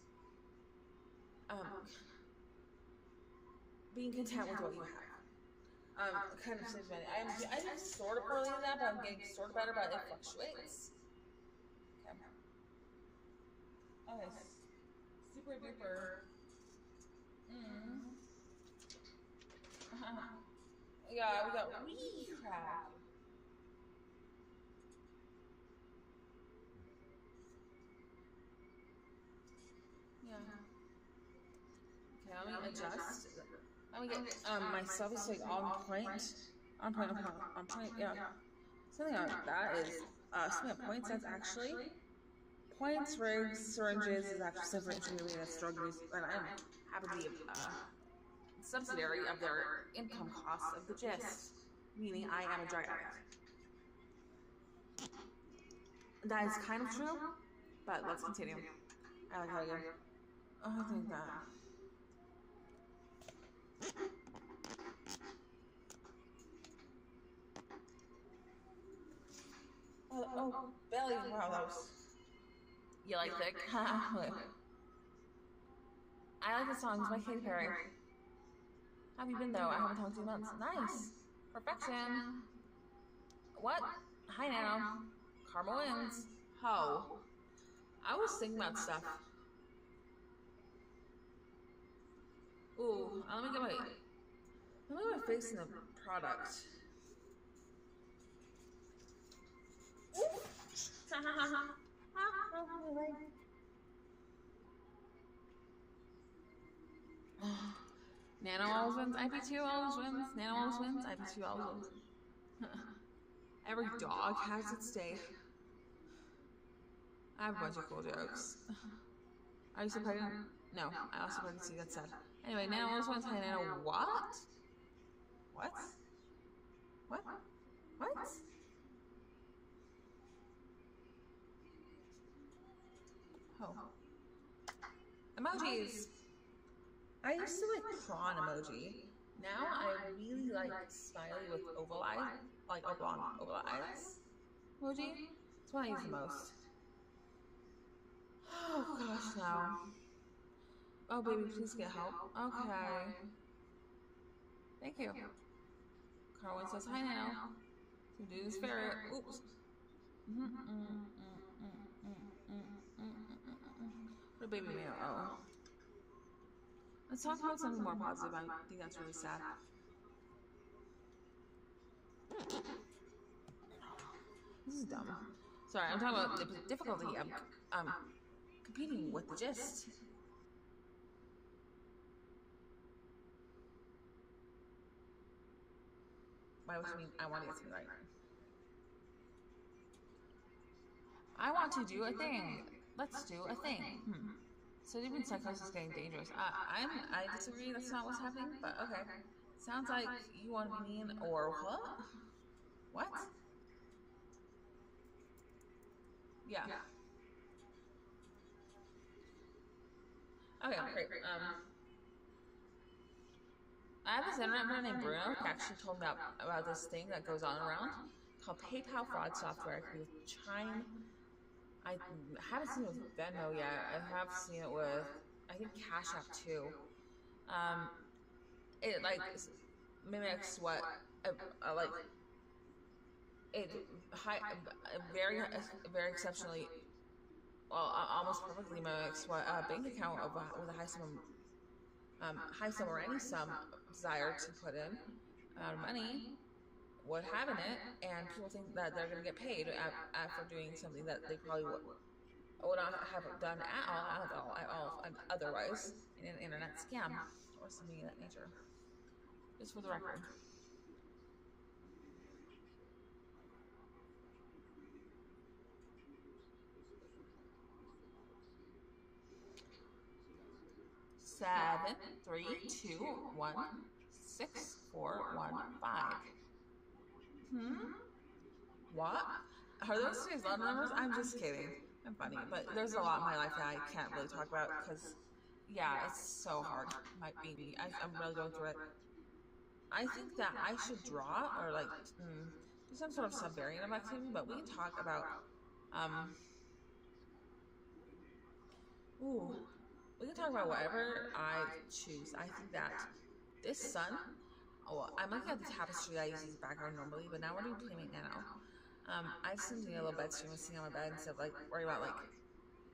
being content with what you have. Kind of saves money. I'm sort of early in that, but I'm getting sort of better, but it fluctuates. Okay. Super duper. Yeah, we got wee crap. Yeah. Okay, let me adjust. Let me get my stuff is like on point. On point, yeah. Something like that is something at points, that's actually points, rigs, syringes is actually separate from that's drug use, and I happen to be a subsidiary of their income costs of the gist, meaning I am a drug addict. That is kind of true, but let's continue. I like how you. Oh, I think that. Oh, belly, wow, that was. You like thick? I I like the songs by Katy Perry. How have you been though? I haven't talked to you in months. Nice. Perfection. What? Hi Nano. Karma wins. Ho. I was thinking about stuff. Ooh, let me get my face in the product. Nano always wins, IP2 always wins, Nano always wins, IP2 always wins. Every dog has its day. I have a bunch of cool jokes. Are you surprised? No, I also wanted to see that sad. Anyway, Nano always wins, hi Nano, what? What? What? What? Oh. Emojis! I used to like prawn emoji. Now I really like smiley with oval eyes, like oval eyes emoji. It's what I use the most. Oh gosh, now. Oh baby, please get help. Okay. Thank you. Carwin says hi now. To do this ferret. Oops. What a baby mail. Oh. Let's talk about something more positive. I think that's really sad. This is dumb. Sorry, I'm talking about the difficulty of competing with the gist. Why would you mean I want to get something right? I want to do a thing. Let's do a thing. So even psychosis is getting dangerous. I disagree. That's not what's happening. But okay. Sounds like you want to be mean or what? What? Yeah. Okay, great. I have this internet friend named Bruno who actually told me about this thing that goes on around called PayPal fraud software. It could be with Chime. I haven't seen it with Venmo yet. I have seen it with, I think, Cash App too. It like mimics what like it very exceptionally, well, almost perfectly mimics what a bank account with a high sum or any sum desire to put in amount of money would have in it, and people think that they're going to get paid for doing something that they probably would not have done at all otherwise in an internet scam or something of that nature. Just for the record. Seven, 3, 2, 1, 6, 4, 1, 5. What? Are those today's love numbers? I'm just kidding. I'm funny, but there's a lot in my life that I can't really talk about because, yeah, it's so hard. Might be me. I'm really going through it. I think that I should draw or like do some sort of sub-variant of activity, but we can talk about we can talk about whatever I choose. I think that this sun. Oh, I'm looking at the tapestry that I use as a background normally, but now we're doing Playmate Nano. I just need a little bed stream and sitting on my bed instead of like worry about like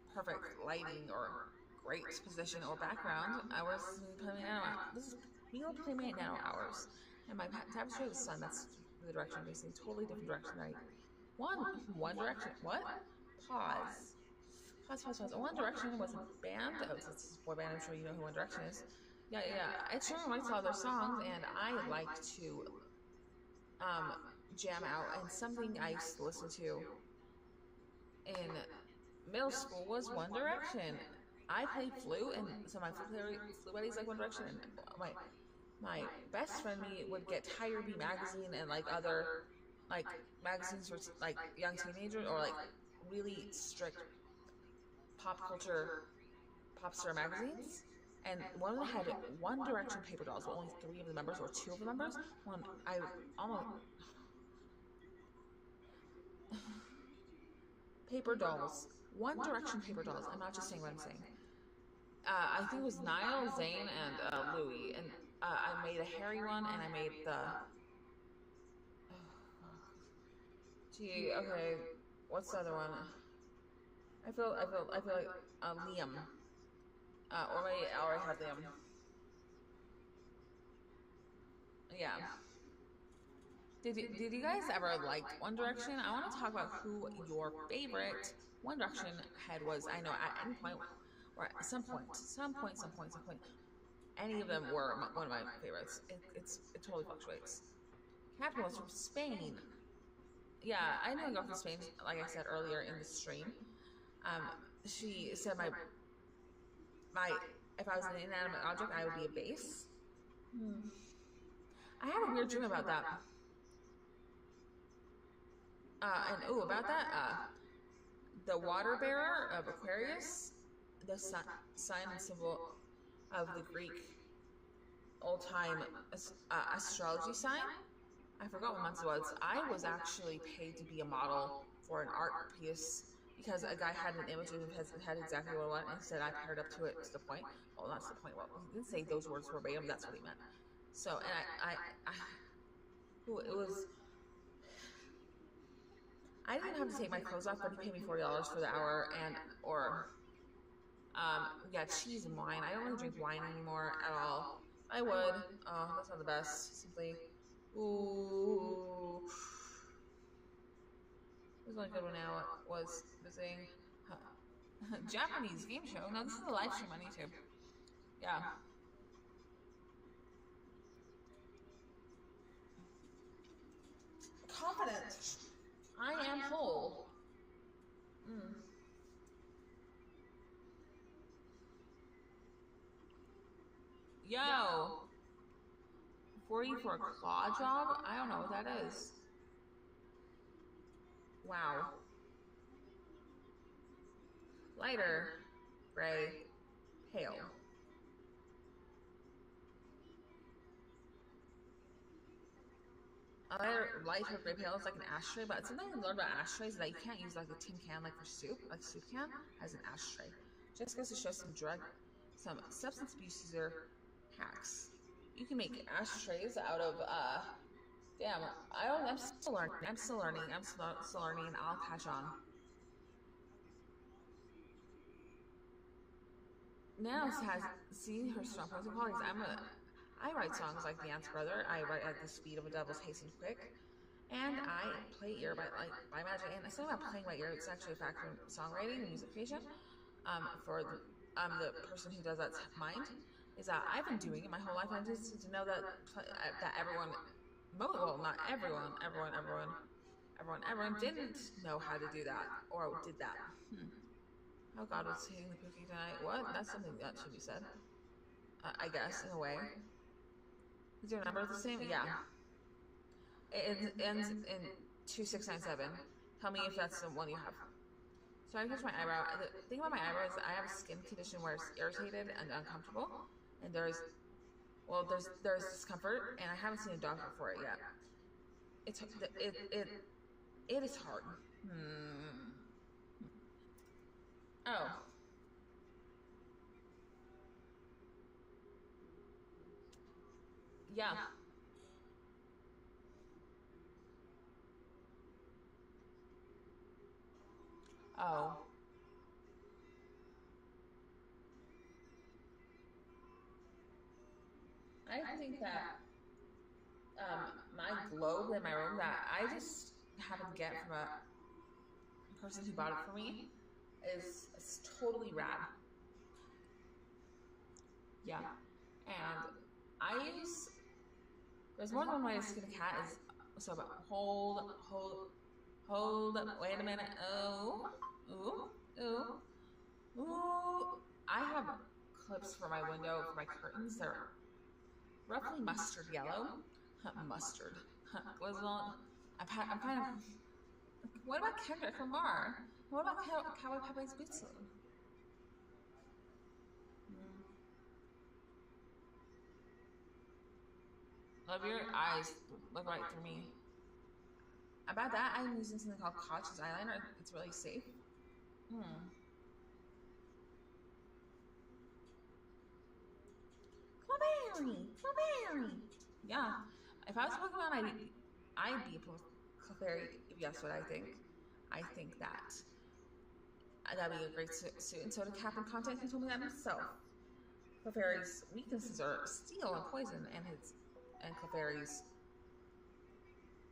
perfect lighting or great position or background. I was doing Playmate Nano. This is real Playmate Nano hours, and my tapestry of the sun. That's the direction I'm facing. Totally different direction. Right? One direction. What? Pause. One Direction was a band. Oh, it's a boy band. I'm sure you know who One Direction is. Yeah. Ed Sheeran writes all their songs, and I like to jam out. And something I used to listen to in middle school was One Direction. I played flute, and so my flute buddies like One Direction. And my best friend me would get Tiger Bee magazine and like other like magazines for like young teenagers or like really strict pop culture pop star magazines, and one of them had One Direction paper dolls, but only 3 of the members or 2 of the members. I almost paper dolls, One Direction paper dolls. I'm not just saying what I'm saying. I think it was Niall, Zane, and Louis, and I made a hairy one, and I made the. Gee, okay, what's the other one? I feel like Liam, or maybe I already had Liam. Yeah. Did you guys ever like One Direction? I want to talk about who your favorite One Direction head was. I know at any point, or at some point, any of them were one of my favorites. It totally fluctuates. Captain was from Spain. Yeah, I know a girl from Spain. Like I said earlier in the stream, she said my if I was an inanimate object, I would be a base. I had a weird dream about that. And about that, the water bearer of Aquarius, the sign and symbol of the Greek old-time astrology sign. I forgot what month it was. I was actually paid to be a model for an art piece because a guy had an image of had exactly what I wanted, and he said I paired up to it to the point. Well, not to the point. Well, he didn't say those words verbatim. That's what he meant. So, and it was. I didn't have to take my clothes off, but he paid me $40 for the hour, yeah, cheese and wine. I don't really drink wine anymore at all. I would. Oh, that's not the best. Simply, ooh. This one good one now was visiting Japanese game show. No, this is a live stream on YouTube. Yeah. Confident. I am whole. Yo. 40 for a claw job? I don't know what that is. Wow. Lighter, gray, pale. Lighter gray pale is like an ashtray, but something I learned about ashtrays is that you can't use like a tin can like for soup, like soup can, as an ashtray. Just goes to show some substance abuse user hacks. You can make ashtrays out of, damn, I'm still learning, and I'll catch on. Now has seen her strong points and qualities. I write songs like The Ant's Brother. I write at the speed of a devil's hasten quick. And I play ear by magic. And it's not about playing by ear, it's actually a factor in songwriting and music creation. For the person who does that's mind, is that I've been doing it my whole life, and just to know that everyone, well, not everyone didn't know how to do that, or did that. Oh God, was hitting the cookie tonight. What? That's something that should be said. I guess, in a way. Is your number the same? Yeah. It ends in 2697. Tell me if that's the one you have. So I touch my eyebrow. The thing about my eyebrow is I have a skin condition where it's irritated and uncomfortable. And there's discomfort, and I haven't seen a doctor for it yet. It is hard. Oh. Yeah. Oh. I think that my globe in my room that I just happened to get from a person who bought it for me is totally rad. Yeah. And there's more than one way to skin a cat is, so hold, wait a minute, ooh. I have clips for my window, for my curtains, they're roughly mustard yellow. Mustard. I'm kind of, what about Kendrick Lamar? What about Cowboy Pepe's Boots? Love your eyes. Look right through me. About that, I'm using something called Koch's eyeliner. It's really safe. Clefairy. Yeah. If I was a Pokemon, I'd be a Clefairy, if you guess what I think. I think that. That'd be a great suit. And so did Captain Contact, who told me that himself. Clefairy's weaknesses are steel and poison, and Clefairy's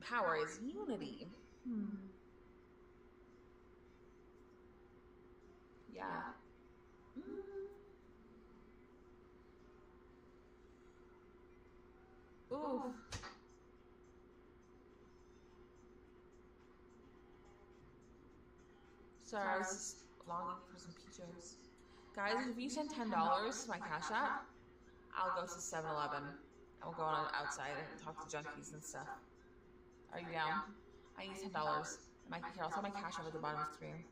power is unity. Yeah. Ooh. Sorry, I was just longing for some Peaches. Guys, if you send $10 to my Cash App, I'll go to 7-Eleven. And we'll go on outside and talk to junkies and stuff. Are you down? I need $10. Here, I'll tell my Cash App at the bottom of the screen.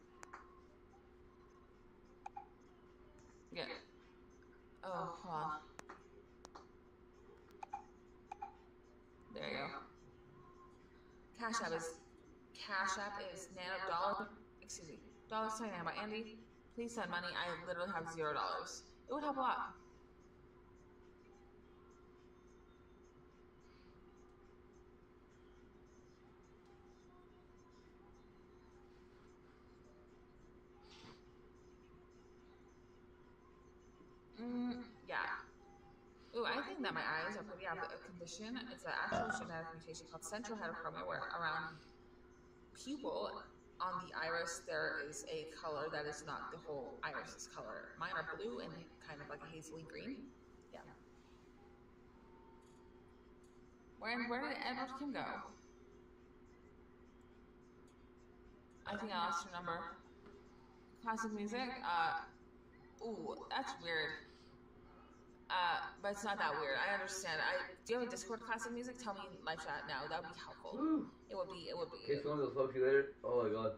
Yeah. Oh, hold on. There you go. Cash App is $nano. Excuse me. $sign Nano. Andy, please send money. I literally have $0. It would help a lot. Yeah. Ooh, I think that my eyes are pretty out of a condition. It's an actual genetic mutation called central heterochromia, where around pupil on the iris there is a color that is not the whole iris's color. Mine are blue and kind of like a hazily green. Yeah. Where did Edward Kim go? I think I lost her number. Classic music? Ooh, that's weird. But it's not that weird. I understand. Do you have a Discord classic music? Tell me in live chat now. That would be helpful. It would be. Okay, someone will talk to you later. Oh my god.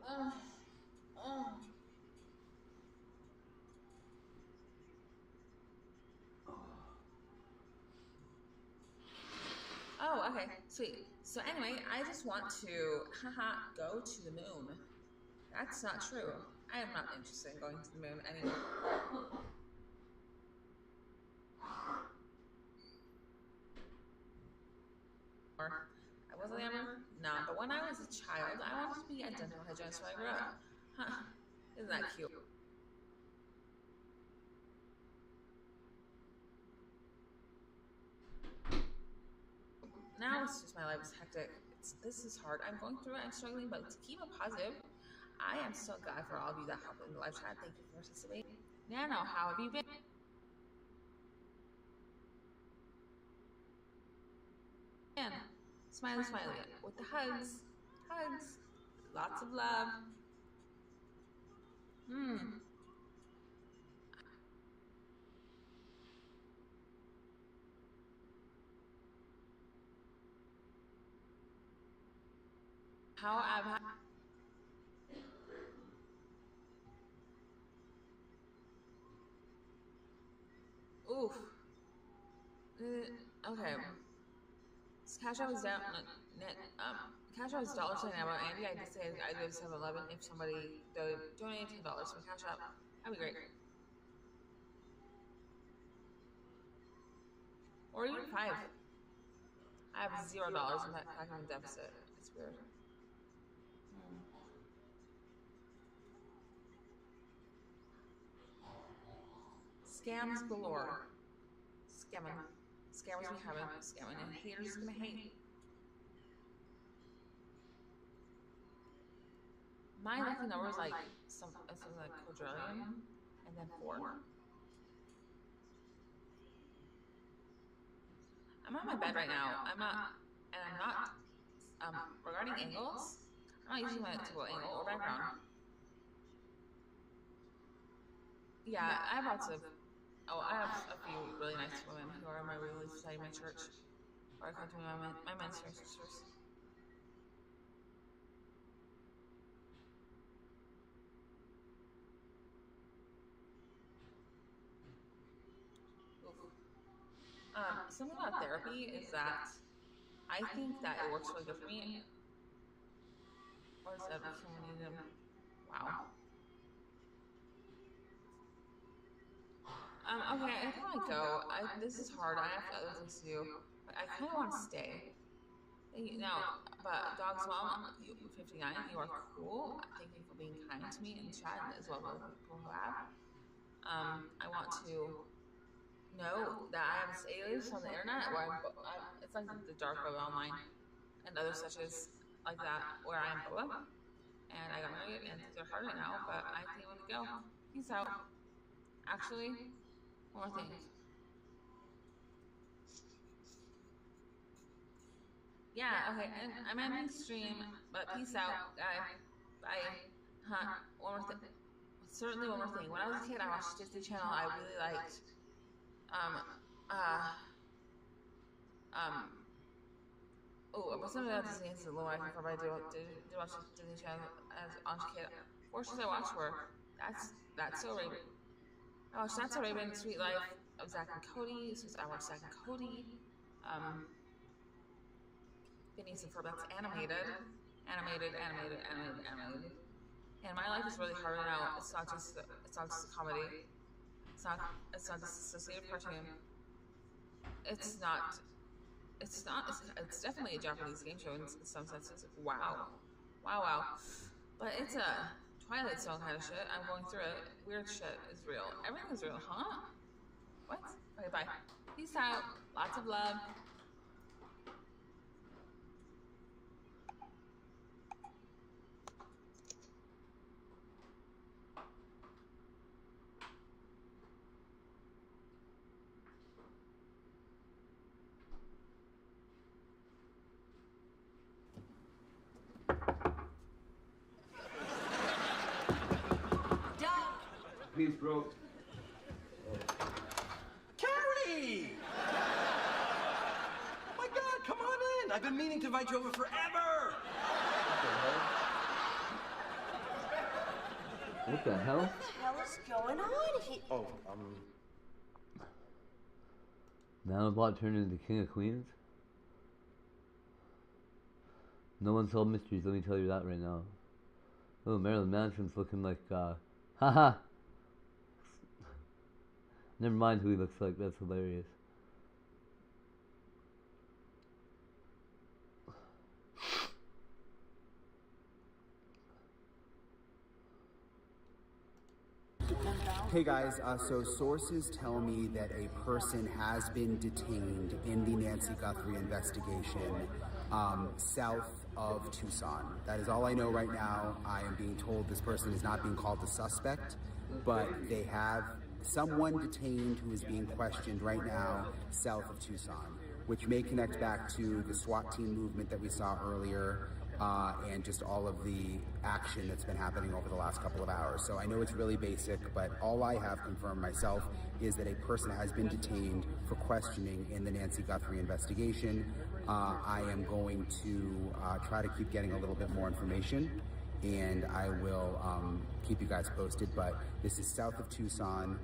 Oh, okay, sweet. So anyway, I just want to, go to the moon. That's not true. I am not interested in going to the moon anymore. I wasn't ever? No, but when I was a child, I wanted to be a dental hygienist when I grew up. Huh. Isn't that cute? Now it's just my life is hectic. This is hard. I'm going through it. I'm struggling, but to keep it positive, I am so glad for all of you that helped in the live chat. Thank you for participating. Nano, how have you been? And smiley, smiley, with the hugs. Hugs. Lots of love. How I've oof. Okay. Cash App was down. Cash App was $sign Nano. Andy, I just said I did 7-Eleven. If somebody donated $10 from Cash App, that'd be great. Or even 5. I have $0 in that packing deficit. It's weird. Scams galore. Scamming. Scammers we haven't. Scamming. And haters gonna hate. My lucky number was like something like quadrillion and then 4. I'm on my bed right now. I'm not regarding angles, I'm not using my typical angle or background. Yeah, I have lots of, I have a few really nice women who are in my Relief Society, my church, or I come to my minister sisters. Something about therapy is that I think that it works really good for me. Or is that someone needed him? Wow. Okay, I kind of go. This is hard. I have other things to do. But I kind of want to stay. Now, but Dog's Mom, you 59, you are cool. Thank you for being kind to me and chat as well as people who have. I want to know that I have alias on the internet where it's like the dark web online and other such as like that where I am Boba. And I got married and things are hard right now, but I think I'm gonna go. Peace out. Actually, one more thing. Yeah, okay, I'm ending stream, but peace out, guys. Bye. One more thing. Certainly one more thing. When I was a kid, I watched Disney Channel. I really liked, what's something about Disney? It's a little while before I did watch Disney Channel as a kid. Four shows I watched were That's So Raven. I watched That's So Raven, Sweet Life of Zack and Cody. I watched Zack and Cody. Phineas and Ferb. That's animated. And my life is really hard right now. It's not just a comedy. It's not just a associated cartoon. It's definitely a Japanese game show in some senses. Wow. But it's a Twilight Zone kind of shit. I'm going through it. Weird shit is real. Everything is real, huh? What? Okay, bye. Peace out. Lots of love. Peace, bro. Carrie! Oh my God, come on in. I've been meaning to invite you over forever. What the hell? What the hell is going on here? Oh, Nanobot turned into King of Queens? No Unsolved Mysteries, let me tell you that right now. Oh, Marilyn Manson's looking like, haha! Never mind who he looks like, that's hilarious. Hey guys, so sources tell me that a person has been detained in the Nancy Guthrie investigation south of Tucson. That is all I know right now. I am being told this person is not being called a suspect, but they have someone detained who is being questioned right now south of Tucson, which may connect back to the SWAT team movement that we saw earlier and just all of the action that's been happening over the last couple of hours. So I know it's really basic, but all I have confirmed myself is that a person has been detained for questioning in the Nancy Guthrie investigation. I am going to try to keep getting a little bit more information, and I will keep you guys posted, but this is south of Tucson.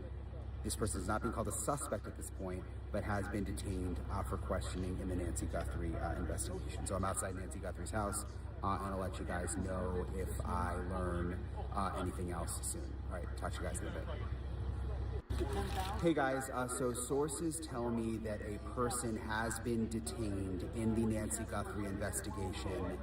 This person is not being called a suspect at this point, but has been detained for questioning in the Nancy Guthrie investigation. So I'm outside Nancy Guthrie's house, and I'll let you guys know if I learn anything else soon. All right, talk to you guys in a bit. Hey guys, so sources tell me that a person has been detained in the Nancy Guthrie investigation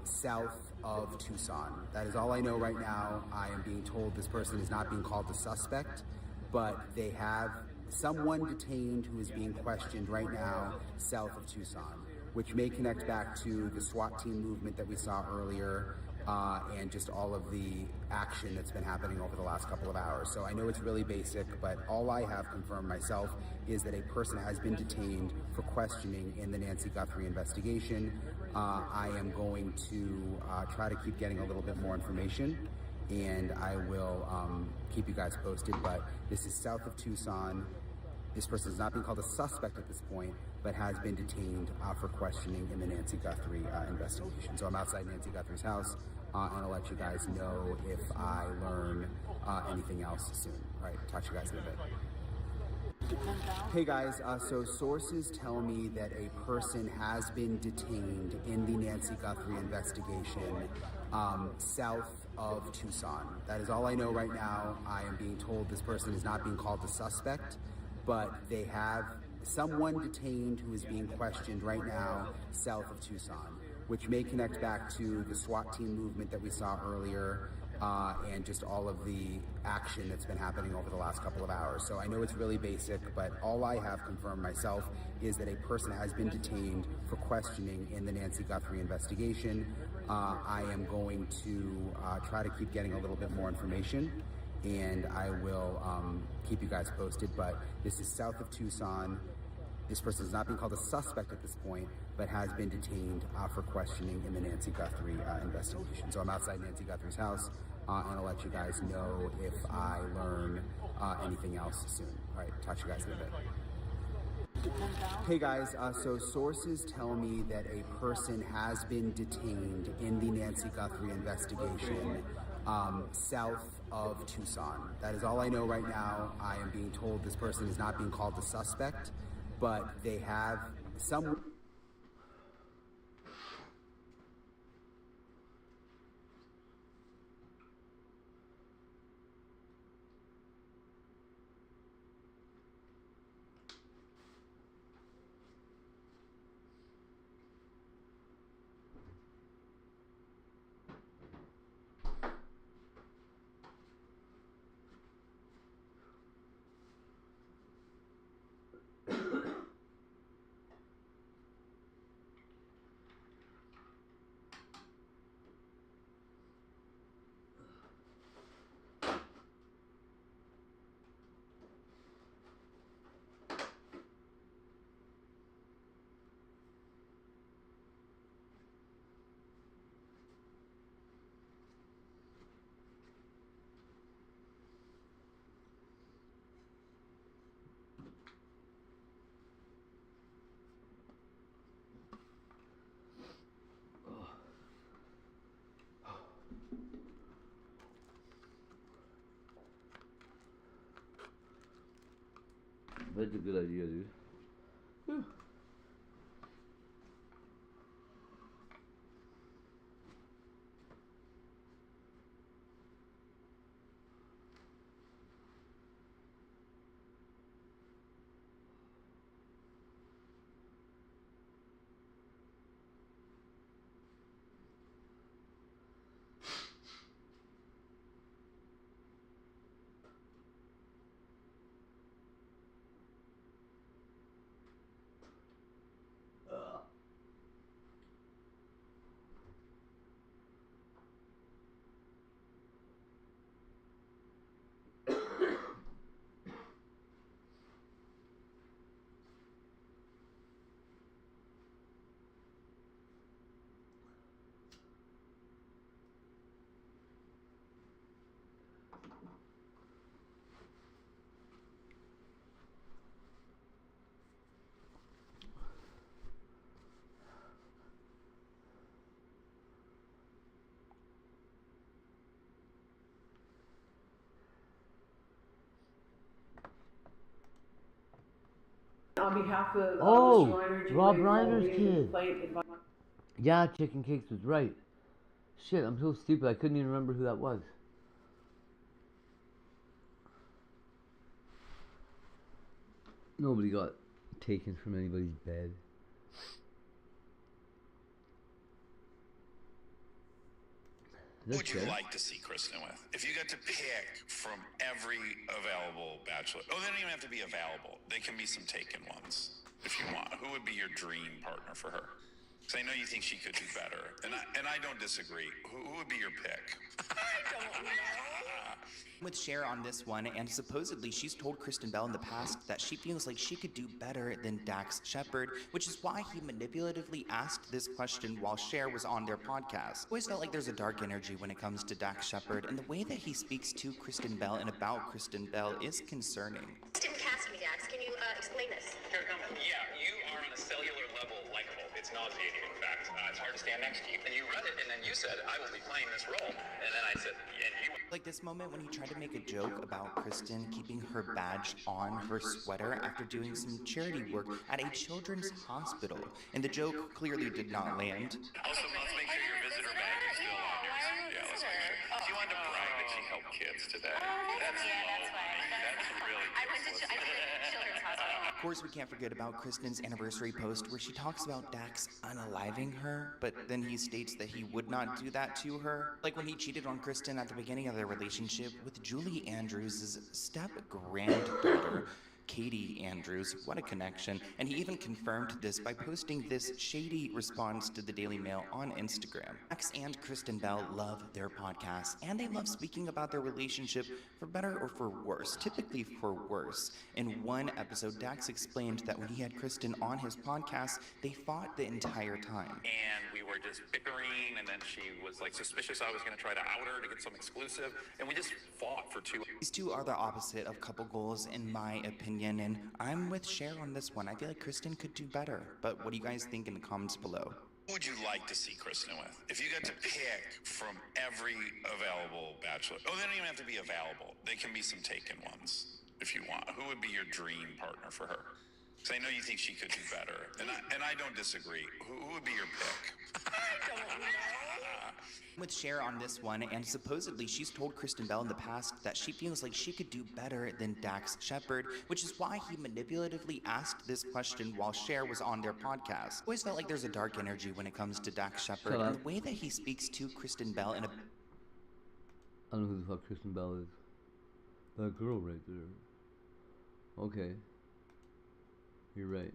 south of Tucson. That is all I know right now. I am being told this person is not being called a suspect, but they have someone detained who is being questioned right now south of Tucson, which may connect back to the SWAT team movement that we saw earlier and just all of the action that's been happening over the last couple of hours. So I know it's really basic, but all I have confirmed myself is that a person has been detained for questioning in the Nancy Guthrie investigation. I am going to try to keep getting a little bit more information, and I will keep you guys posted, but this is south of Tucson. This person is not being called a suspect at this point, but has been detained for questioning in the Nancy Guthrie investigation. So I'm outside Nancy Guthrie's house, and I'll let you guys know if I learn anything else soon. All right, talk to you guys in a bit. Hey guys, so sources tell me that a person has been detained in the Nancy Guthrie investigation south of Tucson. That is all I know right now. I am being told this person is not being called a suspect, but they have someone detained who is being questioned right now south of Tucson, which may connect back to the SWAT team movement that we saw earlier, and just all of the action that's been happening over the last couple of hours. So I know it's really basic, but all I have confirmed myself is that a person has been detained for questioning in the Nancy Guthrie investigation. I am going to try to keep getting a little bit more information, and I will keep you guys posted, but this is south of Tucson. This person is not being called a suspect at this point, but has been detained for questioning in the Nancy Guthrie investigation. So I'm outside Nancy Guthrie's house, and I'll let you guys know if I learn anything else soon. All right, talk to you guys in a bit. Hey guys, so sources tell me that a person has been detained in the Nancy Guthrie investigation south of Tucson. That is all I know right now. I am being told this person is not being called a suspect, but they have some... That's a good idea, dude. Whew. On behalf of Rob Reiner's kid. Yeah, Chicken Cakes was right. Shit, I'm so stupid. I couldn't even remember who that was. Nobody got taken from anybody's bed. Who would you like to see Kristen with? If you got to pick from every available bachelor, they don't even have to be available. They can be some taken ones if you want. Who would be your dream partner for her? Because I know you think she could do better, and I don't disagree. Who would be your pick? I don't know. With Cher on this one, and supposedly she's told Kristen Bell in the past that she feels like she could do better than Dax Shepard, which is why he manipulatively asked this question while Cher was on their podcast. Always felt like there's a dark energy when it comes to Dax Shepard, and the way that he speaks to Kristen Bell and about Kristen Bell is concerning. Didn't cast me, Dax. Can you explain this? Yeah, you are on a cellular level likable. It's nauseating, in fact. It's hard to stand next to you. And you read it, and then you said, I will be playing this role. And then I said, and you... Like this moment when he tried to make a joke about Kristen keeping her badge on her sweater after doing some charity work at a children's hospital. And the joke clearly did not land. Also, let's make sure your visitor bag is still on yours. Yeah, let's make sure. She wanted to brag that she helped kids today. That's why. That's really. I went to children's hospital. Of course, we can't forget about Kristen's anniversary post where she talks about Dax unaliving her, but then he states that he would not do that to her. Like when he cheated on Kristen at the beginning of their relationship with Julie Andrews' step-granddaughter, Katie Andrews. What a connection. And he even confirmed this by posting this shady response to the Daily Mail on Instagram. Dax and Kristen Bell love their podcast, and they love speaking about their relationship for better or for worse, typically for worse. In one episode, Dax explained that when he had Kristen on his podcast, they fought the entire time. And we were just bickering, and then she was like suspicious I was going to try to out her to get some exclusive, and we just fought for 2 hours. These two are the opposite of couple goals, in my opinion, and I'm with Cher on this one. I feel like Kristen could do better, but what do you guys think in the comments below? Who would you like to see Kristen with? If you got to pick from every available bachelor, they don't even have to be available. They can be some taken ones if you want. Who would be your dream partner for her? Because I know you think she could do better, and I don't disagree. Who would be your pick? I don't know. With Cher on this one, and supposedly she's told Kristen Bell in the past that she feels like she could do better than Dax Shepard, which is why he manipulatively asked this question while Cher was on their podcast. Always felt like there's a dark energy when it comes to Dax Shepard, and the way that he speaks to Kristen Bell in a... I don't know who the fuck Kristen Bell is. That girl right there. Okay. You're right.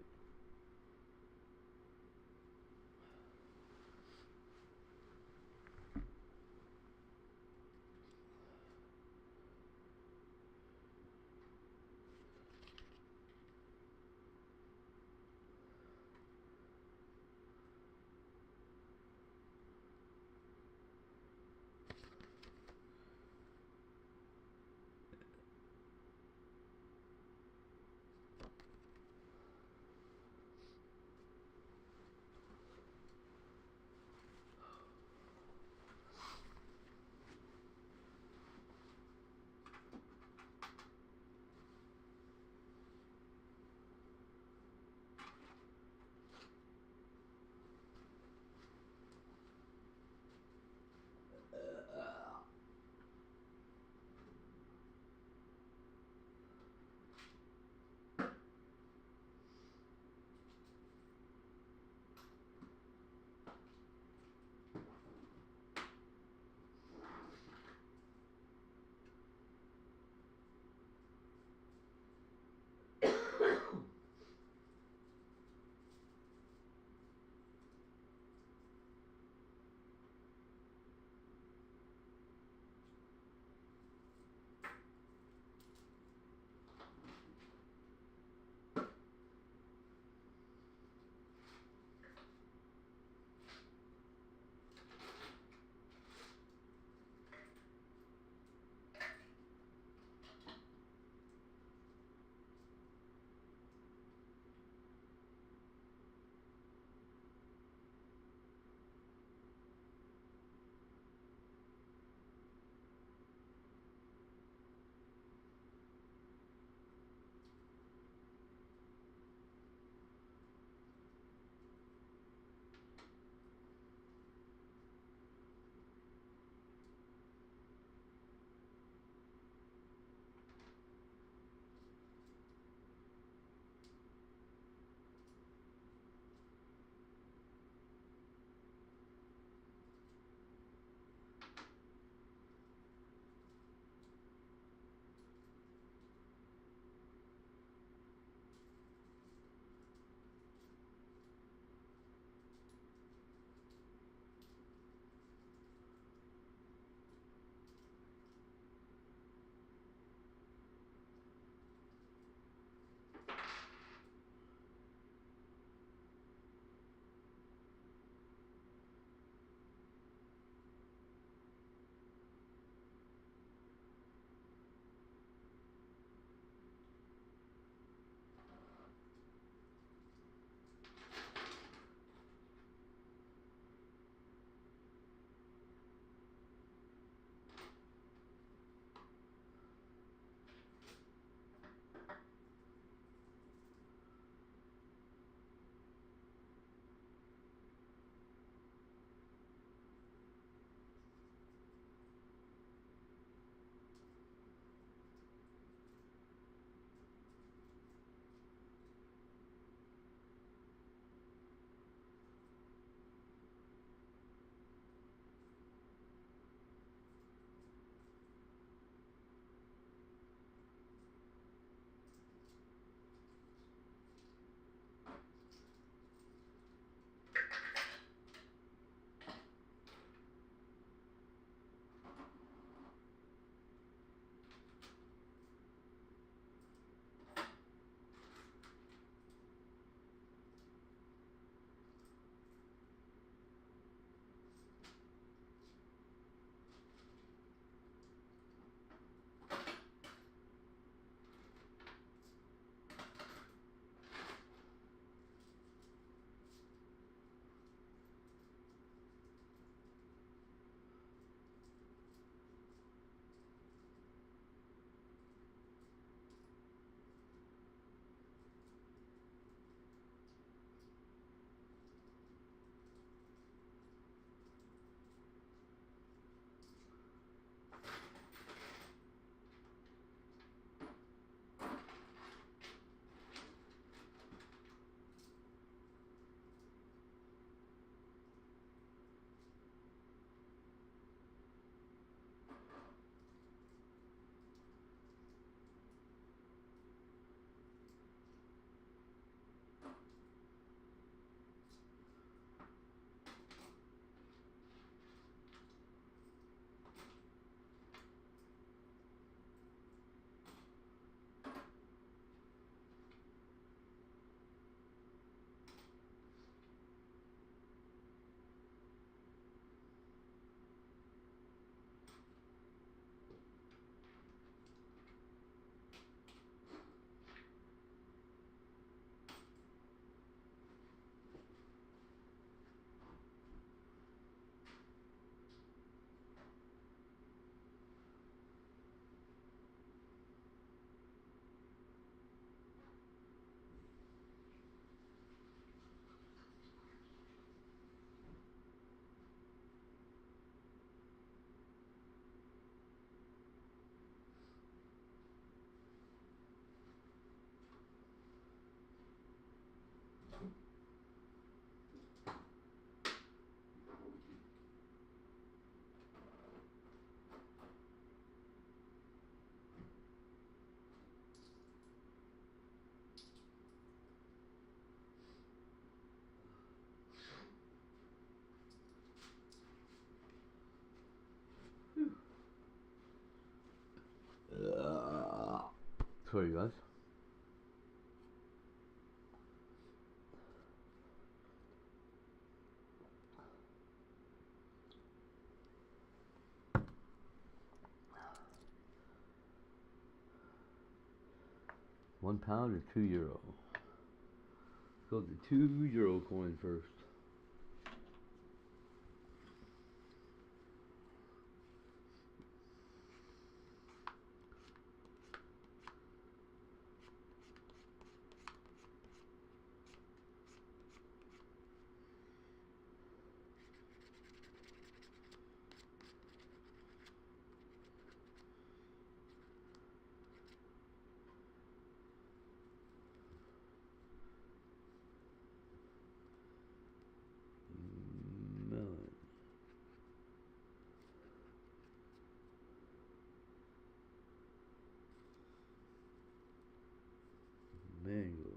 Sorry, guys. £1 or €2? Let's go with the €2 coin first. Melon. Mango.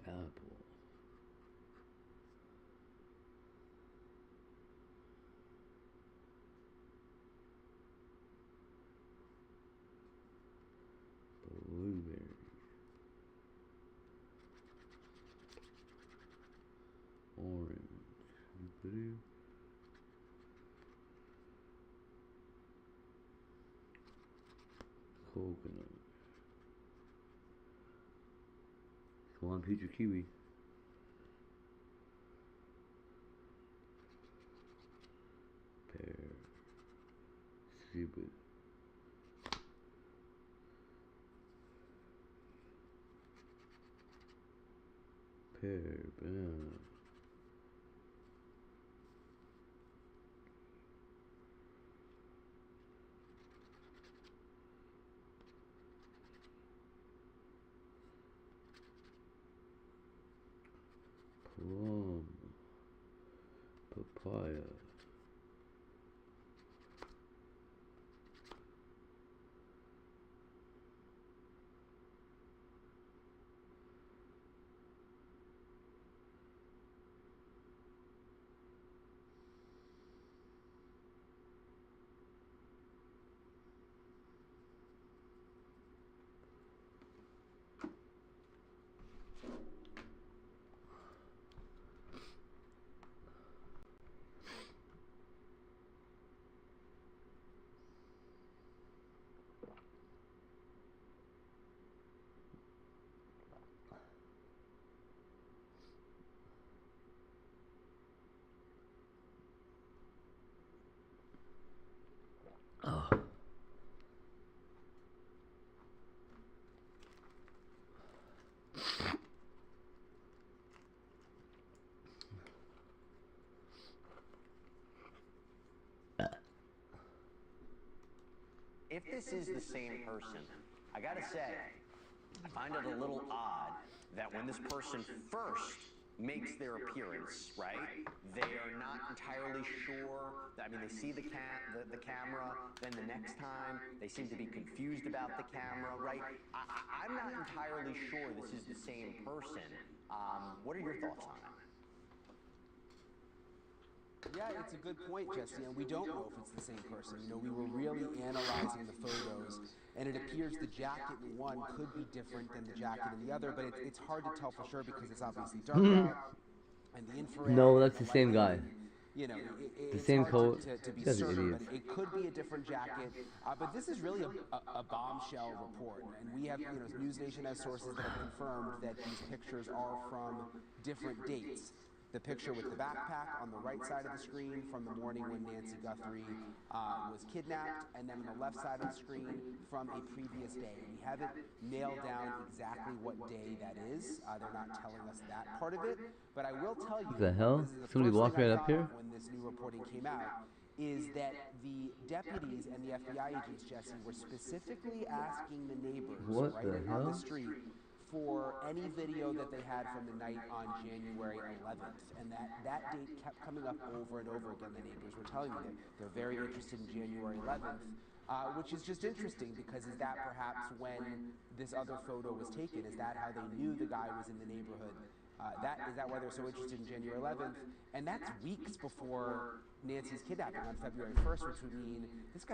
Apple. Blueberry. Orange. Blue. Coconut. Come on, peach or kiwi. Pear. Stupid. Pear, banana. Plum. Papaya. Oh. If this is the same person, I gotta say, I find it a little odd that when this person first makes their appearance, right, they are not entirely sure. I mean, they see the camera, then the next time they seem to be confused about the camera, right? I'm not entirely sure this is the same person. What are your thoughts on it? Yeah, it's a good point, Jesse, and we don't know if it's the same person. You know, we were really analyzing the photos, and it appears the jacket in one could be different than the jacket in the other, but it's hard to tell for sure because it's obviously dark out, and the infrared. No, that's the same guy. You know, the same coat. To be These guys are certain, idiots. but it could be a different jacket. But this is really a bombshell report, and we have, you know, News Nation has sources that have confirmed that these pictures are from different dates. The picture with the backpack on the right side of the screen from the morning when Nancy Guthrie was kidnapped, and then on the left side of the screen from a previous day. We haven't nailed down exactly what day that is. They're not telling us that part of it, but I will tell you. What the hell? Somebody walked right up here? When this new reporting came out, is that the deputies and the FBI agents, Jesse, were specifically asking the neighbors on the street for any video that they had from the night on January 11th. And that date kept coming up over and over again. The neighbors were telling me that they're very interested in January 11th. which is just interesting because is that perhaps when this other photo was taken? Is that how they knew the guy was in the neighborhood? Is that why they're so interested in January 11th? And that's weeks before Nancy's kidnapping on February 1st, which would mean this guy